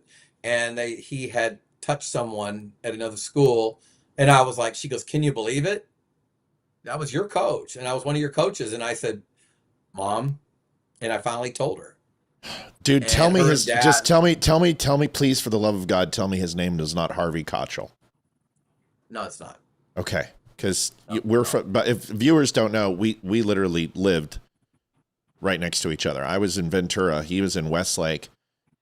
[SPEAKER 7] and he had touched someone at another school, and I was like, she goes, "Can you believe it? That was your coach, and I was one of your coaches." And I said, "Mom," and I finally told her.
[SPEAKER 2] Dude,
[SPEAKER 7] And
[SPEAKER 2] tell me
[SPEAKER 7] her
[SPEAKER 2] his.
[SPEAKER 7] dad-
[SPEAKER 2] Just tell me, please, for the love of God, tell me his name is not Harvey Kotchel.
[SPEAKER 7] No, it's not.
[SPEAKER 2] Okay, because
[SPEAKER 7] No,
[SPEAKER 2] we're.
[SPEAKER 7] no.
[SPEAKER 2] But if viewers don't know, we literally lived right next to each other. I was in Ventura, he was in Westlake,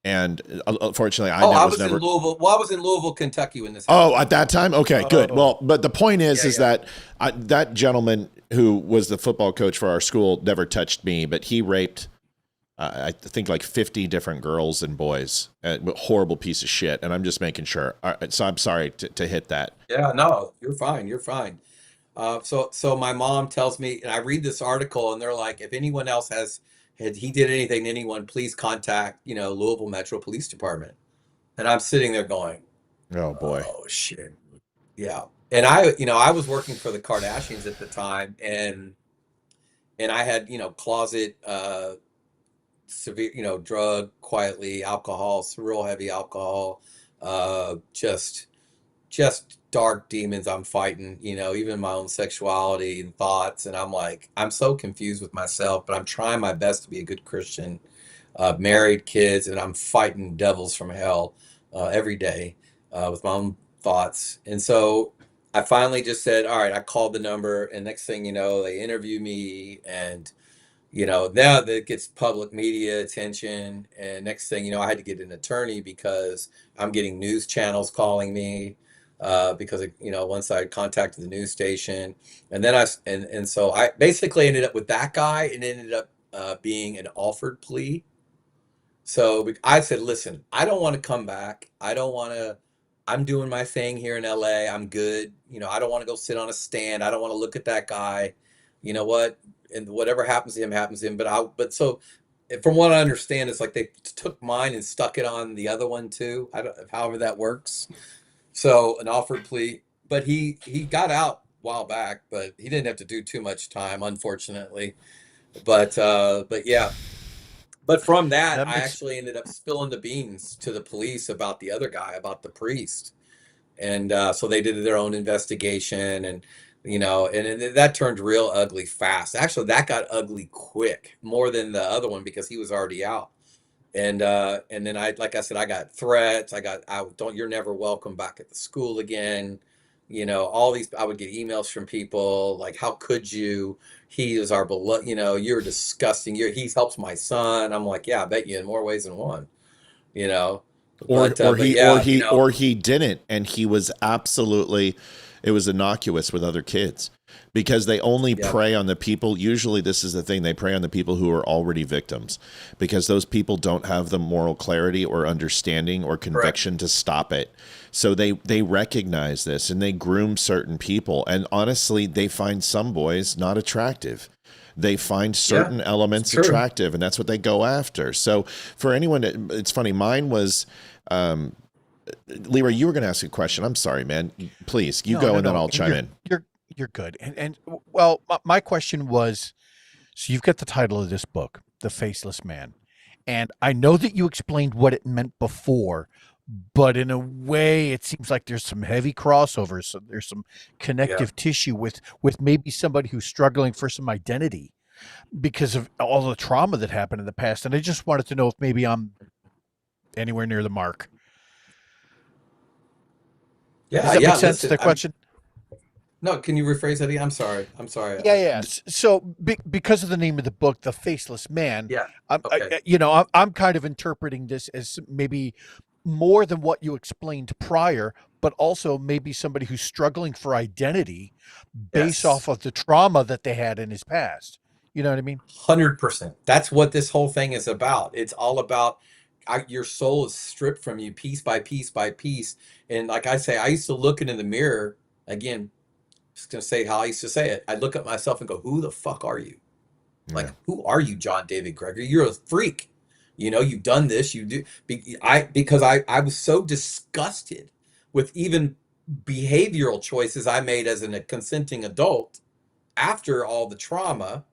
[SPEAKER 2] And unfortunately,
[SPEAKER 7] I
[SPEAKER 2] was
[SPEAKER 7] was
[SPEAKER 2] never.
[SPEAKER 7] in Louisville. Well, I was in Louisville, Kentucky when this
[SPEAKER 2] Oh,
[SPEAKER 7] happened.
[SPEAKER 2] at that time? Okay, good. Well, but the point is that that gentleman who was the football coach for our school never touched me, but he raped, I think, like 50 different girls and boys. Horrible piece of shit. And I'm just making sure. So I'm sorry to hit that.
[SPEAKER 7] Yeah, no, you're fine. You're fine. So my mom tells me, and I read this article, and they're like, if anyone else he did anything to anyone, please contact, Louisville Metro Police Department. And I'm sitting there going,
[SPEAKER 2] oh boy,
[SPEAKER 7] oh shit, yeah. And I was working for the Kardashians at the time, and I had, closet, severe, drug, quietly, alcohol, real heavy alcohol, just dark demons I'm fighting, even my own sexuality and thoughts. And I'm like, I'm so confused with myself, but I'm trying my best to be a good Christian, married, kids, and I'm fighting devils from hell every day with my own thoughts. And so I finally just said, all right, I called the number, and next thing you know, they interview me, and now that gets public media attention. And next thing you know, I had to get an attorney because I'm getting news channels calling me because once I contacted the news station, and then so I basically ended up with that guy, and it ended up being an offered plea. So I said, listen, I don't want to come back. I don't want to. I'm doing my thing here in LA. I'm good. I don't want to go sit on a stand. I don't want to look at that guy. You know what? And whatever happens to him, happens to him. But so from what I understand, it's like they took mine and stuck it on the other one too. However that works. So an offered plea, but he got out a while back, but he didn't have to do too much time, unfortunately. But yeah. But from that, I actually ended up spilling the beans to the police about the other guy, about the priest. And so they did their own investigation, and and that turned real ugly fast. Actually, that got ugly quick, more than the other one, because he was already out. And then like I said, I got threats. You're never welcome back at the school again. All these, I would get emails from people like, how could you? He is our beloved, you're disgusting. He helps my son. I'm like, yeah, I bet you in more ways than one,
[SPEAKER 2] Or
[SPEAKER 7] But,
[SPEAKER 2] he didn't, and he was absolutely, it was innocuous with other kids, because they only prey on the people. Usually this is the thing, they prey on the people who are already victims, because those people don't have the moral clarity or understanding or conviction to stop it. So they recognize this, and they groom certain people, and honestly, they find some boys not attractive. They find certain elements attractive, and that's what they go after. So for anyone, it's funny. Mine was, Leroy, you were going to ask a question. I'm sorry, man. Please, go, and then I'll chime in.
[SPEAKER 8] You're good. And well, my question was, so you've got the title of this book, The Faceless Man. And I know that you explained what it meant before, but in a way, it seems like there's some heavy crossovers. So there's some connective tissue with maybe somebody who's struggling for some identity because of all the trauma that happened in the past. And I just wanted to know if maybe I'm anywhere near the mark.
[SPEAKER 7] Yeah,
[SPEAKER 8] does that make sense? The question.
[SPEAKER 7] No, can you rephrase that again? I'm sorry.
[SPEAKER 8] Yeah. So because of the name of the book, The Faceless Man.
[SPEAKER 7] Yeah.
[SPEAKER 8] I'm kind of interpreting this as maybe more than what you explained prior, but also maybe somebody who's struggling for identity based off of the trauma that they had in his past. You know what I mean?
[SPEAKER 7] 100%. That's what this whole thing is about. It's all about your soul is stripped from you piece by piece by piece. And like I say, I used to look into the mirror again. Just gonna say how I used to say it. I'd look at myself and go, "Who the fuck are you? Like, who are you, John David Gregory? You're a freak. You've done this. You do." Because I was so disgusted with even behavioral choices I made as a consenting adult after all the trauma.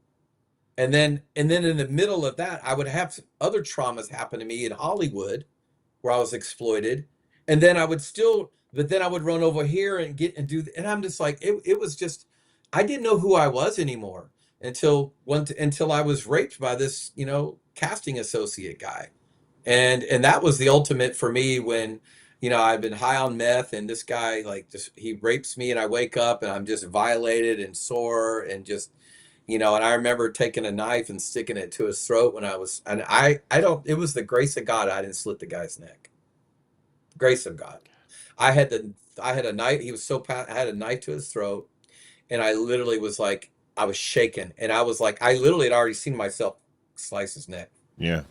[SPEAKER 7] And then in the middle of that, I would have other traumas happen to me in Hollywood where I was exploited. And then but then I would run over here and and I'm just like, it was just, I didn't know who I was anymore until I was raped by this, casting associate guy. And that was the ultimate for me when, I've been high on meth, and this guy, like, just, he rapes me, and I wake up and I'm just violated and sore and just, And I remember taking a knife and sticking it to his throat and it was the grace of God I didn't slit the guy's neck. Grace of God. I had a knife. He was I had a knife to his throat, and I literally was like, I was shaking, and I was like, I literally had already seen myself slice his neck.
[SPEAKER 2] Yeah.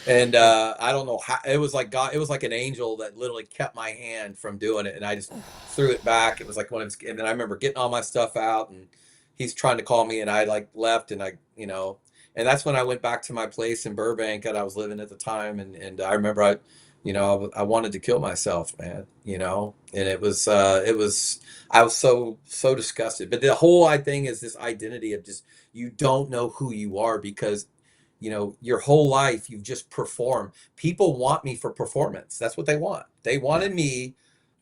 [SPEAKER 7] And I don't know how, it was like God, it was like an angel that literally kept my hand from doing it, and I just threw it back. It was like and then I remember getting all my stuff out, and he's trying to call me, and I like left, and and that's when I went back to my place in Burbank that I was living at the time, and I remember I wanted to kill myself, man, and it was I was so disgusted. But the whole thing is this identity of just, you don't know who you are, because your whole life you've just performed. People want me for performance. That's what they want. They wanted me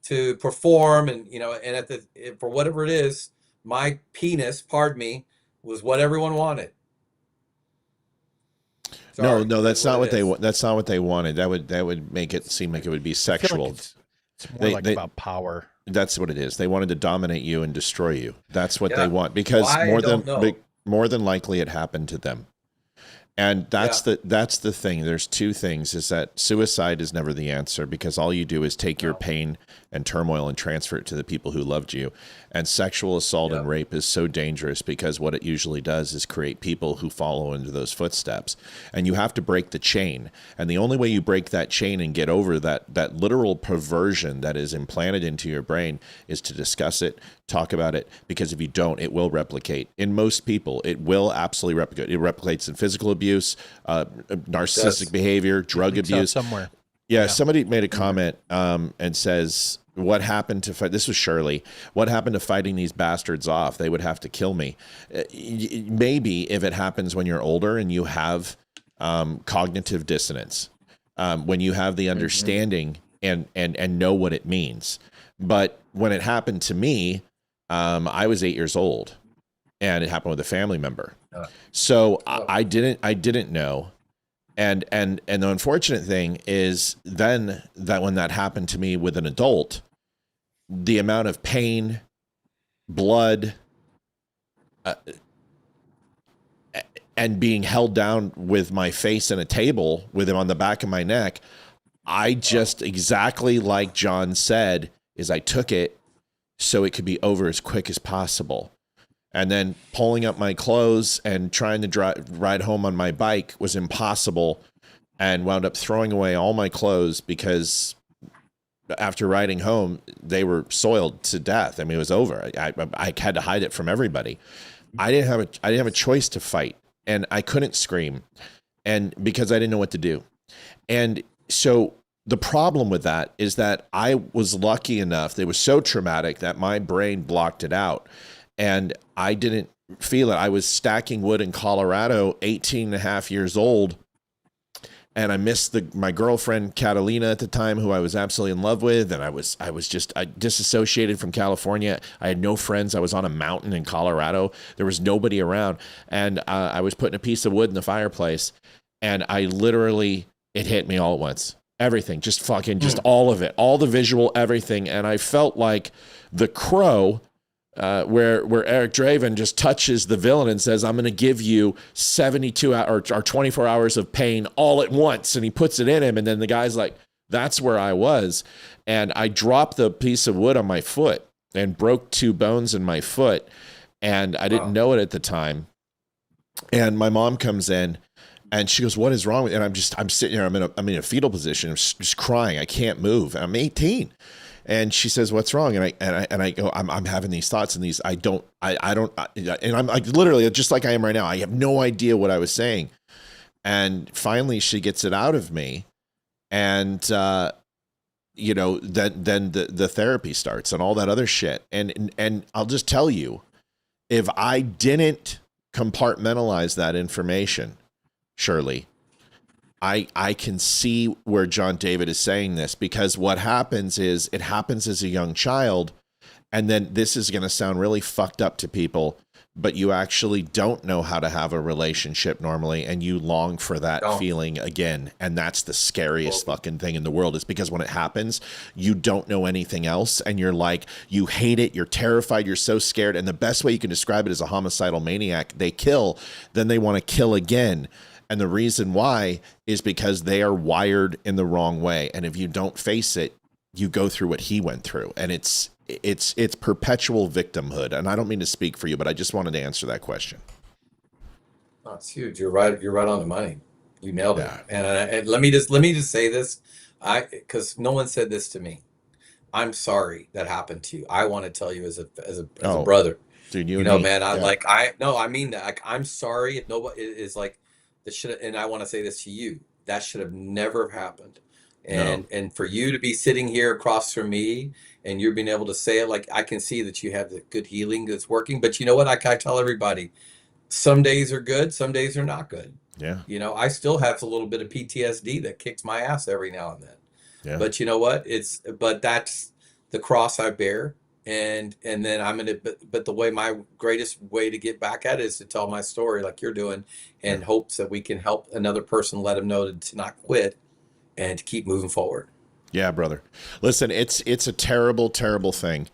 [SPEAKER 7] to perform, and and for whatever it is, my penis, pardon me, was what everyone wanted.
[SPEAKER 2] Sorry, no, that's not what that's not what they wanted. That would make it seem like it would be sexual.
[SPEAKER 8] It's more about power.
[SPEAKER 2] That's what it is. They wanted to dominate you and destroy you. That's what they want, because more than likely it happened to them. And that's the thing. There's two things, is that suicide is never the answer, because all you do is take your pain and turmoil and transfer it to the people who loved you. And sexual assault and rape is so dangerous, because what it usually does is create people who follow into those footsteps. And you have to break the chain. And the only way you break that chain and get over that literal perversion that is implanted into your brain is to discuss it, talk about it, because if you don't, it will replicate. In most people, it will absolutely replicate. It replicates in physical abuse, narcissistic behavior, drug abuse.
[SPEAKER 8] Somewhere.
[SPEAKER 2] Yeah, somebody made a comment and says, what happened to fight? This was Shirley. What happened to fighting these bastards off? They would have to kill me. Maybe if it happens when you're older and you have cognitive dissonance, when you have the understanding and know what it means. But when it happened to me, I was 8 years old, and it happened with a family member. So I didn't know. And the unfortunate thing is then that when that happened to me with an adult, the amount of pain, blood, and being held down with my face in a table with him on the back of my neck, I just, exactly like John said, is I took it so it could be over as quick as possible. And then pulling up my clothes and trying to ride home on my bike was impossible, and wound up throwing away all my clothes, because after riding home, they were soiled to death. I mean, it was over. I had to hide it from everybody. I didn't have a choice to fight, and I couldn't scream, and because I didn't know what to do. And so the problem with that is that I was lucky enough, it was so traumatic that my brain blocked it out. And I didn't feel it. I was stacking wood in Colorado, 18 and a half years old. And I missed my girlfriend, Catalina, at the time, who I was absolutely in love with. And I disassociated from California. I had no friends. I was on a mountain in Colorado. There was nobody around. And I was putting a piece of wood in the fireplace. And I literally, it hit me all at once. Everything, just all of it, all the visual, everything. And I felt like The Crow, where Eric Draven just touches the villain and says, I'm going to give you 72 hours or 24 hours of pain all at once. And he puts it in him. And then the guy's like, that's where I was. And I dropped the piece of wood on my foot and broke 2 bones in my foot. And I didn't know it at the time. And my mom comes in and she goes, what is wrong with you? And I'm sitting here, I'm in a fetal position, I'm just crying. I can't move. I'm 18. And she says, what's wrong? And I go, I'm having these thoughts, and these, and I'm like, literally just like I am right now. I have no idea what I was saying. And finally she gets it out of me. And, then the therapy starts and all that other shit. And I'll just tell you, if I didn't compartmentalize that information, Shirley, I can see where John David is saying this, because what happens is it happens as a young child. And then this is going to sound really fucked up to people, but you actually don't know how to have a relationship normally, and you long for that feeling again. And that's the scariest fucking thing in the world, is because when it happens, you don't know anything else, and you're like, you hate it, you're terrified, you're so scared. And the best way you can describe it is a homicidal maniac. They kill, then they want to kill again. And the reason why is because they are wired in the wrong way. And if you don't face it, you go through what he went through. And it's perpetual victimhood. And I don't mean to speak for you, but I just wanted to answer that question.
[SPEAKER 7] Oh, it's huge. You're right. You're right on the money. You nailed it. And let me just say this, because no one said this to me. I'm sorry that happened to you. I want to tell you as a brother,
[SPEAKER 2] dude,
[SPEAKER 7] you know, man, I mean that. Like, I'm sorry if nobody is like that should. And I want to say this to you. That should have never happened. And for you to be sitting here across from me and you're being able to say it, like, I can see that you have the good healing that's working. But you know what? I tell everybody, some days are good, some days are not good.
[SPEAKER 2] Yeah.
[SPEAKER 7] You know, I still have a little bit of PTSD that kicks my ass every now and then.
[SPEAKER 2] Yeah.
[SPEAKER 7] But you know what? But that's the cross I bear. And then but the way, my greatest way to get back at it is to tell my story like you're doing, and hopes that we can help another person, let them know to not quit and to keep moving forward. Yeah,
[SPEAKER 2] brother. Listen, it's a terrible, terrible thing.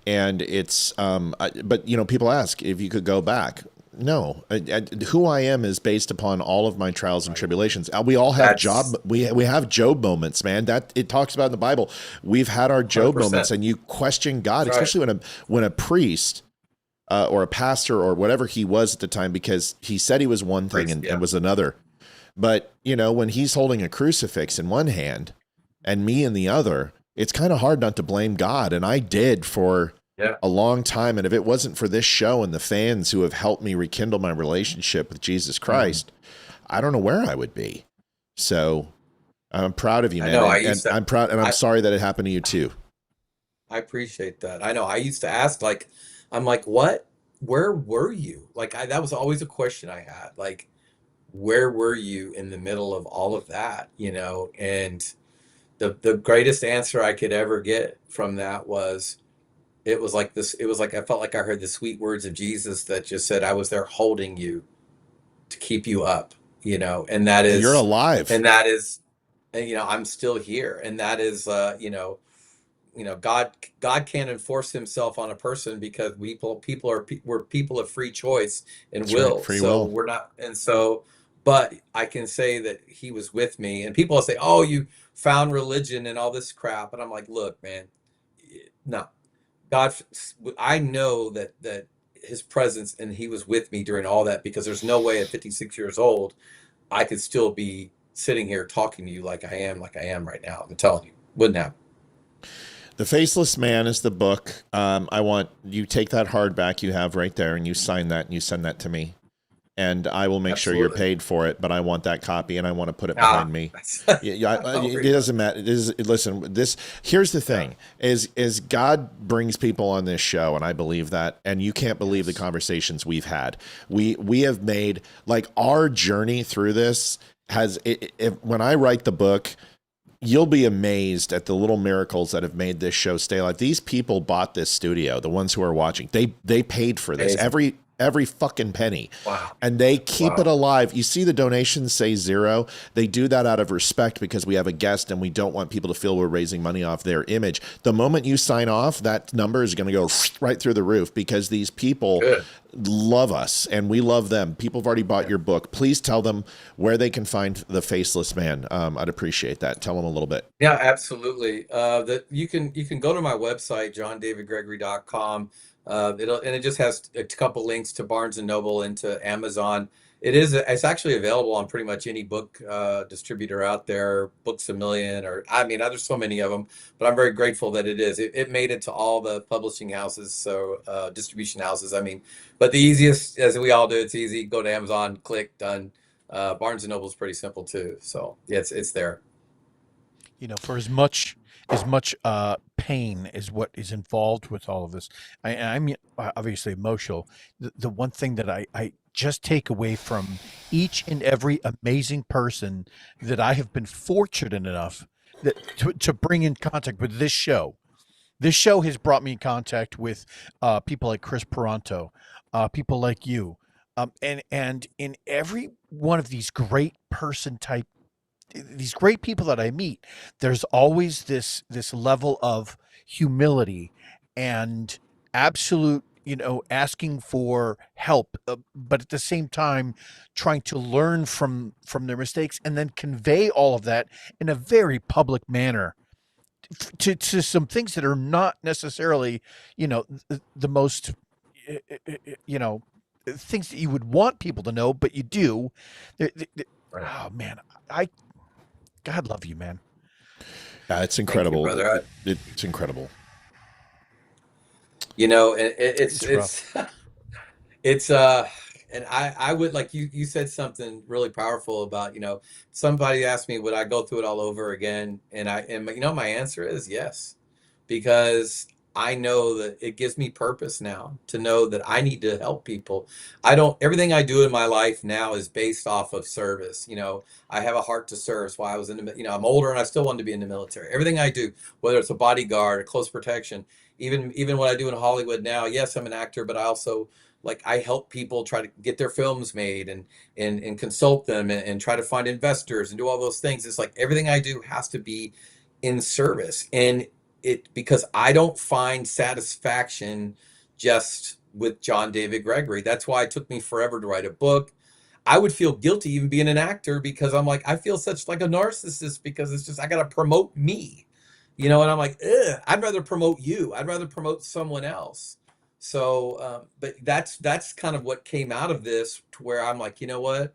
[SPEAKER 2] And it's, but you know, people ask if you could go back. No, who I am is based upon all of my trials and tribulations. We all have we have Job moments, man. That it talks about in the Bible. We've had our Job 100%. Moments, and you question God, especially when a priest or a pastor or whatever he was at the time, because he said he was one thing and was another. But you know, when he's holding a crucifix in one hand and me in the other, it's kind of hard not to blame God, and I did for a long time. And if it wasn't for this show and the fans who have helped me rekindle my relationship with Jesus Christ, I don't know where I would be. So I'm proud of you, man. I'm proud, and I'm sorry that it happened to you too.
[SPEAKER 7] I appreciate that. I know I used to ask, like, I'm like, what, where were you? Like, that was always a question I had. Like, where were you in the middle of all of that, you know? And the greatest answer I could ever get from that was, it was like I felt like I heard the sweet words of Jesus that just said, I was there holding you to keep you up, you know, and that is,
[SPEAKER 2] you're alive,
[SPEAKER 7] and that is, you know, I'm still here. And that is, you know, God can't enforce himself on a person, because we're people of free choice and
[SPEAKER 2] That's
[SPEAKER 7] will.
[SPEAKER 2] Right, free
[SPEAKER 7] so
[SPEAKER 2] will.
[SPEAKER 7] We're not. And so, but I can say that he was with me, and people will say, oh, you found religion and all this crap. And I'm like, look, man, no. God, I know that his presence, and he was with me during all that, because there's no way at 56 years old I could still be sitting here talking to you like I am right now. I'm telling you, wouldn't happen.
[SPEAKER 2] The Faceless Man is the book. I want you take that hardback you have right there, and you sign that and you send that to me, and I will make sure you're paid for it. But I want that copy, and I want to put it behind me. It doesn't matter. Listen, here's the thing: is God brings people on this show, and I believe that. And you can't believe the conversations we've had. We have made, like, our journey through this has. When I write the book, you'll be amazed at the little miracles that have made this show stay alive. These people bought this studio. The ones who are watching, they paid for this. Every fucking penny.
[SPEAKER 7] Wow.
[SPEAKER 2] And they keep it alive. You see the donations say 0. They do that out of respect, because we have a guest and we don't want people to feel we're raising money off their image. The moment you sign off, that number is going to go right through the roof, because these people love us and we love them. People have already bought your book. Please tell them where they can find The Faceless Man. I'd appreciate that. Tell them a little bit.
[SPEAKER 7] Yeah, absolutely. That you can go to my website, johndavidgregory.com. It just has a couple links to Barnes and Noble and to Amazon. It's actually available on pretty much any book distributor out there, Books A Million, or there's so many of them, but I'm very grateful that it is. It made it to all the publishing houses, so distribution houses. But the easiest, as we all do, it's easy. Go to Amazon, click, done. Barnes and Noble is pretty simple too. So yeah, it's there.
[SPEAKER 8] You know, for as much pain as what is involved with all of this, I'm obviously emotional. The one thing that I just take away from each and every amazing person that I have been fortunate enough to bring in contact with this show. This show has brought me in contact with people like Chris Peranto, people like you, and in every one of these great these great people that I meet, there's always this level of humility and absolute, asking for help, but at the same time trying to learn from their mistakes and then convey all of that in a very public manner to some things that are not necessarily, the most, things that you would want people to know, but you do. Oh man, God love you, man.
[SPEAKER 2] It's incredible.
[SPEAKER 7] Thank you, brother.
[SPEAKER 2] It's incredible.
[SPEAKER 7] It's and I would, like you said something really powerful about, somebody asked me, would I go through it all over again? And my answer is yes, because I know that it gives me purpose now to know that I need to help people. Everything I do in my life now is based off of service. I have a heart to serve. That's why I was I'm older and I still wanted to be in the military. Everything I do, whether it's a bodyguard or close protection, even what I do in Hollywood now, yes, I'm an actor, but I also, I help people try to get their films made and consult them and try to find investors and do all those things. It's like everything I do has to be in service. And because I don't find satisfaction just with John David Gregory. That's why it took me forever to write a book. I would feel guilty even being an actor, because I'm like, I feel such like a narcissist, because it's just, I got to promote me, and I'm like, I'd rather promote you. I'd rather promote someone else. So, but that's kind of what came out of this, to where I'm like, you know what?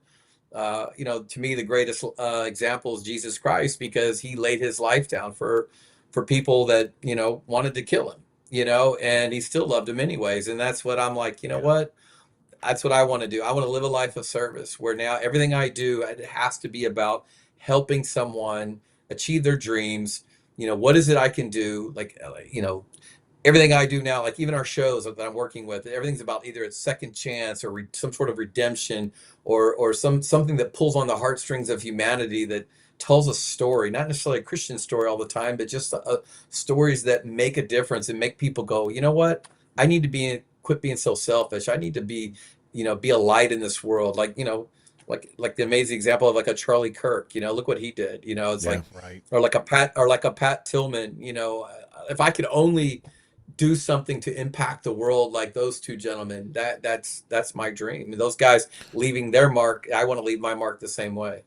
[SPEAKER 7] To me, the greatest example is Jesus Christ, because he laid his life down for people that, wanted to kill him, and he still loved him anyways. And that's what I'm like, what? That's what I want to do. I want to live a life of service, where now everything I do, it has to be about helping someone achieve their dreams. What is it I can do? Everything I do now, like even our shows that I'm working with, everything's about either a second chance or some sort of redemption, or something that pulls on the heartstrings of humanity, that tells a story, not necessarily a Christian story all the time, but just stories that make a difference and make people go, you know what? I need to quit being so selfish. I need to be a light in this world. Like the amazing example of a Charlie Kirk, look what he did, it's
[SPEAKER 8] right.
[SPEAKER 7] or like a Pat Tillman, if I could only do something to impact the world like those two gentlemen, that's my dream. And those guys leaving their mark, I want to leave my mark the same way.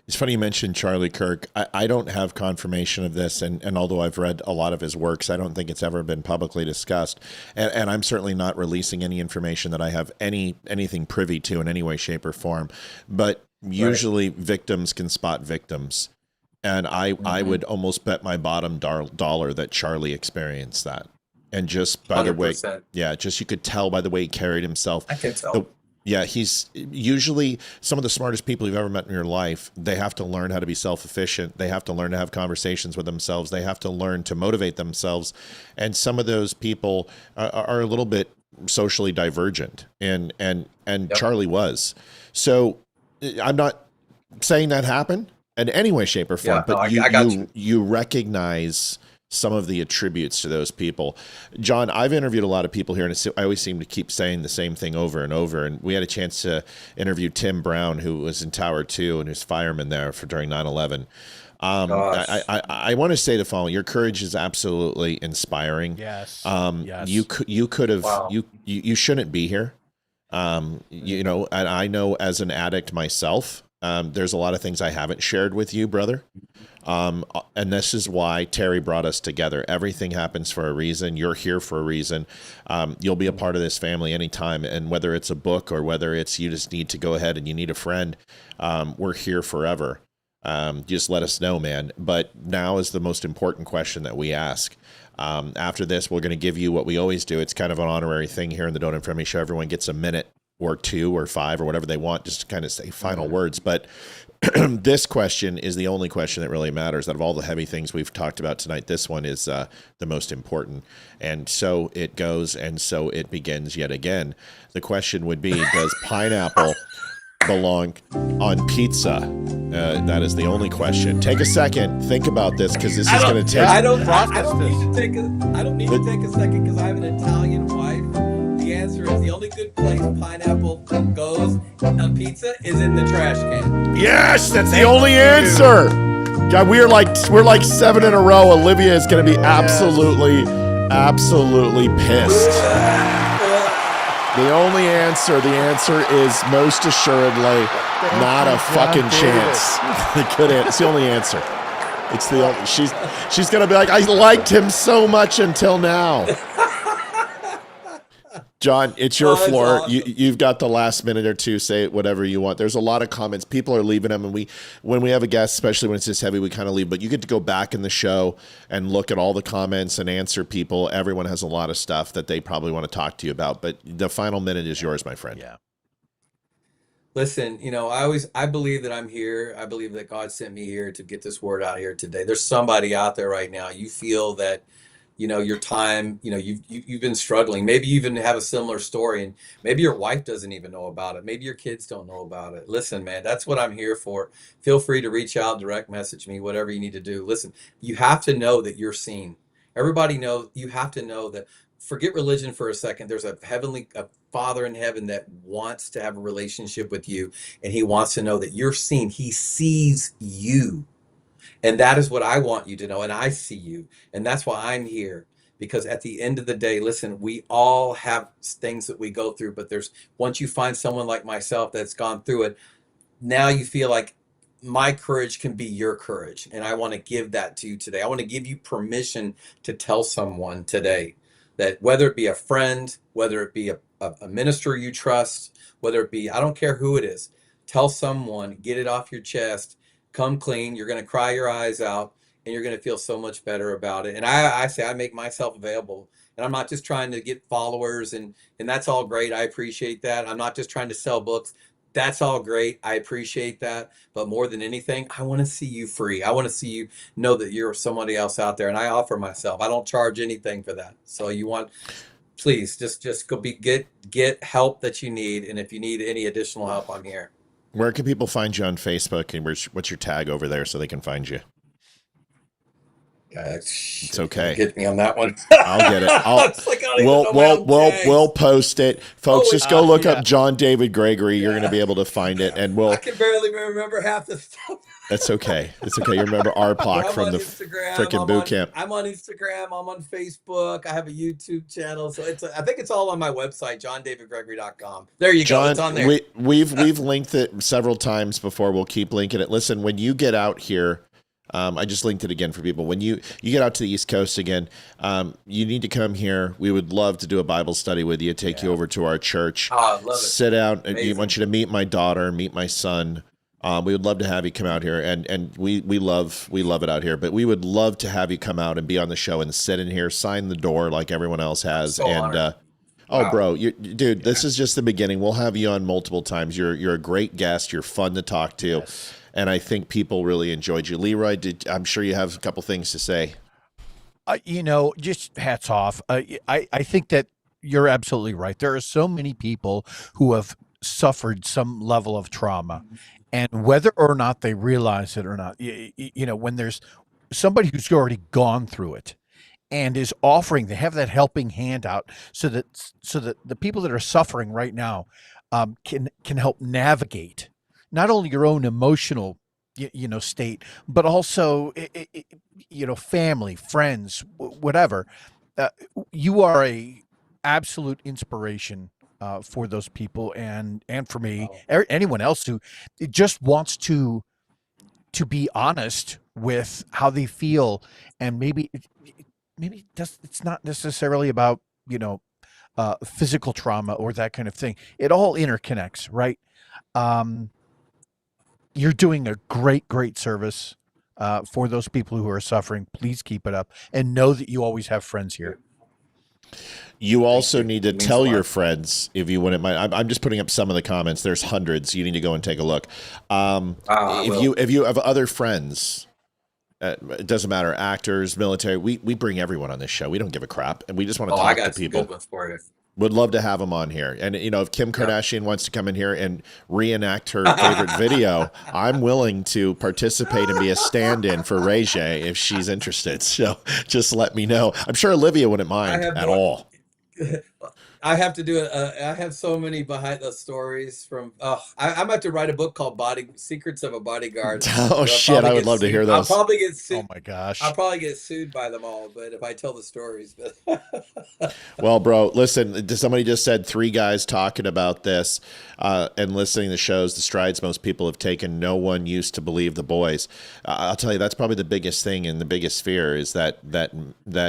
[SPEAKER 2] It's funny you mentioned Charlie Kirk. I don't have confirmation of this, and although I've read a lot of his works, I don't think it's ever been publicly discussed. And I'm certainly not releasing any information that I have anything privy to in any way, shape, or form. But usually victims can spot victims. And I would almost bet my bottom dollar that Charlie experienced that. And just by 100%. The way, just you could tell by the way he carried himself.
[SPEAKER 7] I can tell.
[SPEAKER 2] He's usually some of the smartest people you've ever met in your life. They have to learn how to be self-efficient. They have to learn to have conversations with themselves. They have to learn to motivate themselves. And some of those people are a little bit socially divergent. And Charlie was. So I'm not saying that happened in any way, shape, or form, but you recognize some of the attributes to those people. John, I've interviewed a lot of people here, and I always seem to keep saying the same thing over and over. And we had a chance to interview Tim Brown, who was in Tower 2 and who's fireman there during 9/11. I want to say the following: your courage is absolutely inspiring.
[SPEAKER 8] Yes.
[SPEAKER 2] Yes. You could have. Wow. You shouldn't be here. And I know as an addict myself, there's a lot of things I haven't shared with you, brother. And this is why Terry brought us together. Everything happens for a reason. You're here for a reason. You'll be a part of this family anytime. And whether it's a book or whether it's you just need to go ahead and you need a friend, we're here forever. Just let us know, man. But now is the most important question that we ask. After this, we're going to give you what we always do. It's kind of an honorary thing here in the Don't Unfriend Me Show. Everyone gets a minute or 2 or 5 or whatever they want just to kind of say final words. But this question is the only question that really matters. Out of all the heavy things we've talked about tonight, this one is the most important. And so it goes, and so it begins yet again. The question would be, does pineapple belong on pizza? That is the only question. Take a second. Think about this, because this is going to take...
[SPEAKER 7] I don't need to take a second, because I have an Italian wife. The answer is the only good place pineapple goes on pizza is in the trash can.
[SPEAKER 2] Yes, that's the only answer. God, we're like 7 in a row. Olivia is going to be absolutely pissed. The answer is most assuredly not a fucking chance. It's the only answer. It's the only. She's gonna be like, I liked him so much until now. John, it's your floor. Awesome. You've got the last minute or two. Say whatever you want. There's a lot of comments. People are leaving them, and when we have a guest, especially when it's this heavy, we kind of leave. But you get to go back in the show and look at all the comments and answer people. Everyone has a lot of stuff that they probably want to talk to you about. But the final minute is yours, my friend.
[SPEAKER 8] Yeah.
[SPEAKER 7] Listen, I believe that I'm here. I believe that God sent me here to get this word out here today. There's somebody out there right now. You feel that, your time, you've been struggling. Maybe you even have a similar story, and maybe your wife doesn't even know about it. Maybe your kids don't know about it. Listen, man, that's what I'm here for. Feel free to reach out, direct message me, whatever you need to do. Listen, you have to know that you're seen. Everybody knows. You have to know that. Forget religion for a second. There's a Father in heaven that wants to have a relationship with you, and he wants to know that you're seen. He sees you. And that is what I want you to know. And I see you. And that's why I'm here. Because at the end of the day, listen, we all have things that we go through. But once you find someone like myself that's gone through it, now you feel like my courage can be your courage. And I want to give that to you today. I want to give you permission to tell someone today that whether it be a friend, whether it be a minister you trust, whether it be, I don't care who it is, tell someone, get it off your chest. Come clean. You're going to cry your eyes out, and you're going to feel so much better about it. And I say I make myself available, and I'm not just trying to get followers, and that's all great. I appreciate that. I'm not just trying to sell books. That's all great. I appreciate that. But more than anything, I want to see you free. I want to see you know that you're somebody else out there, and I offer myself. I don't charge anything for that. So please just go get help that you need, and if you need any additional help, I'm here.
[SPEAKER 2] Where can people find you on Facebook, and what's your tag over there so they can find you? It's okay.
[SPEAKER 7] Get me on that one.
[SPEAKER 2] I'll get it. We'll post it, folks. Just go look up John David Gregory. You're going to be able to find it, and I
[SPEAKER 7] can barely remember half the stuff.
[SPEAKER 2] That's okay. It's okay. You remember RPOC from the freaking boot camp.
[SPEAKER 7] I'm on Instagram. I'm on Facebook. I have a YouTube channel. So I think it's all on my website, johndavidgregory.com. There you go. It's on there.
[SPEAKER 2] We've linked it several times before. We'll keep linking it. Listen, when you get out here, I just linked it again for people. When you get out to the East Coast again, you need to come here. We would love to do a Bible study with you, take you over to our church.
[SPEAKER 7] Oh, I love it.
[SPEAKER 2] Sit down. I want you to meet my daughter, meet my son. We would love to have you come out here, and we love it out here. But we would love to have you come out and be on the show and sit in here, sign the door like everyone else has. Wow. Bro, dude, this is just the beginning. We'll have you on multiple times. You're a great guest. You're fun to talk to, and I think people really enjoyed you. Leroy, I'm sure you have a couple things to say.
[SPEAKER 8] Just hats off. I think that you're absolutely right. There are so many people who have suffered some level of trauma. And whether or not they realize it or not, when there's somebody who's already gone through it and is offering, they have that helping hand out so that the people that are suffering right now can help navigate not only your own emotional state, but also family, friends, whatever. You are a absolute inspiration for those people and for me, anyone else who just wants to be honest with how they feel, and maybe it's not necessarily about physical trauma or that kind of thing. It all interconnects, right? You're doing a great service for those people who are suffering. Please keep it up, and know that you always have friends here.
[SPEAKER 2] You also need to tell your friends, if you wouldn't mind. I'm just putting up some of the comments. There's hundreds. You need to go and take a look. If you have other friends, it doesn't matter, actors, military. We bring everyone on this show. We don't give a crap, and we just want to talk to people. Good ones for you. Would love to have them on here. And, if Kim Kardashian wants to come in here and reenact her favorite video, I'm willing to participate and be a stand-in for Ray J if she's interested. So just let me know. I'm sure Olivia wouldn't mind at all.
[SPEAKER 7] I have to do it. I have so many behind the stories from. I'm about to write a book called Secrets of a Bodyguard."
[SPEAKER 2] Oh shit! I would love to hear those.
[SPEAKER 7] I'll probably get sued.
[SPEAKER 8] Oh my gosh!
[SPEAKER 7] I'll probably get sued by them all, but if I tell the stories.
[SPEAKER 2] Well, bro, listen. Somebody just said 3 guys talking about this and listening to shows. The strides most people have taken. No one used to believe the boys. I'll tell you, that's probably the biggest thing and the biggest fear is that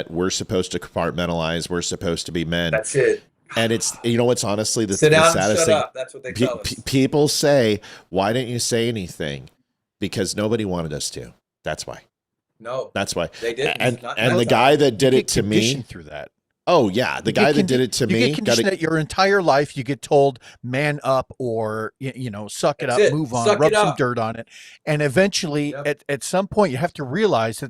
[SPEAKER 2] we're supposed to compartmentalize. We're supposed to be men.
[SPEAKER 7] That's it.
[SPEAKER 2] And it's, you know, what's honestly the
[SPEAKER 7] Sit down
[SPEAKER 2] saddest
[SPEAKER 7] and shut
[SPEAKER 2] thing.
[SPEAKER 7] up. That's what they tell us.
[SPEAKER 2] People say, "Why didn't you say anything?" Because nobody wanted us to. That's why.
[SPEAKER 7] No,
[SPEAKER 2] that's why.
[SPEAKER 7] They didn't.
[SPEAKER 2] And the guy that did it to me
[SPEAKER 8] through that.
[SPEAKER 2] Oh yeah, the guy that did it to me.
[SPEAKER 8] You get conditioned that your entire life. You get told, "Man up," or suck it up, move on, rub some dirt on it, and eventually, at some point, you have to realize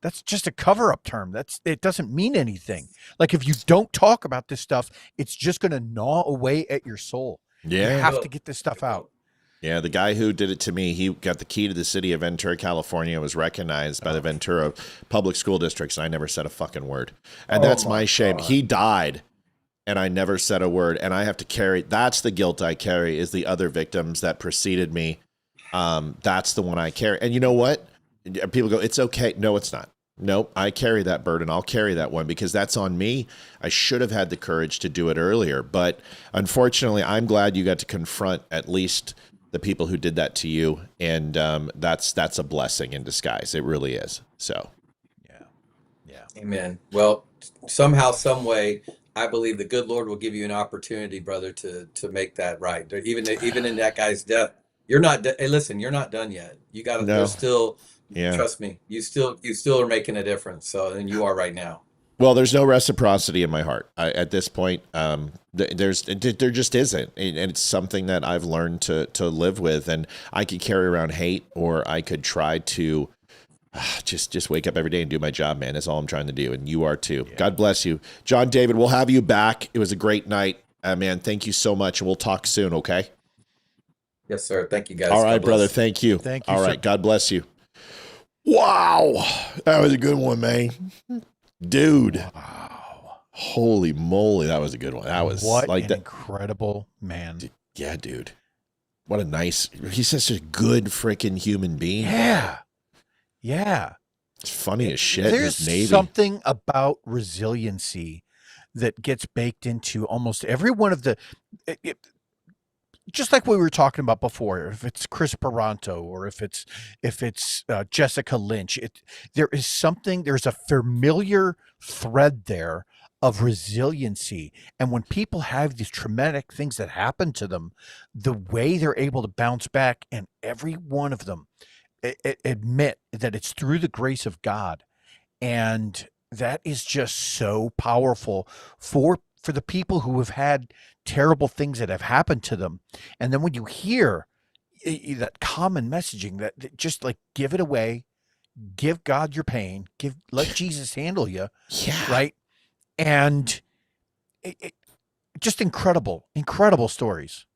[SPEAKER 8] that's just a cover-up term. It doesn't mean anything. Like if you don't talk about this stuff, it's just going to gnaw away at your soul.
[SPEAKER 2] Yeah,
[SPEAKER 8] you have to get this stuff out.
[SPEAKER 2] Yeah, the guy who did it to me, he got the key to the city of Ventura, California, was recognized by the Ventura public school districts, and I never said a fucking word. And that's my shame. God. He died, and I never said a word, and I have to carry, that's the guilt I carry, is the other victims that preceded me. That's the one I carry. And you know what? People go, "It's okay." No, it's not. Nope, I carry that burden. I'll carry that one because that's on me. I should have had the courage to do it earlier. But unfortunately, I'm glad you got to confront at least the people who did that to you. And that's a blessing in disguise. It really is. So,
[SPEAKER 7] yeah. Amen. Well, somehow, some way, I believe the good Lord will give you an opportunity, brother, to make that right. Even in that guy's death, you're not. Hey, listen, you're not done yet. You got to. No. There's still. Yeah. Trust me, you still are making a difference. So, and you are right now.
[SPEAKER 2] Well, there's no reciprocity in my heart at this point. There just isn't, and it's something that I've learned to live with. And I could carry around hate, or I could try to just wake up every day and do my job, man. That's all I'm trying to do, and you are too. Yeah. God bless you, John David. We'll have you back. It was a great night, man. Thank you so much, and we'll talk soon. Okay.
[SPEAKER 7] Yes, sir. Thank you, guys.
[SPEAKER 2] All right, brother. Thank you.
[SPEAKER 8] Thank you.
[SPEAKER 2] All right. God bless you. Wow, that was a good one, man. Dude.
[SPEAKER 8] Wow.
[SPEAKER 2] Holy moly, that was a good one. That was
[SPEAKER 8] an incredible man.
[SPEAKER 2] Yeah, dude. What a nice, he's such a good freaking human being.
[SPEAKER 8] Yeah. Yeah.
[SPEAKER 2] It's funny as shit.
[SPEAKER 8] There's something about resiliency that gets baked into almost every one of the just like we were talking about before, if it's Chris Paranto or if it's Jessica Lynch, there's a familiar thread there of resiliency. And when people have these traumatic things that happen to them, the way they're able to bounce back, and every one of them admit that it's through the grace of God. And that is just so powerful for the people who have had terrible things that have happened to them. And then when you hear that common messaging that just like, give it away, give God your pain, let Jesus handle you.
[SPEAKER 2] Yeah.
[SPEAKER 8] Right. And just incredible stories.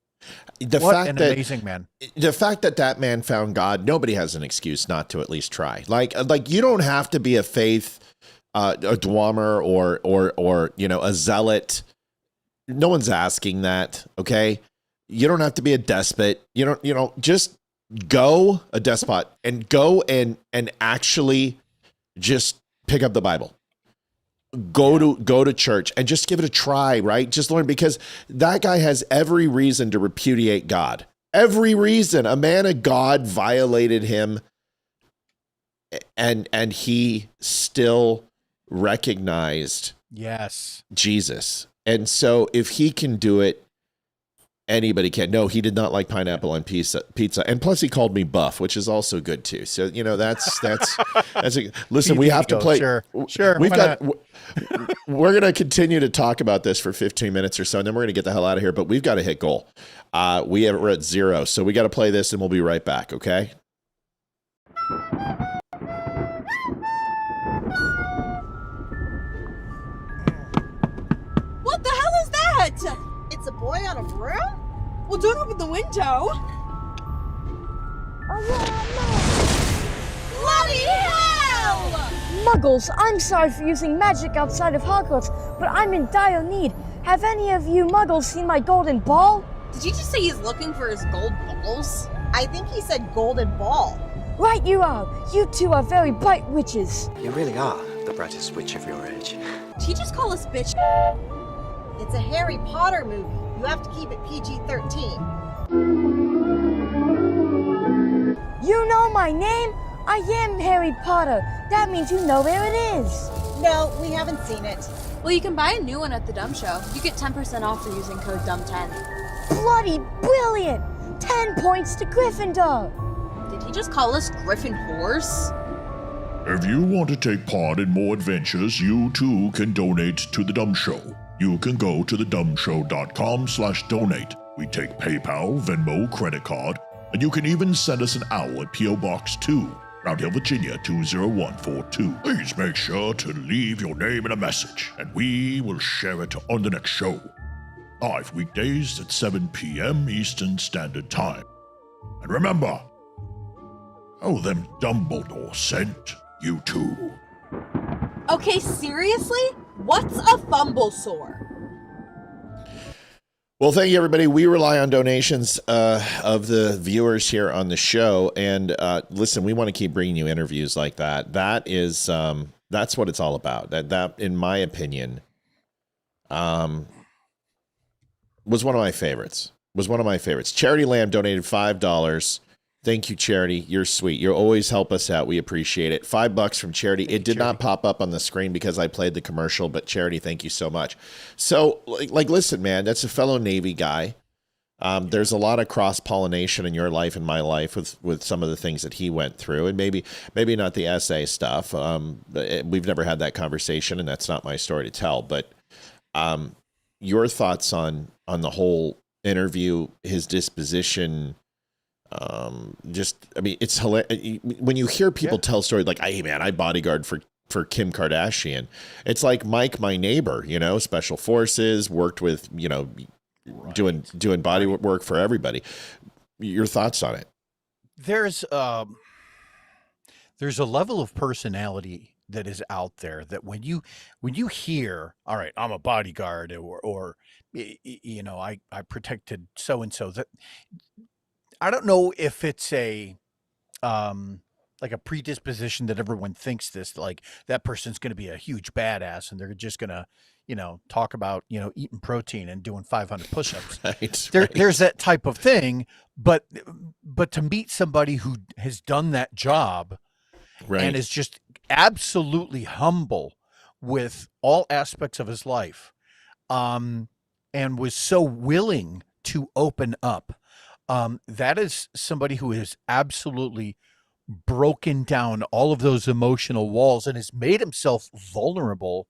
[SPEAKER 8] Amazing man.
[SPEAKER 2] The fact that man found God, nobody has an excuse not to at least try. Like you don't have to be a faith, a dwemer or a zealot. No one's asking that. Okay. You don't have to be a despot. Just go a despot and go and actually just pick up the Bible. Go to church and just give it a try, right? Just learn, because that guy has every reason to repudiate God. Every reason. A man of God violated him, and he still recognized Jesus. And so if he can do it, anybody can. No, he did not like pineapple on pizza. And plus he called me buff, which is also good too. So, that's listen, we have to play.
[SPEAKER 8] Sure.
[SPEAKER 2] We're going to continue to talk about this for 15 minutes or so, and then we're going to get the hell out of here, but we've got to hit goal. We're at 0. So we got to play this and we'll be right back. Okay.
[SPEAKER 9] What the hell is that? It's a boy on a broom? Well, don't open the window. Bloody hell!
[SPEAKER 10] Muggles, I'm sorry for using magic outside of Hogwarts, but I'm in dire need. Have any of you muggles seen my golden ball?
[SPEAKER 9] Did you just say he's looking for his gold balls? I think he said golden ball.
[SPEAKER 10] Right you are. You two are very bright witches.
[SPEAKER 11] You really are the brightest witch of your age.
[SPEAKER 9] Did he just call us bitch? It's a Harry Potter movie. You have to keep it PG-13.
[SPEAKER 10] You know my name? I am Harry Potter. That means you know where it is.
[SPEAKER 9] No, we haven't seen it.
[SPEAKER 12] Well, you can buy a new one at the Dumb Show. You get 10% off for using code DUMB10.
[SPEAKER 10] Bloody brilliant! 10 points to Gryffindor.
[SPEAKER 12] Did he just call us Griffin Horse?
[SPEAKER 13] If you want to take part in more adventures, you too can donate to The Dumb Show. You can go to thedumbshow.com/donate. We take PayPal, Venmo, credit card, and you can even send us an owl at P.O. Box 2, Round Hill, Virginia 20142. Please make sure to leave your name and a message, and we will share it on the next show. Live weekdays at 7 p.m. Eastern Standard Time. And remember, them Dumbledore sent you too.
[SPEAKER 9] Okay, seriously? What's a fumblesaur?
[SPEAKER 2] Well, thank you, everybody. We rely on donations of the viewers here on the show. And listen, we want to keep bringing you interviews like that. That is, that's what it's all about. That, in my opinion, was one of my favorites. Charity Lamb donated $5. Thank you, Charity. You're sweet. You always help us out. We appreciate it. $5 from Charity. It did not pop up on the screen because I played the commercial, but Charity, thank you so much. So, listen, man, that's a fellow Navy guy. There's a lot of cross-pollination in your life and my life with some of the things that he went through, and maybe not the SA stuff. We've never had that conversation, and that's not my story to tell. But your thoughts on the whole interview, his disposition. It's hilarious when you hear people tell stories like, "Hey, man, I bodyguard for Kim Kardashian." It's like Mike, my neighbor, special forces, worked with, doing body work for everybody. Your thoughts on it?
[SPEAKER 8] There's a level of personality that is out there that when you hear, all right, I'm a bodyguard, or I protected so and so, that I don't know if it's a like a predisposition that everyone thinks this, like that person's going to be a huge badass and they're just going to, talk about, eating protein and doing 500 push-ups.
[SPEAKER 2] Right.
[SPEAKER 8] There's that type of thing, but to meet somebody who has done that job and is just absolutely humble with all aspects of his life, and was so willing to open up. That is somebody who has absolutely broken down all of those emotional walls and has made himself vulnerable.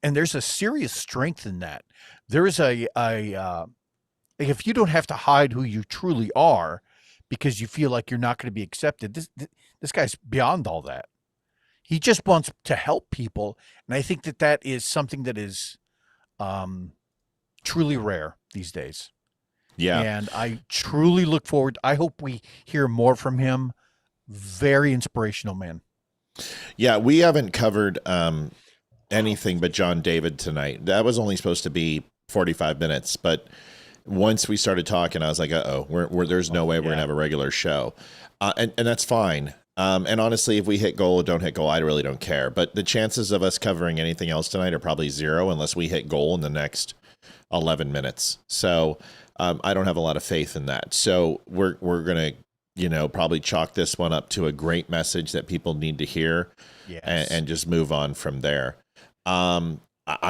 [SPEAKER 8] And there's a serious strength in that. There is if you don't have to hide who you truly are because you feel like you're not going to be accepted, this guy's beyond all that. He just wants to help people. And I think that is something that is truly rare these days.
[SPEAKER 2] Yeah.
[SPEAKER 8] And I truly look forward. I hope we hear more from him. Very inspirational man.
[SPEAKER 2] Yeah, we haven't covered anything but John David tonight. That was only supposed to be 45 minutes, but once we started talking, I was like, there's no way we're going to have a regular show. And that's fine. And honestly, if we hit goal or don't hit goal, I really don't care. But the chances of us covering anything else tonight are probably zero unless we hit goal in the next 11 minutes. So I don't have a lot of faith in that. So we're going to, probably chalk this one up to a great message that people need to hear.
[SPEAKER 8] Yes.
[SPEAKER 2] and just move on from there. I'm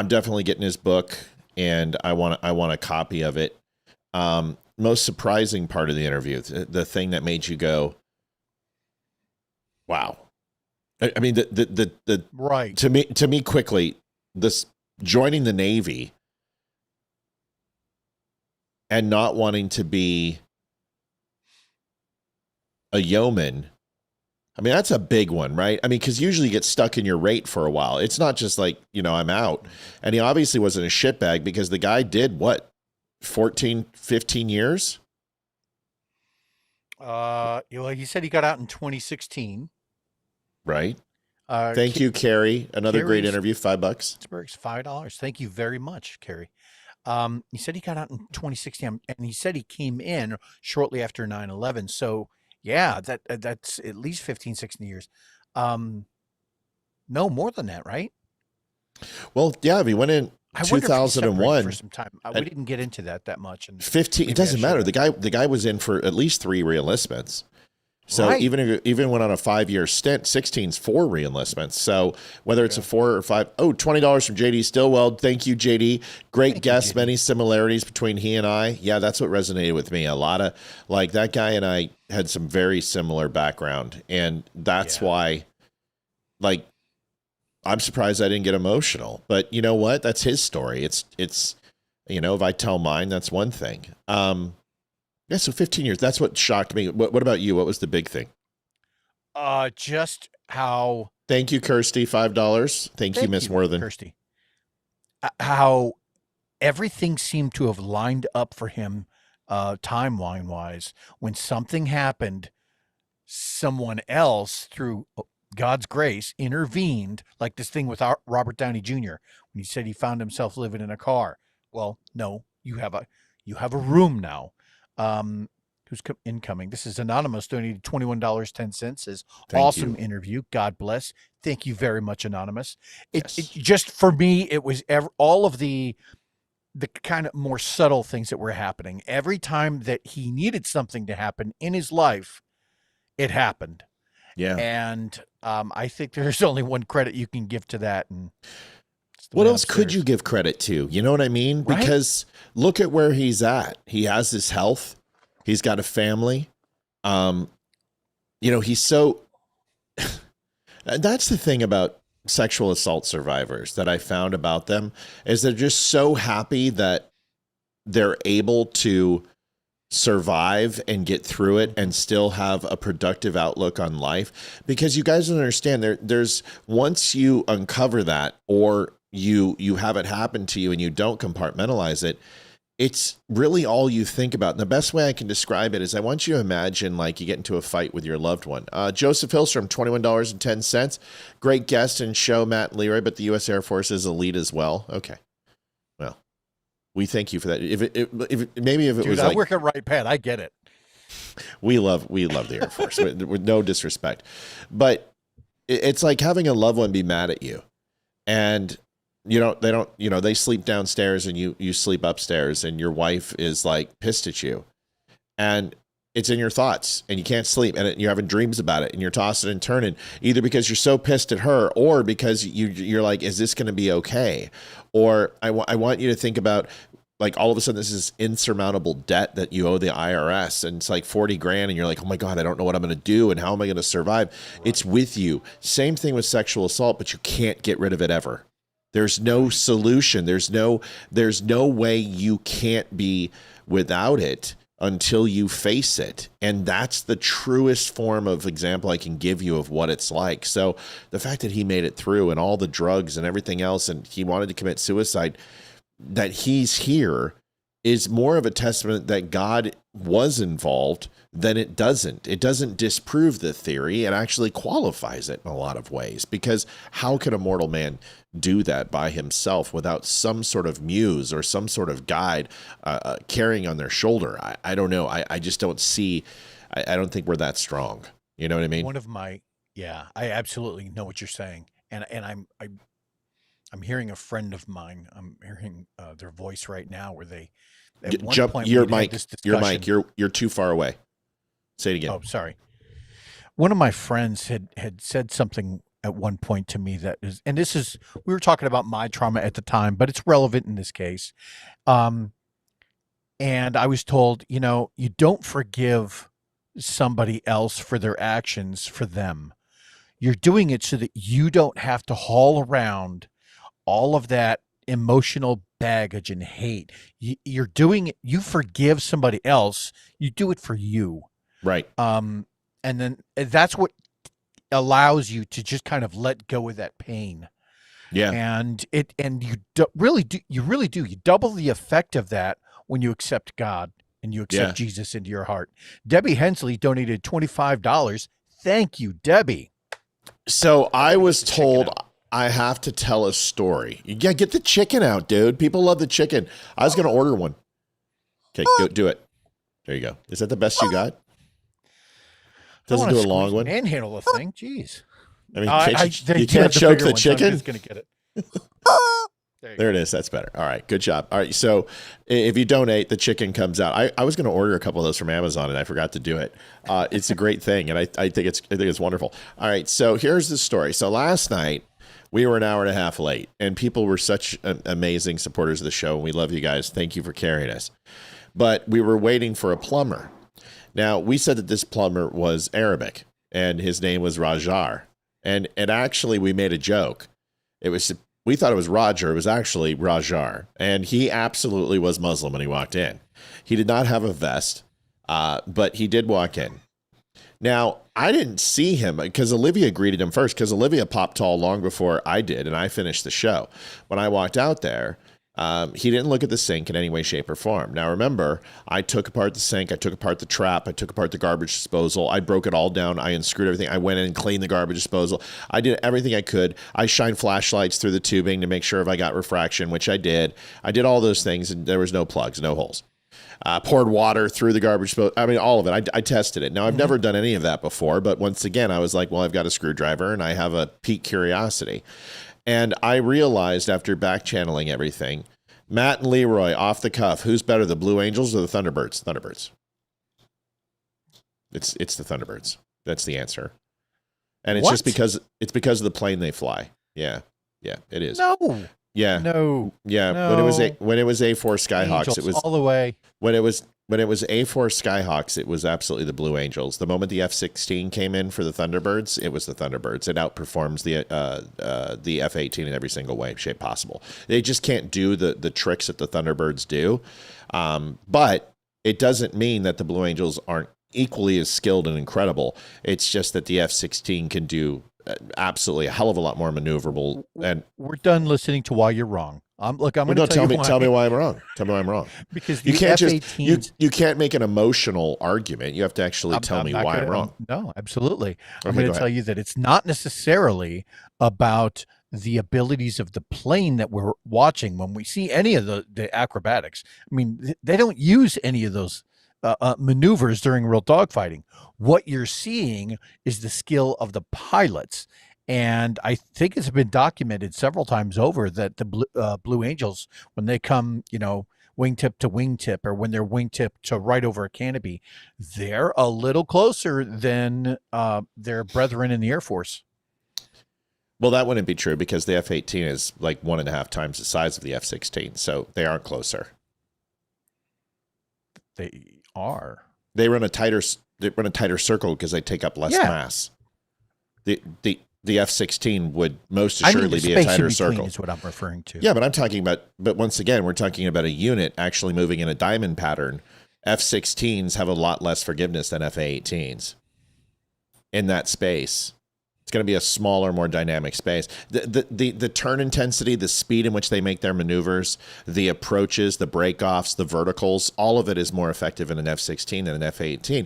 [SPEAKER 2] definitely getting his book, and I want a copy of it. Most surprising part of the interview, the thing that made you go, wow. I mean, the
[SPEAKER 8] right.
[SPEAKER 2] To me quickly, this joining the Navy and not wanting to be a yeoman. I mean, that's a big one, right? I mean, because usually you get stuck in your rate for a while. It's not just like, I'm out. And he obviously wasn't a shitbag because the guy did what, 14, 15 years?
[SPEAKER 8] He said he got out in 2016.
[SPEAKER 2] Right. Thank you, Carrie. Another great interview. $5.
[SPEAKER 8] Pittsburgh's $5. Thank you very much, Carrie. He said he got out in 2016, and he said he came in shortly after 9/11. So yeah, that's at least 15, 16 years. No, more than that, right?
[SPEAKER 2] Well, yeah, he went in
[SPEAKER 8] I wonder if he separated
[SPEAKER 2] 2001
[SPEAKER 8] for some time. We didn't get into that much. And
[SPEAKER 2] 15. It
[SPEAKER 8] maybe I
[SPEAKER 2] doesn't matter.
[SPEAKER 8] should.
[SPEAKER 2] The guy was in for at least 3 reenlistments. So
[SPEAKER 8] Right.
[SPEAKER 2] even went on a 5-year stint. 16's 4 reenlistments. So whether it's a 4 or 5, $20 from JD Stillwell. Thank you, JD. Great guest. Many similarities between he and I. Yeah, that's what resonated with me. A lot of like that guy and I had some very similar background, and that's why, like, I'm surprised I didn't get emotional. But you know what? That's his story. It's if I tell mine, that's one thing. Yeah, so 15 years. That's what shocked me. What about you? What was the big thing?
[SPEAKER 8] Just how.
[SPEAKER 2] Thank you, Kirsty. $5. Thank you, Miss Worthen.
[SPEAKER 8] Kirsty. How everything seemed to have lined up for him, timeline wise. When something happened, someone else, through God's grace, intervened. Like this thing with Robert Downey Jr. when he said he found himself living in a car. Well, no, you have a room now. Who's incoming? This is Anonymous, donated $21.10. Says, awesome interview. God bless. Thank you very much, Anonymous. It just, for me, it was all of the kind of more subtle things that were happening. Every time that he needed something to happen in his life, it happened.
[SPEAKER 2] Yeah.
[SPEAKER 8] And I think there's only one credit you can give to that. And
[SPEAKER 2] what else could you give credit to? You know what I mean?
[SPEAKER 8] Right?
[SPEAKER 2] Because look at where he's at. He has his health. He's got a family. He's so. That's the thing about sexual assault survivors that I found about them is they're just so happy that they're able to survive and get through it and still have a productive outlook on life. Because you guys don't understand, there's once you uncover that, or you have it happen to you and you don't compartmentalize it, it's really all you think about. And the best way I can describe it is I want you to imagine like you get into a fight with your loved one. Joseph Hillstrom, $21.10. Great guest and show, Matt and Leroy, but the U.S. Air Force is elite as well. Okay. Well, we thank you for that. If it was
[SPEAKER 8] I
[SPEAKER 2] like,
[SPEAKER 8] work at Right Pat, I get it.
[SPEAKER 2] We love the Air Force with no disrespect, but it's like having a loved one be mad at you, and they sleep downstairs and you sleep upstairs, and your wife is like pissed at you, and it's in your thoughts and you can't sleep, and you're having dreams about it, and you're tossing and turning, either because you're so pissed at her or because you're like, is this going to be okay? Or I want you to think about, like, all of a sudden this is insurmountable debt that you owe the IRS, and it's like 40 grand, and you're like, oh my God, I don't know what I'm going to do and how am I going to survive? Right. It's with you. Same thing with sexual assault, but you can't get rid of it ever. There's no solution. There's no way you can't be without it until you face it. And that's the truest form of example I can give you of what it's like. So the fact that he made it through and all the drugs and everything else, and he wanted to commit suicide, that he's here is more of a testament that God was involved than it doesn't. It doesn't disprove the theory. It actually qualifies it in a lot of ways, because how can a mortal man do that by himself without some sort of muse or some sort of guide carrying on their shoulder? I don't know. I just don't see, I don't think we're that strong. You know what I mean?
[SPEAKER 8] I absolutely know what you're saying. And I'm hearing a friend of mine. I'm hearing their voice right now, where they at one point
[SPEAKER 2] your mic. You're too far away. Say it again.
[SPEAKER 8] Oh, sorry. One of my friends had said something at one point to me that is, and this is, we were talking about my trauma at the time, but it's relevant in this case. And I was told, you don't forgive somebody else for their actions for them. You're doing it so that you don't have to haul around all of that emotional baggage and hate. You're doing it. You forgive somebody else. You do it for you.
[SPEAKER 2] Right.
[SPEAKER 8] And then that's what allows you to just kind of let go of that pain.
[SPEAKER 2] Yeah.
[SPEAKER 8] And you really do. You double the effect of that when you accept God and you accept Jesus into your heart. Debbie Hensley donated $25. Thank you, Debbie.
[SPEAKER 2] So I was told I have to tell a story. Yeah, get the chicken out, dude. People love the chicken. I was going to order one. Okay, go do it. There you go. Is that the best you got? Doesn't do a long one.
[SPEAKER 8] Manhandle the thing. Jeez.
[SPEAKER 2] I mean, you can't choke the chicken.
[SPEAKER 8] I'm just going to get it.
[SPEAKER 2] There it is. That's better. All right. Good job. All right. So if you donate, the chicken comes out. I was going to order a couple of those from Amazon and I forgot to do it. It's a great thing. And I think it's wonderful. All right. So here's the story. So last night we were an hour and a half late and people were such amazing supporters of the show. And we love you guys. Thank you for carrying us. But we were waiting for a plumber. Now we said that this plumber was Arabic and his name was Rajar. And actually we made a joke. We thought it was Roger. It was actually Rajar. And he absolutely was Muslim when he walked in. He did not have a vest, but he did walk in. Now, I didn't see him because Olivia greeted him first because Olivia popped tall long before I did, and I finished the show. When I walked out there, he didn't look at the sink in any way, shape, or form. Now, remember, I took apart the sink. I took apart the trap. I took apart the garbage disposal. I broke it all down. I unscrewed everything. I went in and cleaned the garbage disposal. I did everything I could. I shined flashlights through the tubing to make sure if I got refraction, which I did. I did all those things, and there was no plugs, no holes. Poured water through the garbage disposal. I mean, all of it. I tested it. Now, I've never done any of that before, but once again, I was like, well, I've got a screwdriver, and I have a peak curiosity. And I realized after back channeling everything, Matt and Leroy, off the cuff, who's better, the Blue Angels or the Thunderbirds? Thunderbirds. It's the Thunderbirds. That's the answer. And it's just because of the plane they fly. Yeah, it is.
[SPEAKER 8] No.
[SPEAKER 2] Yeah.
[SPEAKER 8] No.
[SPEAKER 2] Yeah.
[SPEAKER 8] No.
[SPEAKER 2] When it was A4 Skyhawks,
[SPEAKER 8] Angels
[SPEAKER 2] it was
[SPEAKER 8] all the way.
[SPEAKER 2] When it was A4 Skyhawks, it was absolutely the Blue Angels. The moment the F-16 came in for the Thunderbirds, it was the Thunderbirds. It outperforms the F-18 in every single way, shape possible. They just can't do the tricks that the Thunderbirds do. But it doesn't mean that the Blue Angels aren't equally as skilled and incredible. It's just that the F-16 can do absolutely a hell of a lot more maneuverable. And
[SPEAKER 8] we're done listening to why you're wrong. I'm going to
[SPEAKER 2] tell me why I'm wrong. Tell me why I'm wrong.
[SPEAKER 8] Because
[SPEAKER 2] you can't you can't make an emotional argument. You have to actually tell me why I'm wrong.
[SPEAKER 8] No, absolutely.
[SPEAKER 2] Okay,
[SPEAKER 8] I'm going to tell you that it's not necessarily about the abilities of the plane that we're watching when we see any of the acrobatics. I mean, they don't use any of those maneuvers during real dogfighting. What you're seeing is the skill of the pilots. And I think it's been documented several times over that the Blue Angels, when they come, wingtip to wingtip, or when they're wingtip to right over a canopy, they're a little closer than their brethren in the Air Force.
[SPEAKER 2] Well, that wouldn't be true because the F-18 is like 1.5 times the size of the F-16, so they aren't closer.
[SPEAKER 8] They are.
[SPEAKER 2] They run a tighter circle because they take up less mass. The F-16 would most assuredly be a tighter circle.
[SPEAKER 8] Is what I'm referring to.
[SPEAKER 2] Yeah, but I'm talking about. But once again, we're talking about a unit actually moving in a diamond pattern. F-16s have a lot less forgiveness than F-18s in that space. It's going to be a smaller, more dynamic space. The turn intensity, the speed in which they make their maneuvers, the approaches, the breakoffs, the verticals, all of it is more effective in an F-16 than an F-18.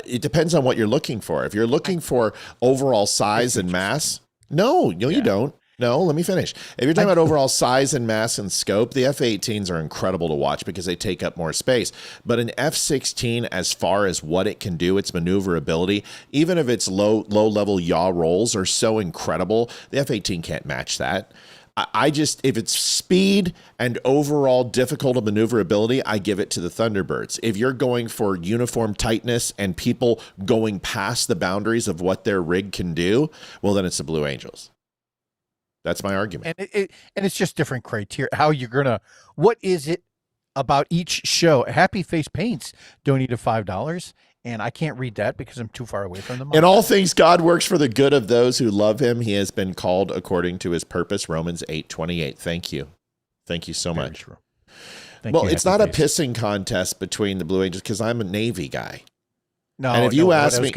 [SPEAKER 2] It depends on what you're looking for. If you're looking for overall size and mass, no, you don't. No, let me finish. If you're talking about overall size and mass and scope, the F-18s are incredible to watch because they take up more space. But an F-16, as far as what it can do, its maneuverability, even if its low-level yaw rolls are so incredible, the F-18 can't match that. If it's speed and overall difficult of maneuverability, I give it to the Thunderbirds. If you're going for uniform tightness and people going past the boundaries of what their rig can do, well, then it's the Blue Angels. That's my argument.
[SPEAKER 8] And it's just different criteria. How you're going to, what is it about each show? Happy Face Paints donated $5. And I can't read that because I'm too far away from the mic.
[SPEAKER 2] In all things, God works for the good of those who love him. He has been called according to his purpose. Romans 8:28. Thank you. Thank you so much. Well, it's not a pissing contest between the Blue Angels because I'm a Navy guy.
[SPEAKER 8] No,
[SPEAKER 2] and if you ask me,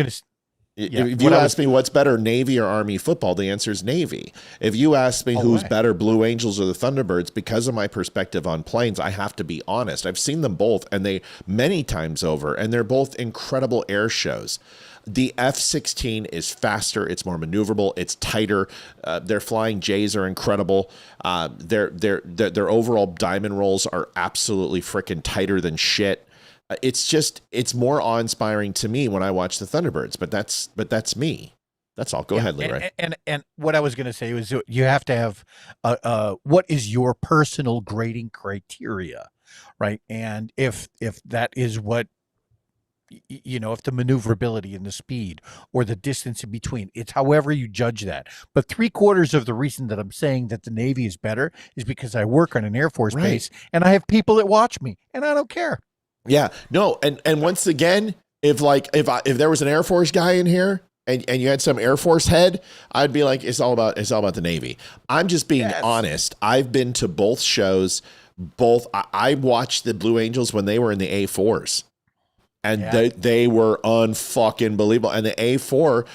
[SPEAKER 8] Yeah,
[SPEAKER 2] if you ask me what's better, Navy or Army football, the answer is Navy. If you ask me who's better, Blue Angels or the Thunderbirds, because of my perspective on planes, I have to be honest. I've seen them both, and they many times over, and they're both incredible air shows. The F-16 is faster. It's more maneuverable. It's tighter. Their flying J's are incredible. Their overall diamond rolls are absolutely freaking tighter than shit. It's more awe-inspiring to me when I watch the Thunderbirds, but that's me. That's all. Go ahead, Leroy.
[SPEAKER 8] And what I was going to say was you have to have what is your personal grading criteria, right? And if that is what, if the maneuverability and the speed or the distance in between, it's however you judge that. But 3/4 of the reason that I'm saying that the Navy is better is because I work on an Air Force base and I have people that watch me and I don't care.
[SPEAKER 2] Yeah, no. And once again, if there was an Air Force guy in here, and you had some Air Force head, I'd be like, it's all about the Navy. I'm just being honest. I've been to both shows. I watched the Blue Angels when they were in the A4s, and they were unfucking believable. And the A4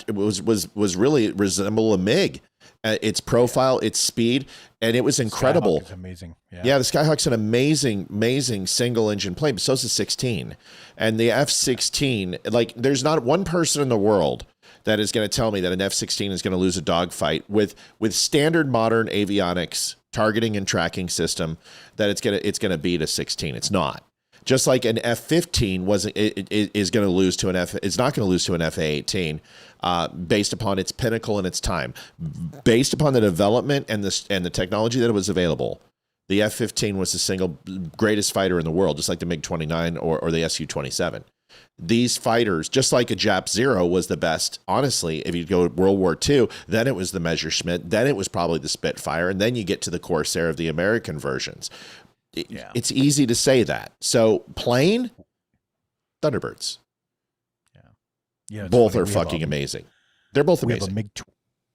[SPEAKER 2] was really resemble a MiG. Its profile, its speed, and it was incredible.
[SPEAKER 8] Skyhawk is amazing.
[SPEAKER 2] Yeah, the Skyhawk's an amazing single engine plane, but so's the 16. And the F-16, like, there's not one person in the world that is going to tell me that an F-16 is going to lose a dogfight with standard modern avionics, targeting and tracking system, that it's going to beat a 16. It's not. Just like an F-15 is going to lose to it's not going to lose to an F-A-18 based upon its pinnacle and its time, based upon the development and the technology that was available. The F-15 was the single greatest fighter in the world, just like the MiG-29 or the Su-27. These fighters, just like a Jap Zero was the best, honestly, if you go to World War II, then it was the Messerschmitt, then it was probably the Spitfire, and then you get to the Corsair of the American versions. It's easy to say that. So plane, Thunderbirds. Yeah. Both are fucking amazing. They're both amazing.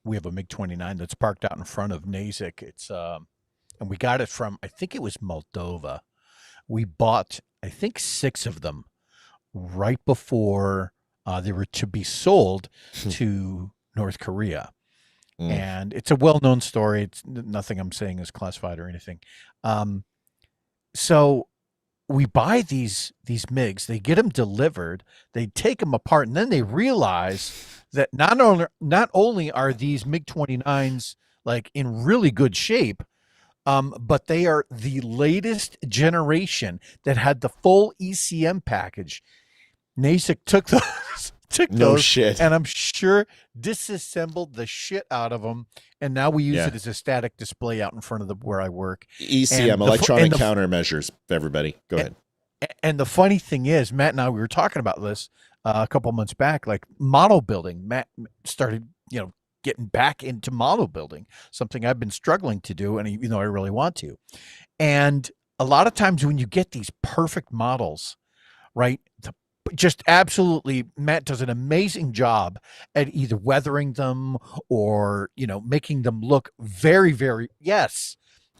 [SPEAKER 8] We have a MiG-29 that's parked out in front of Nasik. It's and we got it from, I think it was Moldova. We bought, I think, 6 of them right before they were to be sold to North Korea. And it's a well-known story. It's nothing I'm saying is classified or anything. So we buy these MiGs, they get them delivered, they take them apart, and then they realize that not only are these MiG-29s like in really good shape, but they are the latest generation that had the full ECM package. Nasik took those,
[SPEAKER 2] shit,
[SPEAKER 8] and I'm sure disassembled the shit out of them, and now we use it as a static display out in front of where I work.
[SPEAKER 2] ECM, electronic countermeasures. Everybody, go ahead.
[SPEAKER 8] And the funny thing is, Matt and I, we were talking about this a couple months back, like model building. Matt started, getting back into model building, something I've been struggling to do, and I really want to. And a lot of times when you get these perfect models, right, just absolutely, Matt does an amazing job at either weathering them or, making them look very, very,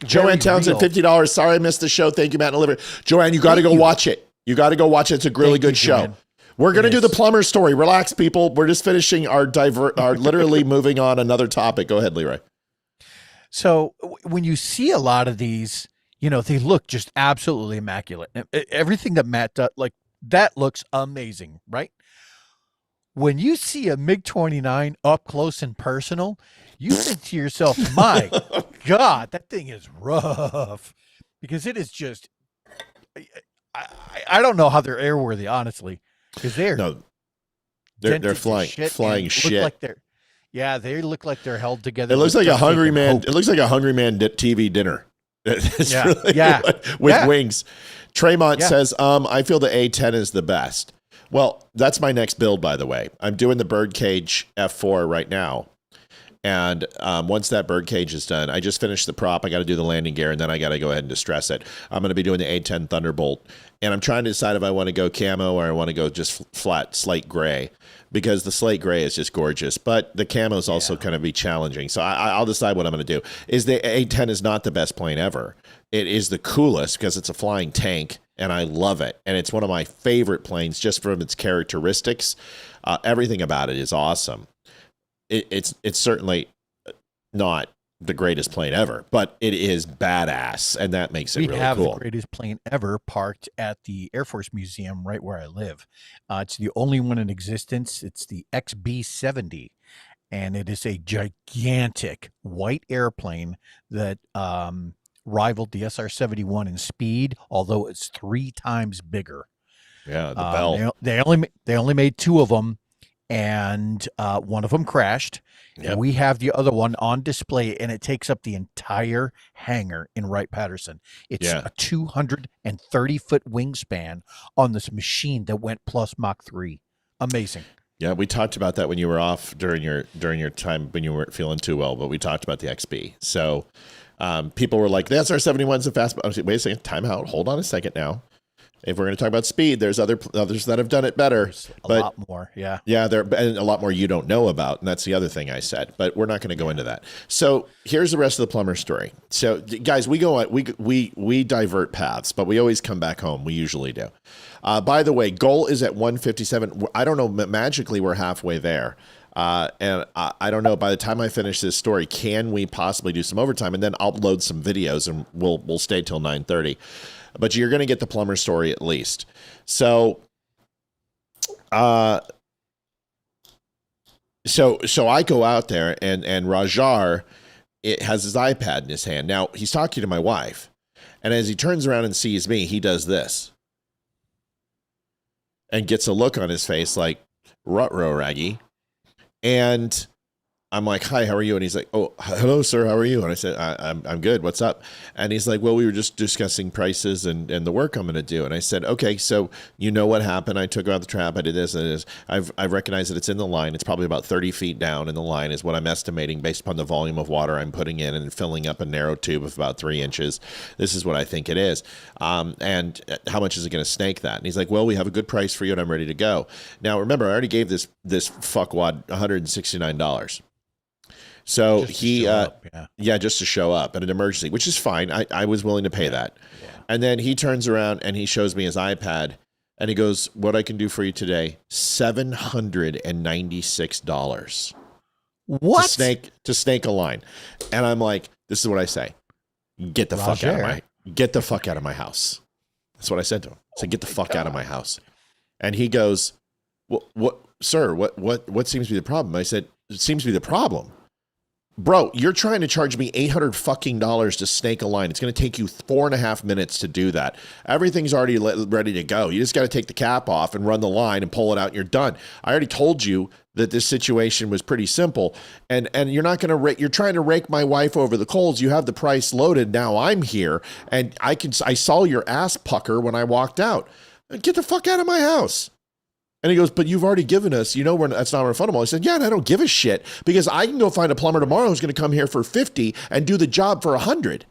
[SPEAKER 2] Joanne Townsend, $50. Sorry I missed the show. Thank you, Matt and Olivia. Joanne, you got to go watch it. You got to go watch it. It's a really good show. Joanne. We're going to do the plumber story. Relax, people. We're just finishing our literally moving on another topic. Go ahead, Leroy.
[SPEAKER 8] So when you see a lot of these, they look just absolutely immaculate. Everything that Matt does, like, that looks amazing, right? When you see a MiG-29 up close and personal, you think to yourself, my God, that thing is rough. Because it is just, I don't know how they're airworthy, honestly. Because they're
[SPEAKER 2] flying shit.
[SPEAKER 8] Like they look like they're held together.
[SPEAKER 2] It looks like a Hungry Man. It looks like a Hungry Man TV dinner. With wings. Tremont says, I feel the A10 is the best. Well, that's my next build, by the way. I'm doing the Birdcage F4 right now. And once that Birdcage is done, I just finished the prop. I got to do the landing gear, and then I got to go ahead and distress it. I'm going to be doing the A10 Thunderbolt. And I'm trying to decide if I want to go camo or I want to go just flat slate gray, because the slate gray is just gorgeous. But the camo is also kind of be challenging. So I'll decide what I'm going to do. The A10 is not the best plane ever. It is the coolest because it's a flying tank, and I love it. And it's one of my favorite planes just from its characteristics. Everything about it is awesome. It's certainly not the greatest plane ever, but it is badass, and that makes it really cool.
[SPEAKER 8] We have the greatest plane ever parked at the Air Force Museum right where I live. It's the only one in existence. It's the XB-70, and it is a gigantic white airplane that rivaled the SR-71 in speed, although it's 3 times bigger.
[SPEAKER 2] Yeah, the Bell.
[SPEAKER 8] They only made 2 of them, and one of them crashed.
[SPEAKER 2] Yep.
[SPEAKER 8] And we have the other one on display, and it takes up the entire hangar in Wright-Patterson. It's a 230-foot wingspan on this machine that went plus Mach 3. Amazing.
[SPEAKER 2] Yeah, we talked about that when you were off during your time when you weren't feeling too well, but we talked about the XB. So people were like, the SR-71's a fast. I was like, wait a second, time out. Hold on a second now. If we're going to talk about speed, there's others that have done it better.
[SPEAKER 8] A lot more, yeah.
[SPEAKER 2] Yeah, and a lot more you don't know about, and that's the other thing I said. But we're not going to go into that. So here's the rest of the plumber story. So guys, we divert paths, but we always come back home. We usually do. By the way, goal is at 157. I don't know. Magically, we're halfway there. And I don't know. By the time I finish this story, can we possibly do some overtime, and then upload some videos, and we'll stay till 9:30. But you're going to get the plumber story at least. So, so I go out there, and Rajar has his iPad in his hand. Now he's talking to my wife, and as he turns around and sees me, he does this, and gets a look on his face like ruh-roh, Raggy, and I'm like, hi, how are you? And he's like, oh, hello, sir. How are you? And I said, I'm good. What's up? And he's like, well, we were just discussing prices and the work I'm going to do. And I said, okay, so you know what happened? I took out the trap. I did this and this. I've recognized that it's in the line. It's probably about 30 feet down in the line is what I'm estimating based upon the volume of water I'm putting in and filling up a narrow tube of about 3 inches. This is what I think it is. And how much is it going to snake that? And he's like, well, we have a good price for you and I'm ready to go. Now, remember, I already gave this fuckwad $169. So just he, just to show up at an emergency, which is fine. I was willing to pay that. Yeah. And then he turns around and he shows me his iPad and he goes, what I can do for you today, $796.
[SPEAKER 8] What?
[SPEAKER 2] To snake a line. And I'm like, this is what I say. Get the fuck out of my house. That's what I said to him. I said, get the fuck out of my house. And he goes, what, sir, what seems to be the problem? I said, it seems to be the problem. Bro, you're trying to charge me $800 to snake a line. It's going to take you 4.5 minutes to do that. Everything's already ready to go. You just got to take the cap off and run the line and pull it out and you're done. I already told you that this situation was pretty simple. And you're not going to you're trying to rake my wife over the coals. You have the price loaded. Now I'm here and I saw your ass pucker when I walked out. Get the fuck out of my house. And he goes, but you've already given us, that's not refundable. I said, yeah, and I don't give a shit because I can go find a plumber tomorrow who's going to come here for 50 and do the job for 100.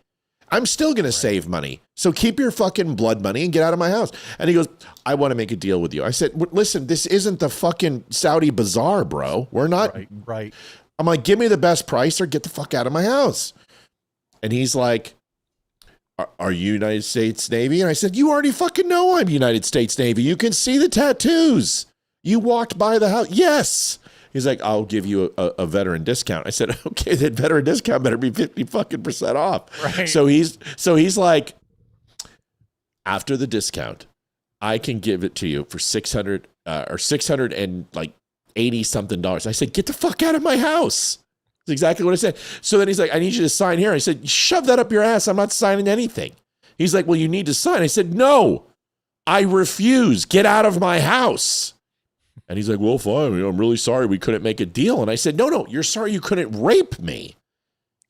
[SPEAKER 2] I'm still going to save money. So keep your fucking blood money and get out of my house. And he goes, I want to make a deal with you. I said, listen, this isn't the fucking Saudi bazaar, bro. We're not.
[SPEAKER 8] Right.
[SPEAKER 2] I'm like, give me the best price or get the fuck out of my house. And he's like, are you United States Navy? And I said, you already fucking know I'm United States Navy. You can see the tattoos. You walked by the house. Yes. He's like, I'll give you a veteran discount. I said, okay, that veteran discount better be 50% off.
[SPEAKER 8] Right.
[SPEAKER 2] So he's like, after the discount, I can give it to you for $680 something. I said, get the fuck out of my house. That's exactly what I said. So then he's like, I need you to sign here. I said, shove that up your ass. I'm not signing anything. He's like, well, you need to sign. I said, no, I refuse. Get out of my house. And he's like, well, fine. I'm really sorry we couldn't make a deal. And I said, no, you're sorry you couldn't rape me.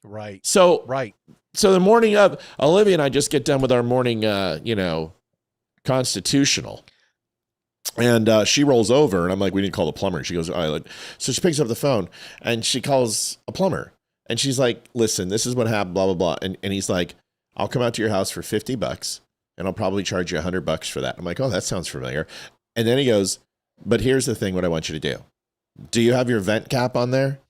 [SPEAKER 8] Right.
[SPEAKER 2] So the morning of, Olivia and I just get done with our morning, constitutional. And she rolls over, and I'm like, we need to call the plumber. And she goes, all right. So she picks up the phone, and she calls a plumber. And she's like, listen, this is what happened, blah, blah, blah. And he's like, I'll come out to your house for $50, and I'll probably charge you $100 for that. I'm like, oh, that sounds familiar. And then he goes, but here's the thing, what I want you to do. Do you have your vent cap on there?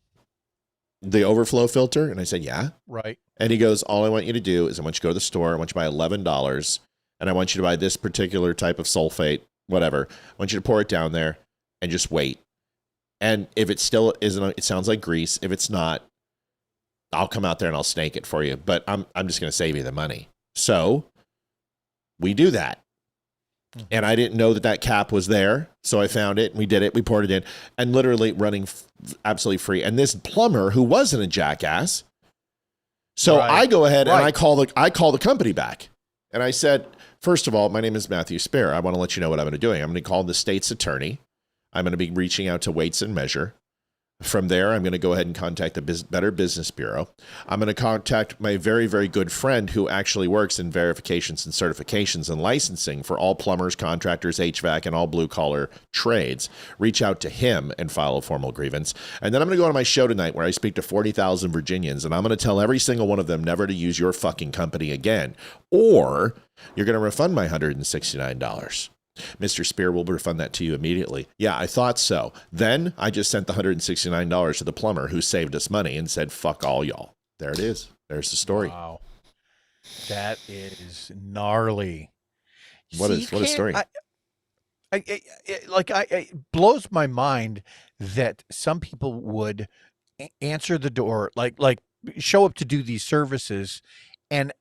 [SPEAKER 2] The overflow filter? And I said, yeah.
[SPEAKER 8] Right.
[SPEAKER 2] And he goes, all I want you to do is I want you to go to the store. I want you to buy $11, and I want you to buy this particular type of sulfate, whatever. I want you to pour it down there and just wait. And if it still isn't, it sounds like grease. If it's not, I'll come out there and I'll snake it for you, but I'm just going to save you the money. So we do that. And I didn't know that cap was there. So I found it and we did it. We poured it in and literally running absolutely free. And this plumber who wasn't a jackass. So I go ahead and I call the company back. And I said, first of all, my name is Matthew Speer. I want to let you know what I'm going to do. I'm going to call the state's attorney. I'm going to be reaching out to Weights and Measure. From there, I'm going to go ahead and contact the Better Business Bureau. I'm going to contact my very, very good friend who actually works in verifications and certifications and licensing for all plumbers, contractors, HVAC, and all blue-collar trades. Reach out to him and file a formal grievance. And then I'm going to go on my show tonight where I speak to 40,000 Virginians, and I'm going to tell every single one of them never to use your fucking company again, or you're going to refund my $169. Mr. Speer will refund that to you immediately. Yeah, I thought so. Then I just sent the $169 to the plumber who saved us money and said, fuck all y'all. There it is. There's the story.
[SPEAKER 8] Wow. That is gnarly.
[SPEAKER 2] What a story.
[SPEAKER 8] It blows my mind that some people would answer the door, like show up to do these services and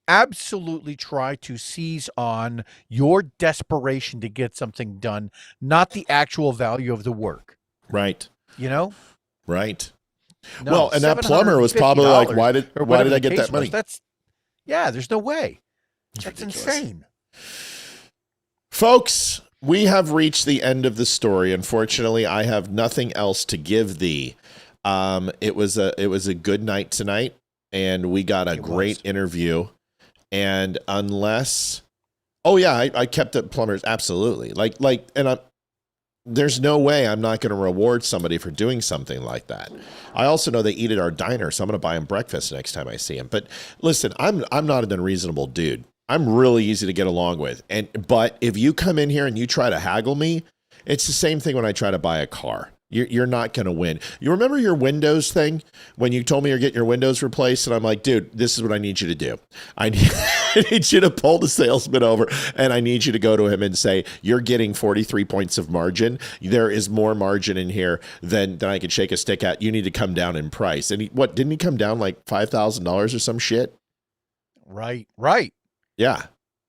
[SPEAKER 8] absolutely try to seize on your desperation to get something done, not the actual value of the work.
[SPEAKER 2] Right.
[SPEAKER 8] You know?
[SPEAKER 2] Right.
[SPEAKER 8] No,
[SPEAKER 2] well, and that plumber was probably like, why did I get that money?
[SPEAKER 8] There's no way. That's insane.
[SPEAKER 2] Folks, we have reached the end of the story. Unfortunately, I have nothing else to give thee. It was a good night tonight, and we got a great interview. And unless, I kept it plumbers. Absolutely. There's no way I'm not going to reward somebody for doing something like that. I also know they eat at our diner, so I'm going to buy them breakfast next time I see them. But listen, I'm not an unreasonable dude. I'm really easy to get along with. But if you come in here and you try to haggle me, it's the same thing when I try to buy a car. You're not going to win. You remember your Windows thing when you told me you're getting your Windows replaced? And I'm like, dude, this is what I need you to do. I need you to pull the salesman over and I need you to go to him and say, you're getting 43 points of margin. There is more margin in here than I can shake a stick at. You need to come down in price. And didn't he come down like $5,000 or some shit?
[SPEAKER 8] Right.
[SPEAKER 2] Yeah.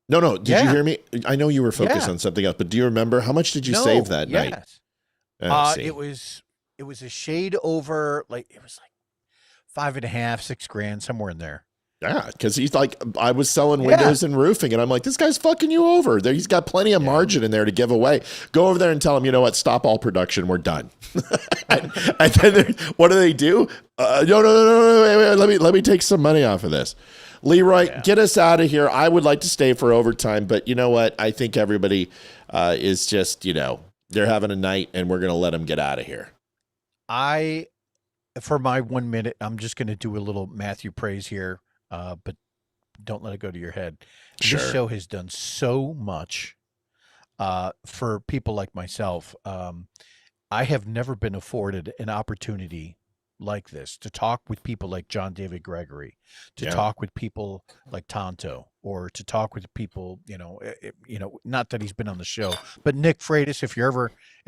[SPEAKER 2] No. Did you hear me? I know you were focused on something else, but do you remember how much did you save that night?
[SPEAKER 8] It was a shade over, it was like $5.5, $6,000, somewhere in there.
[SPEAKER 2] Yeah, because he's like, I was selling windows and roofing, and I'm like, this guy's fucking you over. He's got plenty of margin in there to give away. Go over there and tell him, you know what? Stop all production. We're done. and then what do? No. Wait, let me take some money off of this. Leroy, get us out of here. I would like to stay for overtime, but you know what? I think everybody is just, they're having a night, and we're going to let them get out of here.
[SPEAKER 8] For my 1 minute, I'm just going to do a little Matthew praise here, but don't let it go to your head.
[SPEAKER 2] Sure.
[SPEAKER 8] This show has done so much for people like myself. I have never been afforded an opportunity like this to talk with people like John David Gregory, to talk with people like Tonto, or to talk with people, not that he's been on the show, but Nick Freitas, if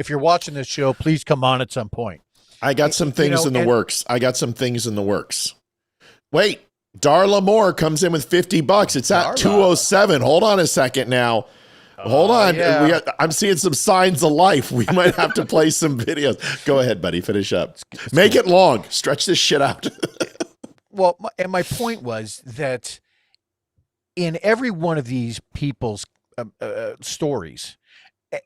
[SPEAKER 8] you're watching this show, please come on at some point.
[SPEAKER 2] I got some things in the works. Wait, Darla Moore comes in with $50. It's at $207. Hold on a second now. Hold on.
[SPEAKER 8] Yeah.
[SPEAKER 2] I'm seeing some signs of life. We might have to play some videos. Go ahead, buddy. Finish up. Make it long. Stretch this shit out.
[SPEAKER 8] Well, my point was that in every one of these people's stories,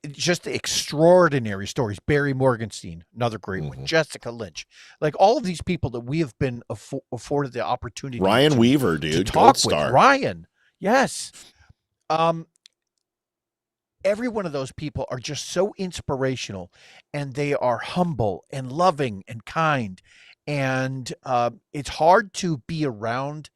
[SPEAKER 8] just extraordinary stories. Barry Morgenstein, another great one. Jessica Lynch, like all of these people that we have been afforded the opportunity.
[SPEAKER 2] Ryan Weaver, dude,
[SPEAKER 8] to talk with. Ryan, yes. Every one of those people are just so inspirational, and they are humble and loving and kind. And it's hard to be around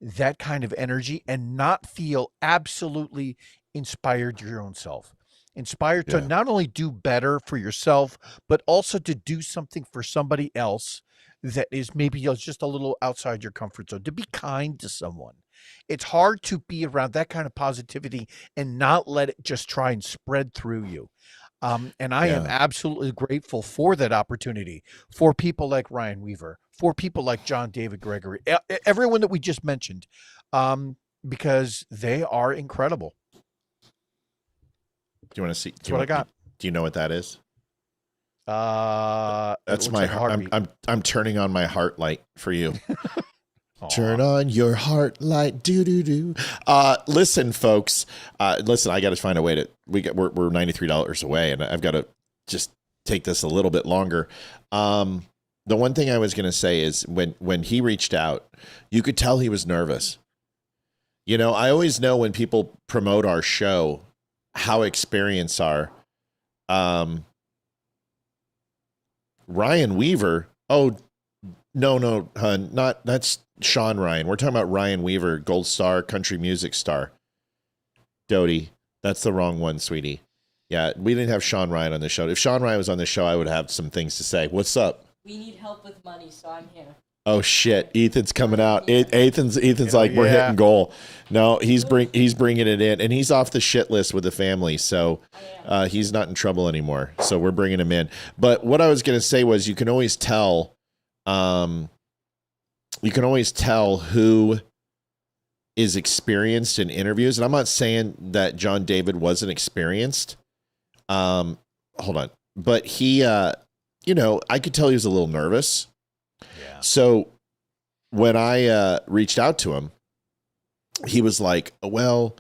[SPEAKER 8] that kind of energy and not feel absolutely inspired your own self. Inspired to not only do better for yourself, but also to do something for somebody else that is maybe just a little outside your comfort zone, to be kind to someone. It's hard to be around that kind of positivity and not let it just try and spread through you. And I am absolutely grateful for that opportunity, for people like Ryan Weaver, for people like John David Gregory, everyone that we just mentioned, because they are incredible.
[SPEAKER 2] Do you want to see?
[SPEAKER 8] That's what I got.
[SPEAKER 2] Do you know what that is?
[SPEAKER 8] That's
[SPEAKER 2] my heart. I'm turning on my heart light for you. Turn on your heart light, do do do. Listen, folks. Listen, I got to find a way to. We're $93 away, and I've got to just take this a little bit longer. The one thing I was going to say is when he reached out, you could tell he was nervous. You know, I always know when people promote our show how experienced are. Ryan Weaver. Oh, no, hun, that's Sean Ryan. We're talking about Ryan Weaver, Gold Star, country music star. Dodie, that's the wrong one, sweetie. Yeah, we didn't have Sean Ryan on the show. If Sean Ryan was on the show, I would have some things to say. What's up?
[SPEAKER 14] We need help with money, so I'm here.
[SPEAKER 2] Oh shit, Ethan's coming out. Ethan's like, we're hitting goal. No, he's bringing it in, and he's off the shit list with the family, so he's not in trouble anymore. So we're bringing him in. But what I was going to say was, you can always tell. You can always tell who is experienced in interviews. And I'm not saying that John David wasn't experienced. Hold on. But he, I could tell he was a little nervous. Yeah. So when I reached out to him, he was like, well,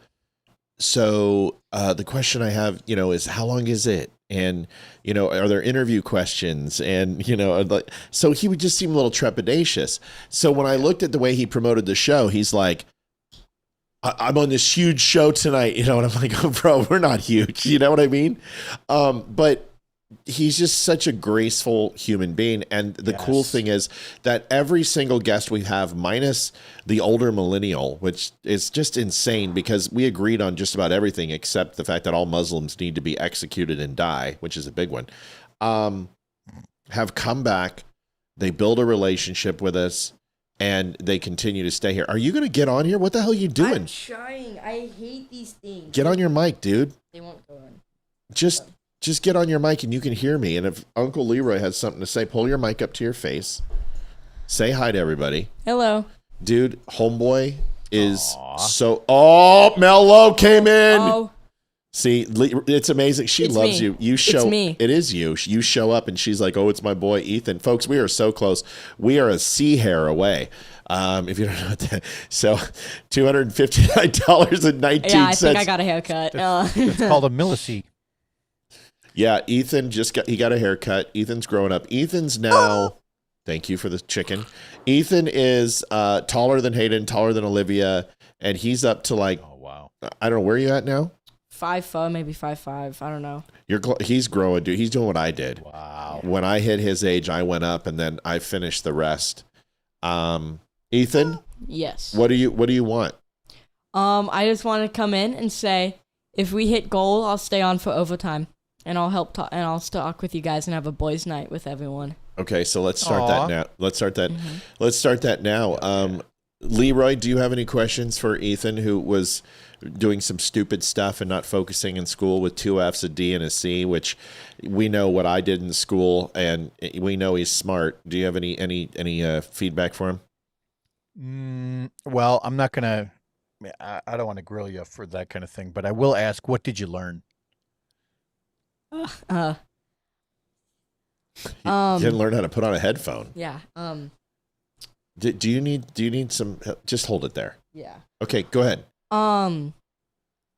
[SPEAKER 2] so the question I have, is how long is it? And, are there interview questions? And, so he would just seem a little trepidatious. So when I looked at the way he promoted the show, he's like, I'm on this huge show tonight, and I'm like, oh, bro, we're not huge. You know what I mean? But he's just such a graceful human being. And the cool thing is that every single guest we have, minus the older millennial, which is just insane because we agreed on just about everything except the fact that all Muslims need to be executed and die, which is a big one, have come back. They build a relationship with us and they continue to stay here. Are you going to get on here? What the hell are you doing?
[SPEAKER 14] I'm trying. I hate these things.
[SPEAKER 2] Get on your mic, dude.
[SPEAKER 14] They won't go on.
[SPEAKER 2] Just get on your mic and you can hear me. And if Uncle Leroy has something to say, pull your mic up to your face. Say hi to everybody.
[SPEAKER 14] Hello.
[SPEAKER 2] Dude, homeboy is so... Oh, Mello came in.
[SPEAKER 14] Oh.
[SPEAKER 2] See, it's amazing. She loves
[SPEAKER 14] me.
[SPEAKER 2] you. You show...
[SPEAKER 14] It's me.
[SPEAKER 2] It is you. You show up and she's like, oh, it's my boy, Ethan. Folks, we are so close. We are a sea hair away. If you don't know what that... So, $259.19.
[SPEAKER 14] Yeah, I think I got a haircut.
[SPEAKER 8] It's called a milliseat.
[SPEAKER 2] Yeah, Ethan he got a haircut. Ethan's growing up. Ethan's now, thank you for the chicken. Ethan is taller than Hayden, taller than Olivia, and he's up to like, oh wow, I don't know, where are you at now?
[SPEAKER 14] 5'4", maybe 5'5". I don't know.
[SPEAKER 2] He's growing, dude. He's doing what I did.
[SPEAKER 8] Wow.
[SPEAKER 2] When I hit his age, I went up, and then I finished the rest. Ethan?
[SPEAKER 14] Yes.
[SPEAKER 2] What do you want?
[SPEAKER 14] I just want to come in and say, if we hit goal, I'll stay on for overtime. And I'll help talk, and I'll talk with you guys and have a boys' night with everyone.
[SPEAKER 2] Okay, so let's start that now. Let's start that. Mm-hmm. Let's start that now. Leroy, do you have any questions for Ethan, who was doing some stupid stuff and not focusing in school with 2 F's, a D, and a C, which we know what I did in school, and we know he's smart. Do you have any feedback for him?
[SPEAKER 8] Well, I'm not gonna. I don't want to grill you for that kind of thing, but I will ask, what did you learn?
[SPEAKER 2] You didn't learn how to put on a headphone.
[SPEAKER 14] Yeah.
[SPEAKER 2] Do you need some? Just hold it there.
[SPEAKER 14] Yeah.
[SPEAKER 2] Okay, go ahead.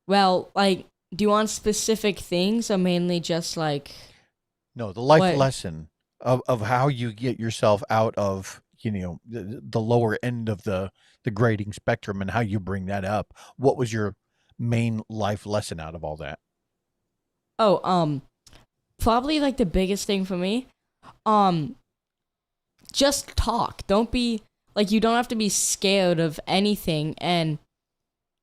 [SPEAKER 14] Well, like, do you want specific things or mainly just like?
[SPEAKER 8] No, the life lesson of how you get yourself out of the lower end of the grading spectrum and how you bring that up. What was your main life lesson out of all that?
[SPEAKER 14] Oh, probably like the biggest thing for me, just talk. Don't be like, you don't have to be scared of anything. And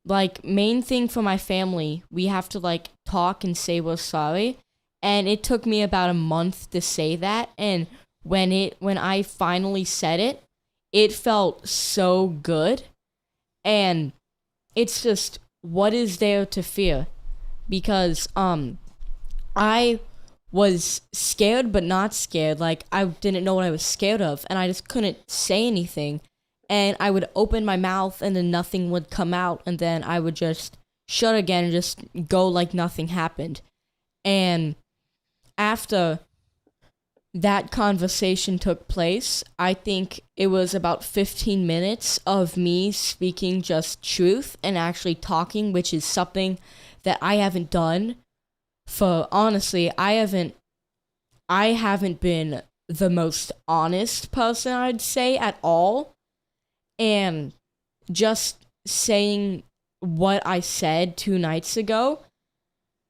[SPEAKER 14] like, main thing for my family, we have to like talk and say we're sorry. And it took me about a month to say that. And when I finally said it, it felt so good. And it's just, what is there to fear? Because, I was scared but not scared. Like, I didn't know what I was scared of, and I just couldn't say anything. And I would open my mouth, and then nothing would come out, and then I would just shut again and just go like nothing happened. And after that conversation took place, I think it was about 15 minutes of me speaking just truth and actually talking, which is something that I haven't done for, honestly, I haven't been the most honest person, I'd say, at all. And just saying what I said 2 nights ago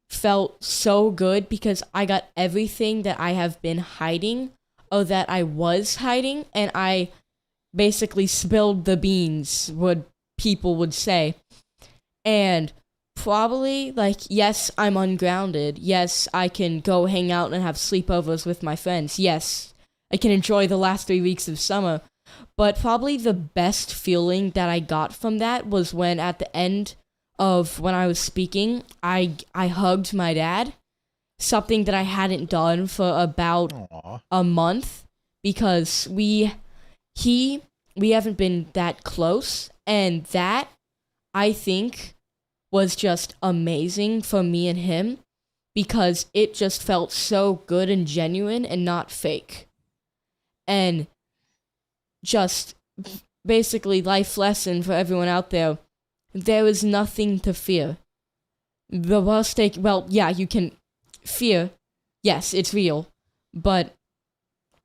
[SPEAKER 14] felt so good because I got everything that I have been hiding, or that I was hiding, and I basically spilled the beans, what people would say. And probably, like, yes, I'm ungrounded. Yes, I can go hang out and have sleepovers with my friends. Yes, I can enjoy the last 3 weeks of summer. But probably the best feeling that I got from that was when at the end of when I was speaking, I hugged my dad, something that I hadn't done for about a month, because we haven't been that close, and that, I think, was just amazing for me and him, because it just felt so good and genuine and not fake. And just basically life lesson for everyone out there. There is nothing to fear. The worst you can fear. Yes, it's real. But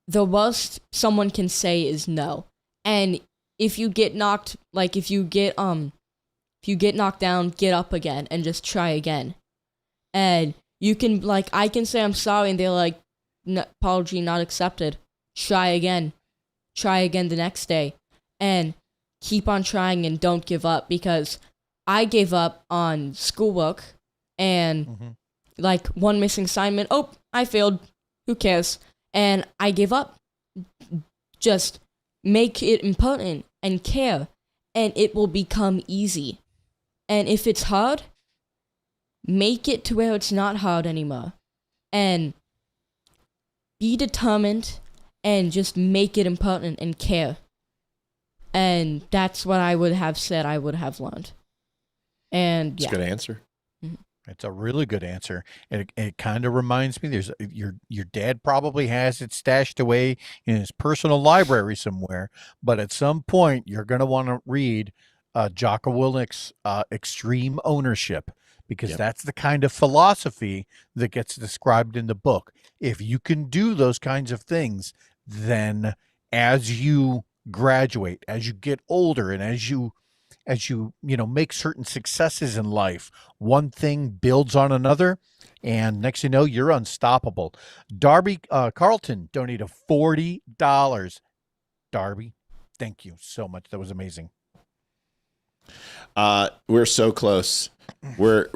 [SPEAKER 14] the worst someone can say is no. And if you get knocked, if you get knocked down, get up again and just try again. And you can, I can say I'm sorry and they're like, apology not accepted. Try again. Try again the next day. And keep on trying and don't give up, because I gave up on schoolwork and one missing assignment. Oh, I failed. Who cares? And I gave up. Just make it important and care, and it will become easy. And if it's hard, make it to where it's not hard anymore. And be determined and just make it important and care. And that's what I would have said I would have learned. And
[SPEAKER 2] it's a good answer.
[SPEAKER 8] It's a really good answer. And it kind of reminds me, there's your dad probably has it stashed away in his personal library somewhere, but at some point you're going to want to read Jocko Willnick's Extreme Ownership, because that's the kind of philosophy that gets described in the book. If you can do those kinds of things, then as you graduate, as you get older, and as you make certain successes in life, one thing builds on another, and next you know, you're unstoppable. Darby Carlton donated $40. Darby, thank you so much. That was amazing.
[SPEAKER 2] We're so close. We're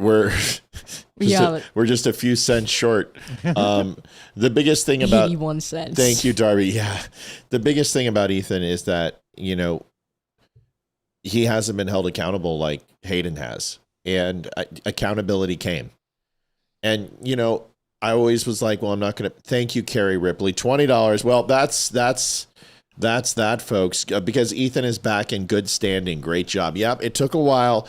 [SPEAKER 2] just a few cents short. The biggest thing about
[SPEAKER 14] 81 cents.
[SPEAKER 2] Thank you, Darby. Yeah. The biggest thing about Ethan is that, he hasn't been held accountable like Hayden has, and accountability came. And, I always was like, well, I'm not going to thank you, Carrie Ripley, $20. Well, that's that, folks, because Ethan is back in good standing. Great job. Yep. It took a while.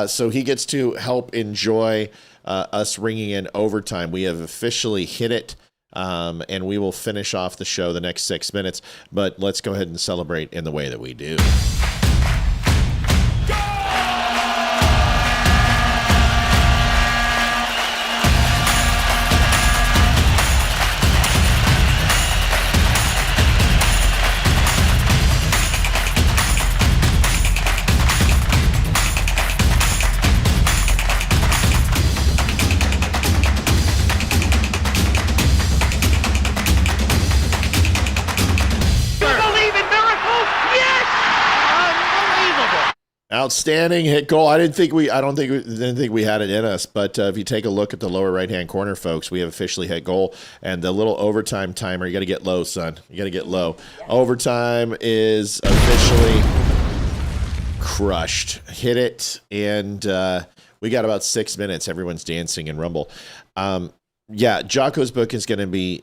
[SPEAKER 2] So he gets to help enjoy us ringing in overtime. We have officially hit it. And we will finish off the show the next 6 minutes, but let's go ahead and celebrate in the way that we do. Outstanding hit goal. I didn't think we had it in us, but if you take a look at the lower right-hand corner, folks, we have officially hit goal, and the little overtime timer, you got to get low, son. You got to get low. Overtime is officially crushed. Hit it, and we got about 6 minutes. Everyone's dancing in Rumble. yeah, Jocko's book is going to be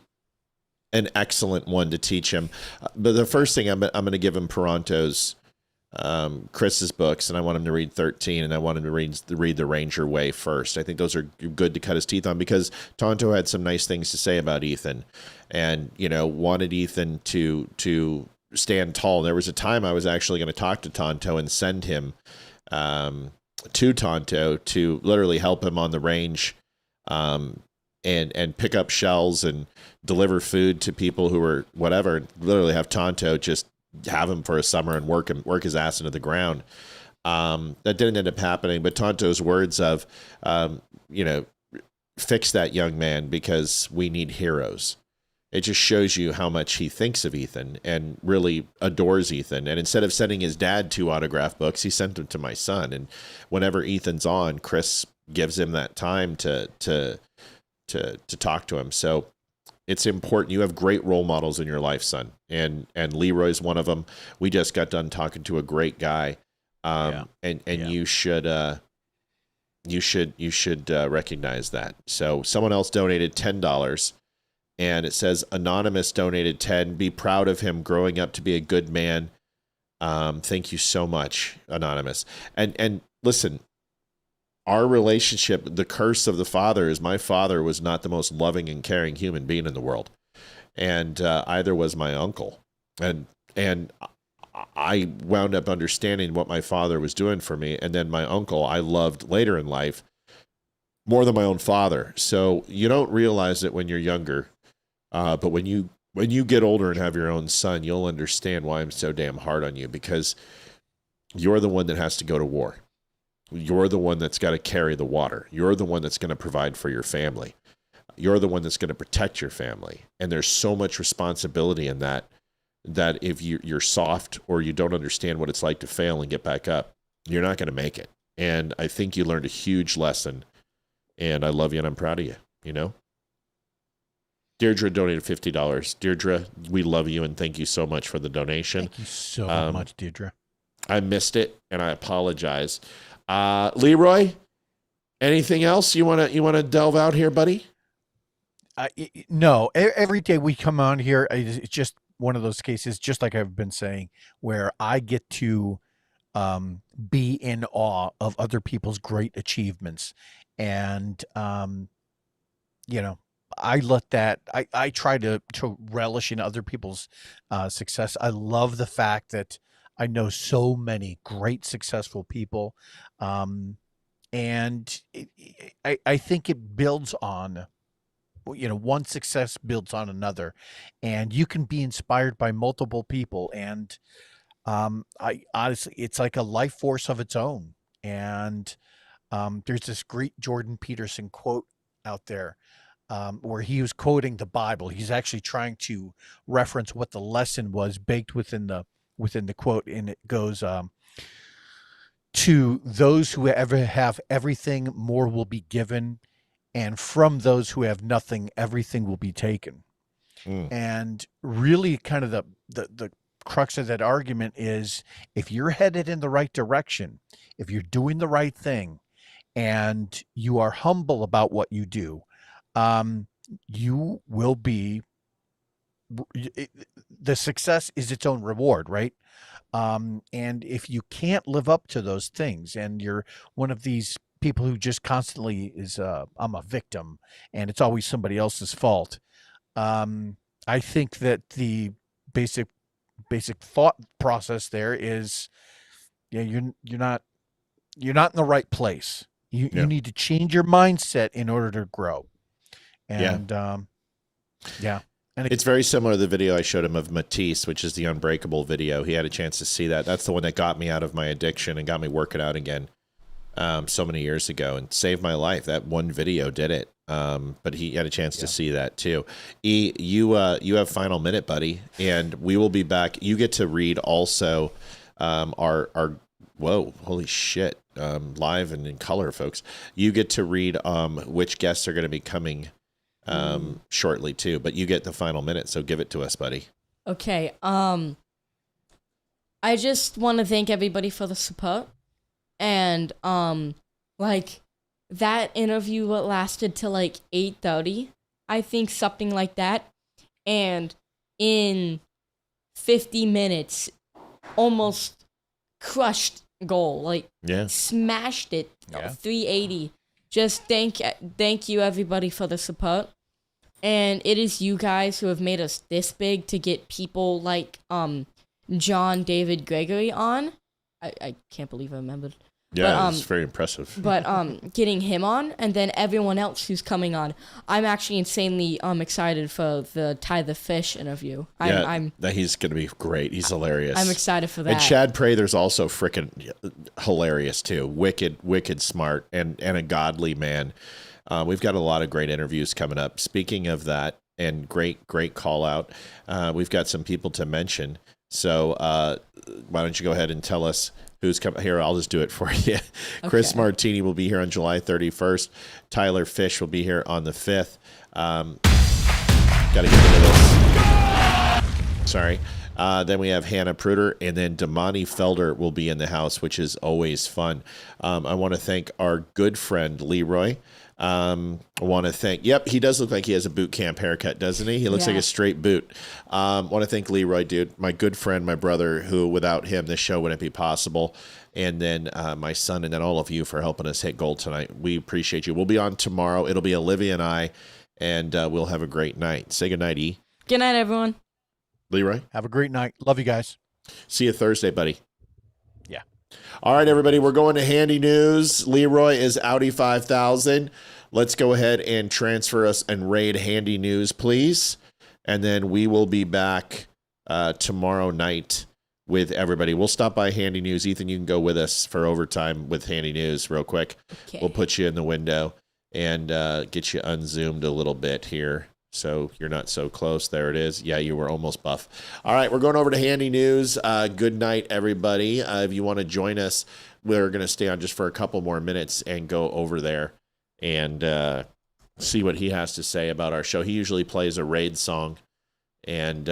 [SPEAKER 2] an excellent one to teach him. But the first thing I'm going to give him Peranto's, Chris's books, and I want him to read 13, and I want him to read The Ranger Way first. I think those are good to cut his teeth on, because Tonto had some nice things to say about Ethan, and wanted Ethan to stand tall. There was a time I was actually going to talk to Tonto and send him to Tonto to literally help him on the range, and pick up shells and deliver food to people who were whatever. Literally have Tonto just have him for a summer and work his ass into the ground. That didn't end up happening, but Tonto's words of, fix that young man because we need heroes. It just shows you how much he thinks of Ethan and really adores Ethan. And instead of sending his dad 2 autograph books, he sent them to my son. And whenever Ethan's on, Chris gives him that time to talk to him. So it's important. You have great role models in your life, son. And Leroy's one of them. We just got done talking to a great guy. You should recognize that. So someone else donated $10, and it says Anonymous donated 10. Be proud of him growing up to be a good man. Thank you so much, Anonymous. And listen, our relationship, the curse of the father is my father was not the most loving and caring human being in the world. And either was my uncle. And I wound up understanding what my father was doing for me. And then my uncle I loved later in life more than my own father. So you don't realize it when you're younger. But when you get older and have your own son, you'll understand why I'm so damn hard on you, because you're the one that has to go to war. You're the one that's got to carry the water. You're the one that's going to provide for your family. You're the one that's going to protect your family. And there's so much responsibility in that if you're soft or you don't understand what it's like to fail and get back up, you're not going to make it. And I think you learned a huge lesson, and I love you and I'm proud of you, Deirdre donated $50. Deirdre, we love you and thank you so much for the donation.
[SPEAKER 8] Thank you so much, Deirdre.
[SPEAKER 2] I missed it and I apologize. Leroy, anything else you want to delve out here, buddy?
[SPEAKER 8] No, every day we come on here, it's just one of those cases, just like I've been saying, where I get to be in awe of other people's great achievements. And, I let that, I try to relish in other people's success. I love the fact that I know so many great, successful people. And I think it builds on, one success builds on another, and you can be inspired by multiple people. And I honestly, it's like a life force of its own. And there's this great Jordan Peterson quote out there where he was quoting the Bible. He's actually trying to reference what the lesson was baked within the quote, and it goes, to those who ever have everything, more will be given, and from those who have nothing, everything will be taken. And really kind of the crux of that argument is, if you're headed in the right direction, if you're doing the right thing, and you are humble about what you do, you will be, the success is its own reward, right? And if you can't live up to those things, and you're one of these people who just constantly is, I'm a victim and it's always somebody else's fault. I think that the basic thought process there is, you're not in the right place. You need to change your mindset in order to grow. And, and
[SPEAKER 2] it's very similar to the video I showed him of Matisse, which is the Unbreakable video. He had a chance to see that. That's the one that got me out of my addiction and got me working out again so many years ago and saved my life. That one video did it. But he had a chance to see that too. You have final minute, buddy, and we will be back. You get to read also our whoa, holy shit, live and in color, folks. You get to read which guests are going to be coming shortly too, but you get the final minute, so give it to us, buddy.
[SPEAKER 14] Okay. I just want to thank everybody for the support, and like that interview lasted till like 8:30, I think something like that. And in 50 minutes, almost crushed goal. Like, smashed it. 380. Just thank you, everybody, for the support. And it is you guys who have made us this big to get people like John David Gregory on. I can't believe I remembered.
[SPEAKER 2] Yeah, it's very impressive.
[SPEAKER 14] But getting him on, and then everyone else who's coming on. I'm actually insanely excited for the Ty the Fish interview.
[SPEAKER 2] He's going to be great. He's hilarious.
[SPEAKER 14] I'm excited for that.
[SPEAKER 2] And Chad Prather's also freaking hilarious too. Wicked smart, and a godly man. We've got a lot of great interviews coming up. Speaking of that, and great call out, we've got some people to mention. So why don't you go ahead and tell us who's coming here? I'll just do it for you. Okay. Chris Martini will be here on July 31st. Tyler Fish will be here on the 5th. Got to get into this. Sorry. Then we have Hannah Pruder, and then Damani Felder will be in the house, which is always fun. I want to thank our good friend Leroy. I want to thank, he does look like he has a boot camp haircut, doesn't he? He looks like a straight boot. Want to thank Leroy, dude, my good friend, my brother, who without him, this show wouldn't be possible. And then my son, and then all of you for helping us hit gold tonight. We appreciate you. We'll be on tomorrow. It'll be Olivia and I, and we'll have a great night. Say good night, E.
[SPEAKER 14] Good night, everyone.
[SPEAKER 2] Leroy?
[SPEAKER 8] Have a great night. Love you guys.
[SPEAKER 2] See you Thursday, buddy.
[SPEAKER 8] Yeah.
[SPEAKER 2] All right, everybody, we're going to Handy News. Leroy is Audi 5000. Let's go ahead and transfer us and raid Handy News, please. And then we will be back tomorrow night with everybody. We'll stop by Handy News. Ethan, you can go with us for overtime with Handy News real quick. Okay. We'll put you in the window and get you unzoomed a little bit here. So you're not so close. There it is. Yeah, you were almost buff. All right, we're going over to Handy News. Good night, everybody. If you want to join us, we're going to stay on just for a couple more minutes and go over there and see what he has to say about our show. He usually plays a raid song, and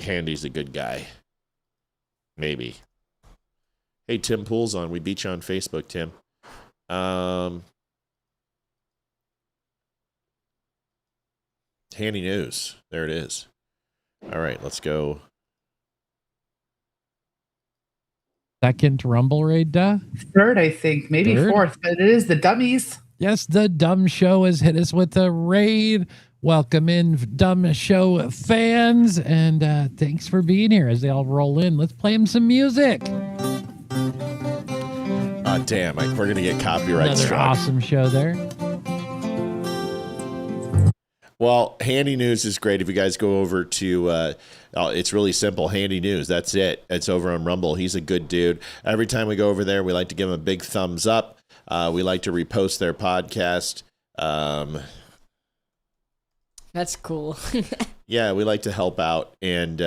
[SPEAKER 2] Handy's a good guy. Maybe. Hey, Tim Pool's on. We beat you on Facebook, Tim. Handy News. There it is. All right, let's go.
[SPEAKER 15] Second Rumble raid,
[SPEAKER 16] Third, I think. Maybe fourth, but it is the dummies.
[SPEAKER 15] Yes, the Dumb Show has hit us with a raid. Welcome in, Dumb Show fans, and thanks for being here as they all roll in. Let's play them some music.
[SPEAKER 2] Damn, we're going to get copyright
[SPEAKER 15] Another
[SPEAKER 2] struck.
[SPEAKER 15] Awesome show there.
[SPEAKER 2] Well, Handy News is great. If you guys go over to, it's really simple, Handy News. That's it. It's over on Rumble. He's a good dude. Every time we go over there, we like to give him a big thumbs up. We like to repost their podcast.
[SPEAKER 14] That's cool.
[SPEAKER 2] Yeah, we like to help out. And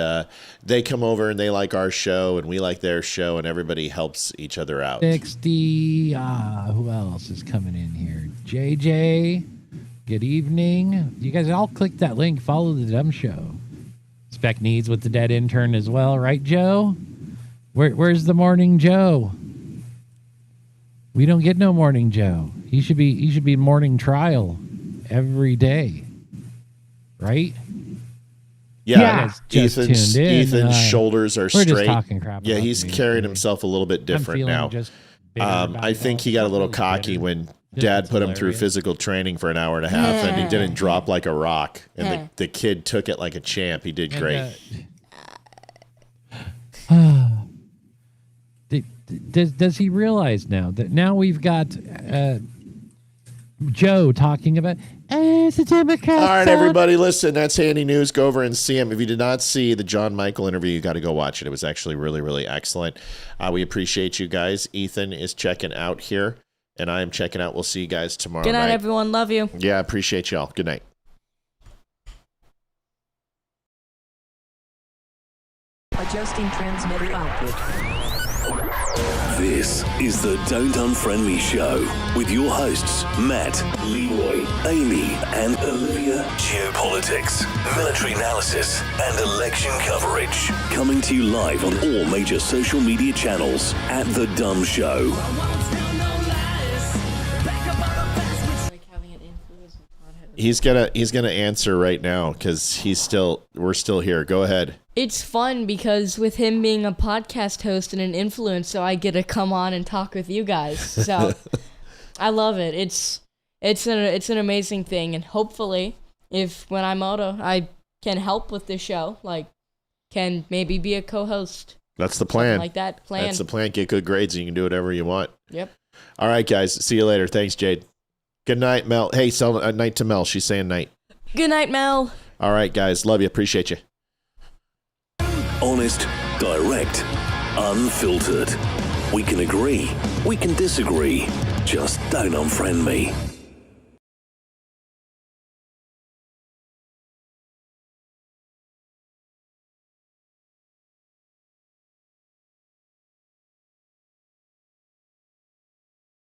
[SPEAKER 2] they come over and they like our show, and we like their show, and everybody helps each other out.
[SPEAKER 15] 60. Who else is coming in here? JJ. Good evening. You guys all click that link. Follow the Dumb Show. Spec Needs with the dead intern as well, right, Joe? Where's the morning Joe? We don't get no morning Joe. He should be morning trial every day, right?
[SPEAKER 2] Yeah. Ethan's shoulders are straight.
[SPEAKER 15] We're just talking crap.
[SPEAKER 2] Yeah, he's carried himself a little bit different now. I think he got a little cocky when Dad put him through physical training for an hour and a half, and he didn't drop like a rock. And the kid took it like a champ. He did great.
[SPEAKER 15] Does he realize now that we've got Joe talking about it's a Democrat?
[SPEAKER 2] All right, everybody, listen. That's Handy News. Go over and see him. If you did not see the John Michael interview, you got to go watch it. It was actually really, really excellent. We appreciate you guys. Ethan is checking out here, and I am checking out. We'll see you guys tomorrow night.
[SPEAKER 14] Good night, everyone. Love you.
[SPEAKER 2] Yeah, appreciate y'all. Good night.
[SPEAKER 5] Adjusting transmitter output.
[SPEAKER 6] This is the Don't Unfriend Me Show with your hosts, Matt, Leroy, Amy, and Olivia. Geopolitics, military analysis, and election coverage. Coming to you live on all major social media channels at The Dumb Show.
[SPEAKER 14] Like having an influence on pothead
[SPEAKER 2] He's gonna answer right now because we're still here. Go ahead.
[SPEAKER 14] It's fun because with him being a podcast host and an influencer, I get to come on and talk with you guys. So I love it. It's an amazing thing, and hopefully, when I'm older, I can help with the show. Like, can maybe be a co-host.
[SPEAKER 2] That's the plan.
[SPEAKER 14] Something like that.
[SPEAKER 2] That's the plan. Get good grades, and you can do whatever you want.
[SPEAKER 14] Yep.
[SPEAKER 2] All right, guys. See you later. Thanks, Jade. Good night, Mel. Hey, night to Mel. She's saying night.
[SPEAKER 14] Good night, Mel.
[SPEAKER 2] All right, guys. Love you. Appreciate you.
[SPEAKER 6] Honest, direct, unfiltered. We can agree, we can disagree. Just don't unfriend me.